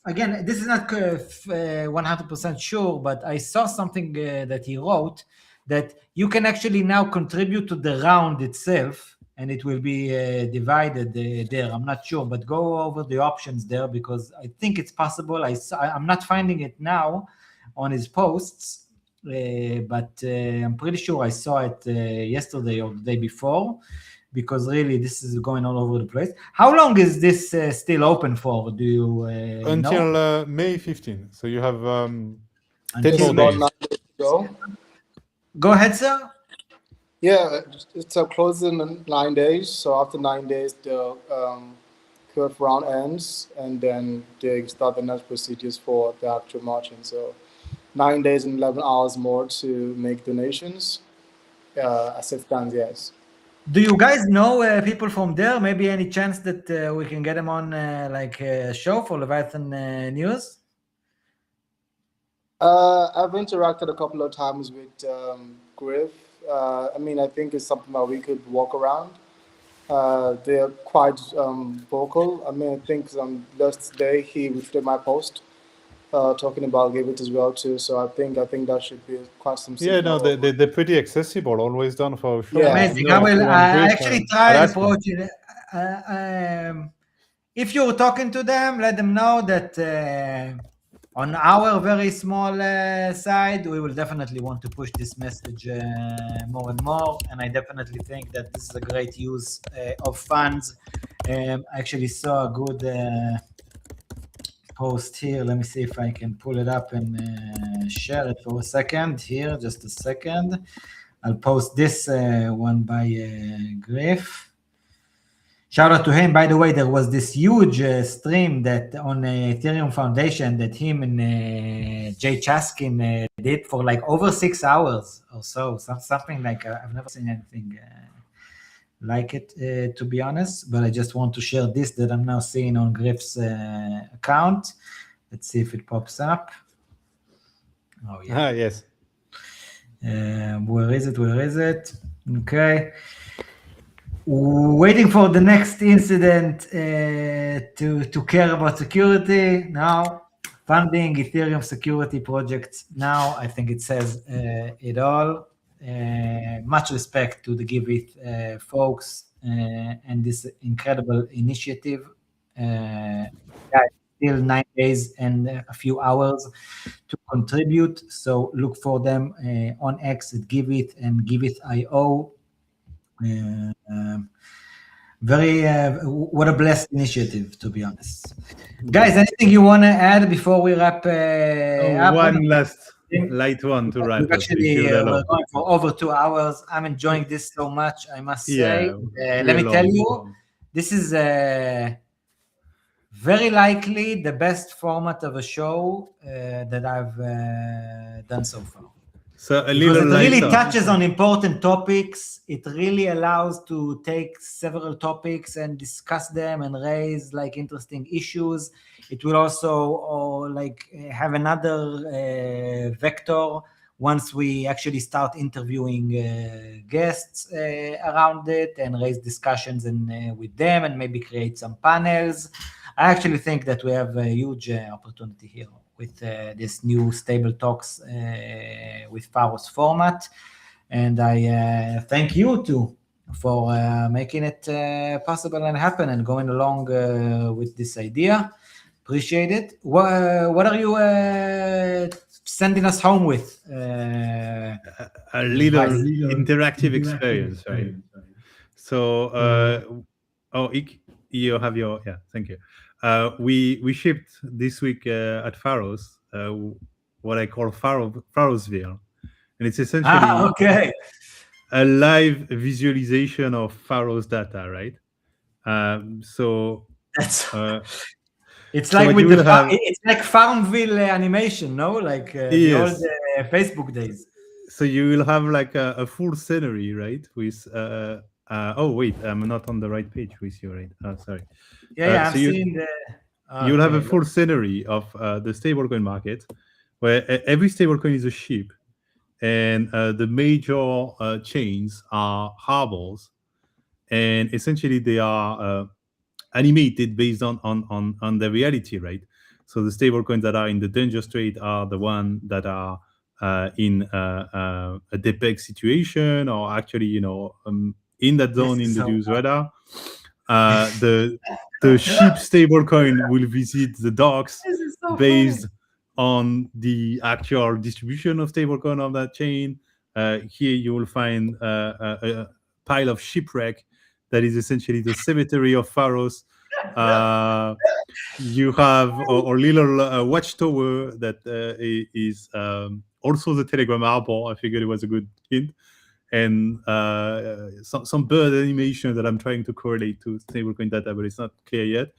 Again, this is not 100% sure, but I saw something that he wrote that you can actually now contribute to the round itself, and it will be divided there. I'm not sure, but go over the options there because I think it's possible. I'm not finding it now on his posts, but I'm pretty sure I saw it yesterday or the day before, because really this is going all over the place. How long is this still open for? Do you until May 15? So you have 10 Until more about days. 9 days to go. Go ahead, sir. Yeah, it's closing in 9 days. So after 9 days, the curve round ends, and then they start the next procedures for the actual marching. So 9 days and 11 hours more to make donations. As it stands, yes. Do you guys know people from there? Maybe any chance that we can get them on like a show for Leviathan News? I've interacted a couple of times with Griff. I think it's something that we could walk around. They're quite vocal. I think last day he retweeted my post talking about Giveth as well too. So I think that should be quite some. Yeah, no, they're pretty accessible. Always done for a show. Yeah. Amazing. I actually tried approaching. If you're talking to them, let them know that on our very small side, we will definitely want to push this message more and more. And I definitely think that this is a great use of funds. I actually saw a good post here. Let me see if I can pull it up and share it for a second here. Just a second. I'll post this one by Griff. Shout out to him. By the way, there was this huge stream that on Ethereum Foundation that him and Jay Chaskin did for like over 6 hours or so. Something like I've never seen anything like it, to be honest. But I just want to share this that I'm now seeing on Griff's account. Let's see if it pops up. Oh, yeah. Yes. Where is it? Okay. Waiting for the next incident to care about security. Now, funding Ethereum security projects. Now, I think it says it all. Much respect to the Giveth folks and this incredible initiative. Still 9 days and a few hours to contribute. So look for them on X at Giveth and Giveth.io. What a blessed initiative, to be honest. Guys, anything you want to add before we wrap up? One last light one to wrap up. Actually, we're going for over 2 hours. I'm enjoying this so much, I must say. Let me tell you, this is very likely the best format of a show that I've done so far. So because it really touches on important topics. It really allows to take several topics and discuss them and raise like interesting issues. It will also have another vector once we actually start interviewing guests around it and raise discussions with them and maybe create some panels. I actually think that we have a huge opportunity here with this new stable talks with Pharos format. And I thank you too for making it possible and happen and going along with this idea. Appreciate it. What are you sending us home with? A little interactive experience, right? So, you have your, thank you. We shipped this week at Pharos what I call Pharosville, and it's essentially okay. a live visualization of Pharos data, right? So that's it's so like with you will have, it's like Farmville animation, no? Like the old Facebook days. So you will have like a full scenery, right? With oh wait, I'm not on the right page with you, right? Oh, sorry. Yeah, I'm seeing the. You'll have a full scenery of the stablecoin market, where every stablecoin is a ship, and the major chains are harbors, and essentially they are animated based on the reality, right? So the stablecoins that are in the danger state are the ones that are in a depeg situation, or actually, in that zone in the news radar. The ship stablecoin will visit the docks based on the actual distribution of stablecoin on that chain. Here you will find a pile of shipwreck that is essentially the cemetery of Pharos. You have a little watchtower that is also the Telegram harbor. I figured it was a good hint. And some bird animation that I'm trying to correlate to stablecoin data, but it's not clear yet.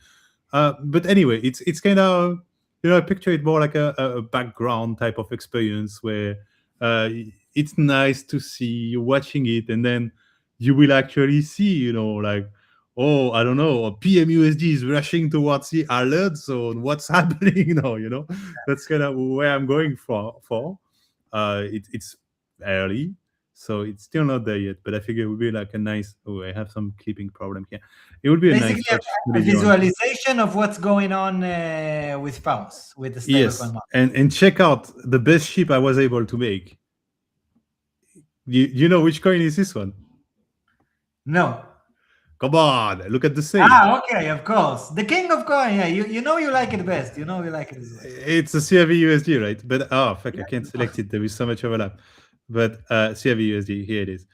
But anyway, it's kind of, I picture it more like a background type of experience where it's nice to see you watching it, and then you will actually see, like, oh, I don't know, PMUSD is rushing towards the alert zone. What's happening now? That's kind of where I'm going for. It's early. So it's still not there yet, but I figure it would be like a nice. Oh, I have some clipping problem here. It would be basically a nice visualization of what's going on with Pharos, with the stablecoin market. And check out the best ship I was able to make. You know which coin is this one? No. Come on, look at the same. Okay, of course. The king of coin. Yeah, you like it best. You like it best. It's a CRV USD, right? But fuck, I can't select it. There is so much overlap. But CRV USD, here it is.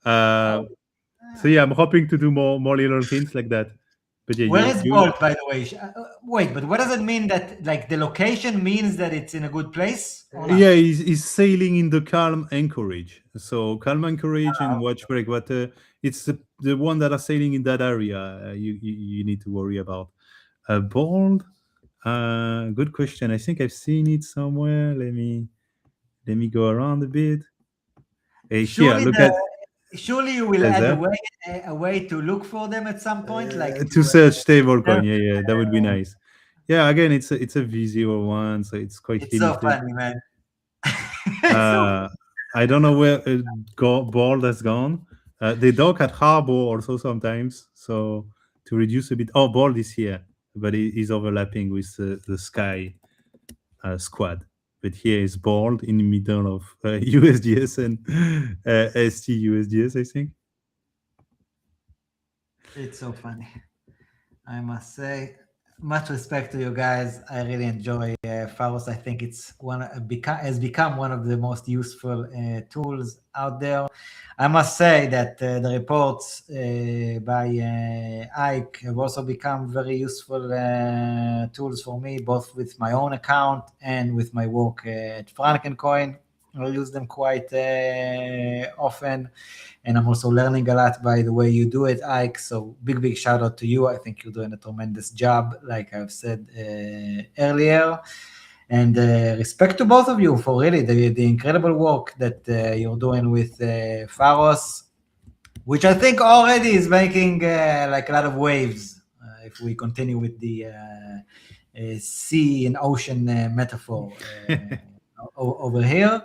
So yeah, I'm hoping to do more little things like that. But yeah, where is Bolt, by the way? Wait, but what does it mean that, like, the location means that it's in a good place? Yeah, he's sailing in the calm anchorage. So calm anchorage and watch breakwater. It's the one that are sailing in that area. You need to worry about. Bold. Good question. I think I've seen it somewhere. Let me go around a bit. Surely you will add a way to look for them at some point, like to search stablecoin. Yeah, that would be nice. Yeah, again, it's a visual one, so it's quite limited. So funny, man. I don't know where Bald has gone. They dock at harbor also sometimes, so to reduce a bit. Oh, Bald is here, but he's overlapping with the Sky squad. But here is Bald in the middle of USDS and ST USDS, I think. It's so funny. I must say, much respect to you guys. I really enjoy Pharos. I think it's has become one of the most useful tools out there. I must say that the reports by Ike have also become very useful tools for me, both with my own account and with my work at Frankencoin. I use them quite often, and I'm also learning a lot by the way you do it, Ike. So big shout out to you. I think you're doing a tremendous job, like I've said earlier. And respect to both of you for really the incredible work that you're doing with Pharos, which I think already is making like a lot of waves if we continue with the sea and ocean metaphor over here.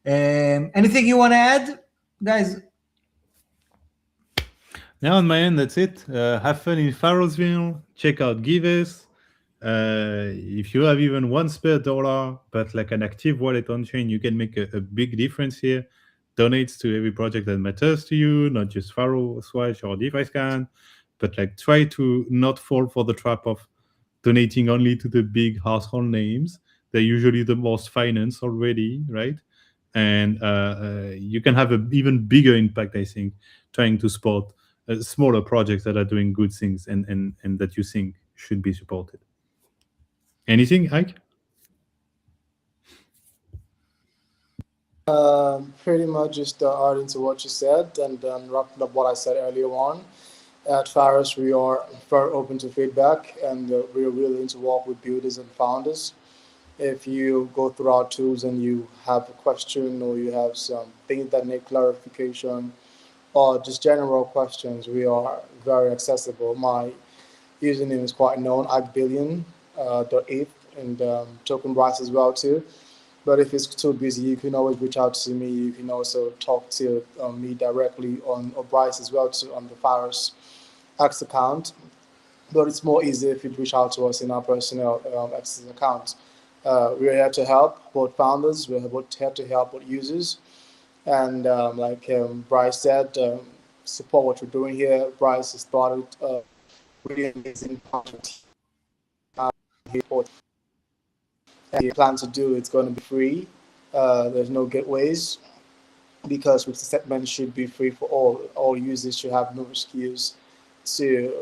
Anything you want to add, guys? Now on my end, that's it. Have fun in Pharosville. Check out Giveus. If you have even one spare dollar, but like an active wallet on chain, you can make a big difference here. Donates to every project that matters to you, not just Pharo, Swash, or DeFiScan, but like try to not fall for the trap of donating only to the big household names. They're usually the most financed already, right? And you can have an even bigger impact, I think, trying to support smaller projects that are doing good things and that you think should be supported. Anything, Ike? Pretty much just adding to what you said and wrapping up what I said earlier on. At Pharos, we are very open to feedback and we're willing to work with builders and founders. If you go through our tools and you have a question or you have some things that need clarification or just general questions, we are very accessible. My username is quite known, IkeBillion, .eth, and TokenBrice as well too. But if it's too busy, you can always reach out to me. You can also talk to me directly on or Bryce as well too on the Pharos X account. But it's more easy if you reach out to us in our personal X account. We're here to help both founders. We're here to help both users. And like Bryce said, support what we're doing here. Bryce has started really amazing content. And he plans to do it's going to be free. There's no gateways because the segment should be free for all. All users should have no excuse to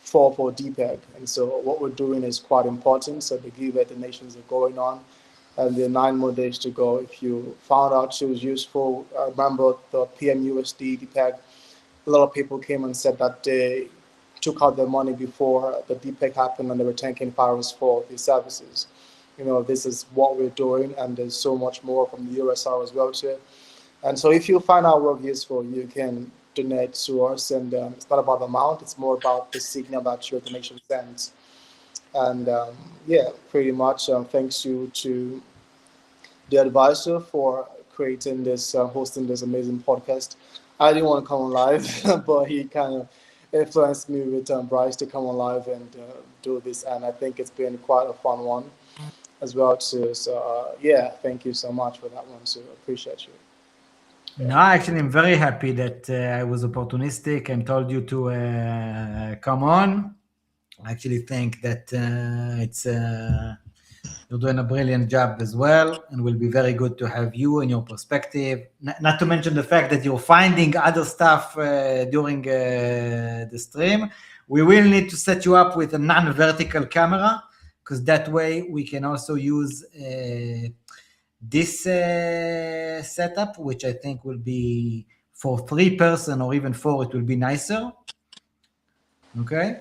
fall for depeg. And so what we're doing is quite important. So the giveaway donations are going on, and there are 9 more days to go. If you found out it was useful, remember the PMUSD depeg. A lot of people came and said that they took out their money before the depeg happened and they were thanking Pharos for these services. You know, this is what we're doing, and there's so much more from the USR as well too. And so if you find our work useful, you can donate to us, and it's not about the amount, it's more about the signal that your donation sends. And yeah, pretty much thanks you to DAdvisoor for creating this, hosting this amazing podcast. I didn't want to come on live, but he kind of influenced me with Bryce to come on live and do this, and I think it's been quite a fun one as well too. So yeah, thank you so much for that one too. Appreciate you. No, actually, I'm very happy that I was opportunistic and told you to come on. I actually think that it's you're doing a brilliant job as well, and will be very good to have you and your perspective. Not to mention the fact that you're finding other stuff during the stream. We will need to set you up with a non-vertical camera, because that way we can also use this setup, which I think will be for 3 person or even 4, it will be nicer. Okay,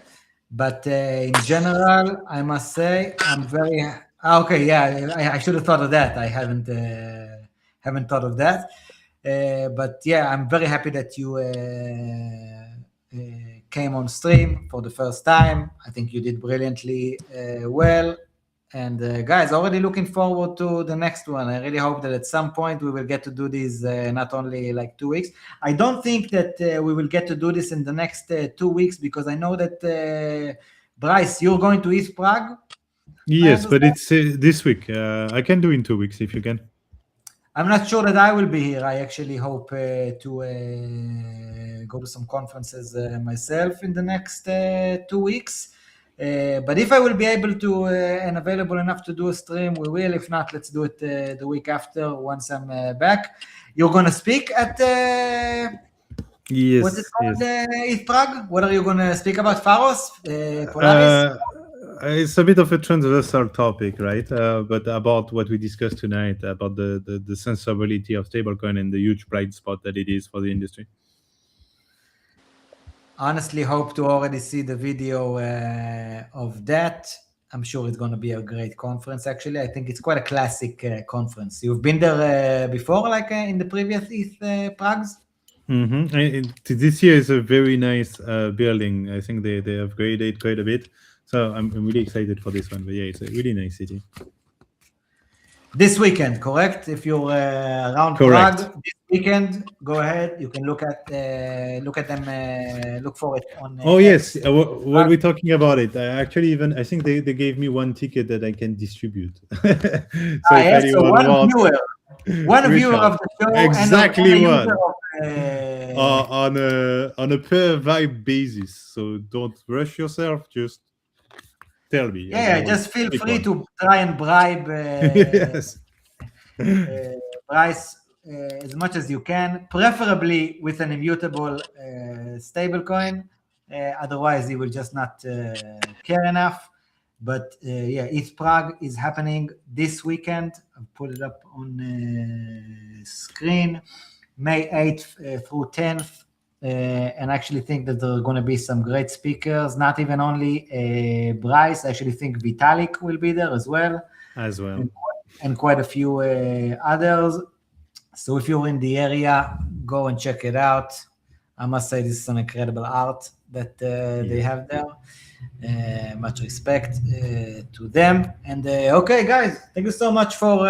but in general, I must say I'm very okay. Yeah, I should have thought of that. I haven't thought of that. But yeah, I'm very happy that you came on stream for the first time. I think you did brilliantly well. And guys, already looking forward to the next one. I really hope that at some point we will get to do this not only like 2 weeks. I don't think that we will get to do this in the next 2 weeks, because I know that, Bryce, you're going to East Prague? Yes, but it's this week. I can do in 2 weeks if you can. I'm not sure that I will be here. I actually hope to go to some conferences myself in the next 2 weeks. But if I will be able to and available enough to do a stream, we will. If not, let's do it the week after once I'm back. You're going to speak at Yes. what's it called? East Prague? What are you going to speak about? Pharos? Polaris? It's a bit of a transversal topic, right? But about what we discussed tonight, about the sensibility of stablecoin and the huge blind spot that it is for the industry. Honestly, hope to already see the video of that. I'm sure it's going to be a great conference, actually. I think it's quite a classic conference. You've been there before, like in the previous East Pragues? This year is a very nice building. I think they upgraded quite a bit. So I'm really excited for this one. But yeah, it's a really nice city. This weekend, correct? If you're around Correct. Prague this weekend, go ahead. You can look at them. Look for it on. Oh yes, X. while we're talking about it, I think they gave me one ticket that I can distribute. So if so anyone wants, one reach viewer out. of the show, Exactly and one. user of, On a per vibe basis. So don't rush yourself. Just tell me. and I yeah, will just feel pick free one. to try and bribe Yes. Bryce as much as you can, preferably with an immutable stablecoin. Otherwise, he will just not care enough. But yeah, ETH Prague is happening this weekend. I'll put it up on screen, May 8th through 10th. And I actually think that there are going to be some great speakers, not even only Bryce. I actually think Vitalik will be there as well. And quite a few others. So if you're in the area, go and check it out. I must say this is some incredible art that they have there. Much respect to them. And okay, guys, thank you so much for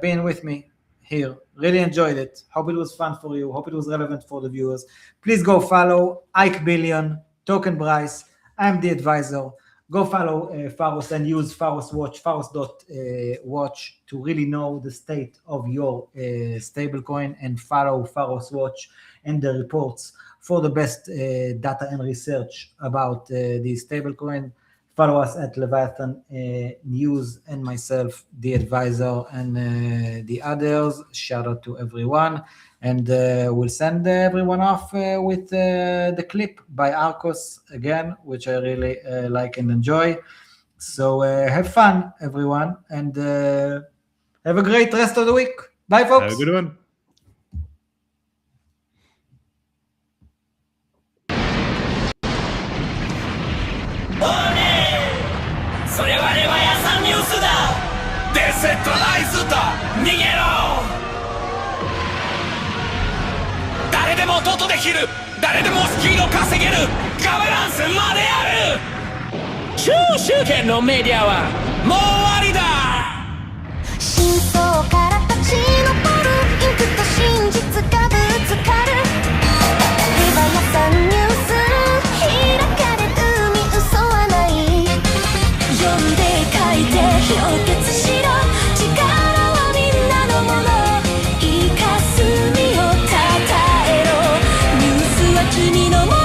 being with me here. Really enjoyed it. Hope it was fun for you. Hope it was relevant for the viewers. Please go follow IkeBillion, TokenBrice. I'm DAdvisoor. Go follow Pharos and use Pharos Watch, Pharos.watch to really know the state of your stablecoin, and follow Pharos Watch and the reports for the best data and research about these stablecoin. Follow us at Leviathan News and myself, DAdvisoor, and the others. Shout out to everyone. And we'll send everyone off with the clip by Arcos again, which I really like and enjoy. So have fun, everyone, and have a great rest of the week. Bye, folks. Have a good one.セットライズだ逃げろ誰でも音できる誰でもスキルを稼げるガバナンスまである中集権のメディアはもう終わりだ真相から立ち上るインクと真実がぶつかるリバヤサンニュース開かれる海嘘はない読んで書いて氷結しろ力はみんなのもの生かす身をたたえろニュースは君のもの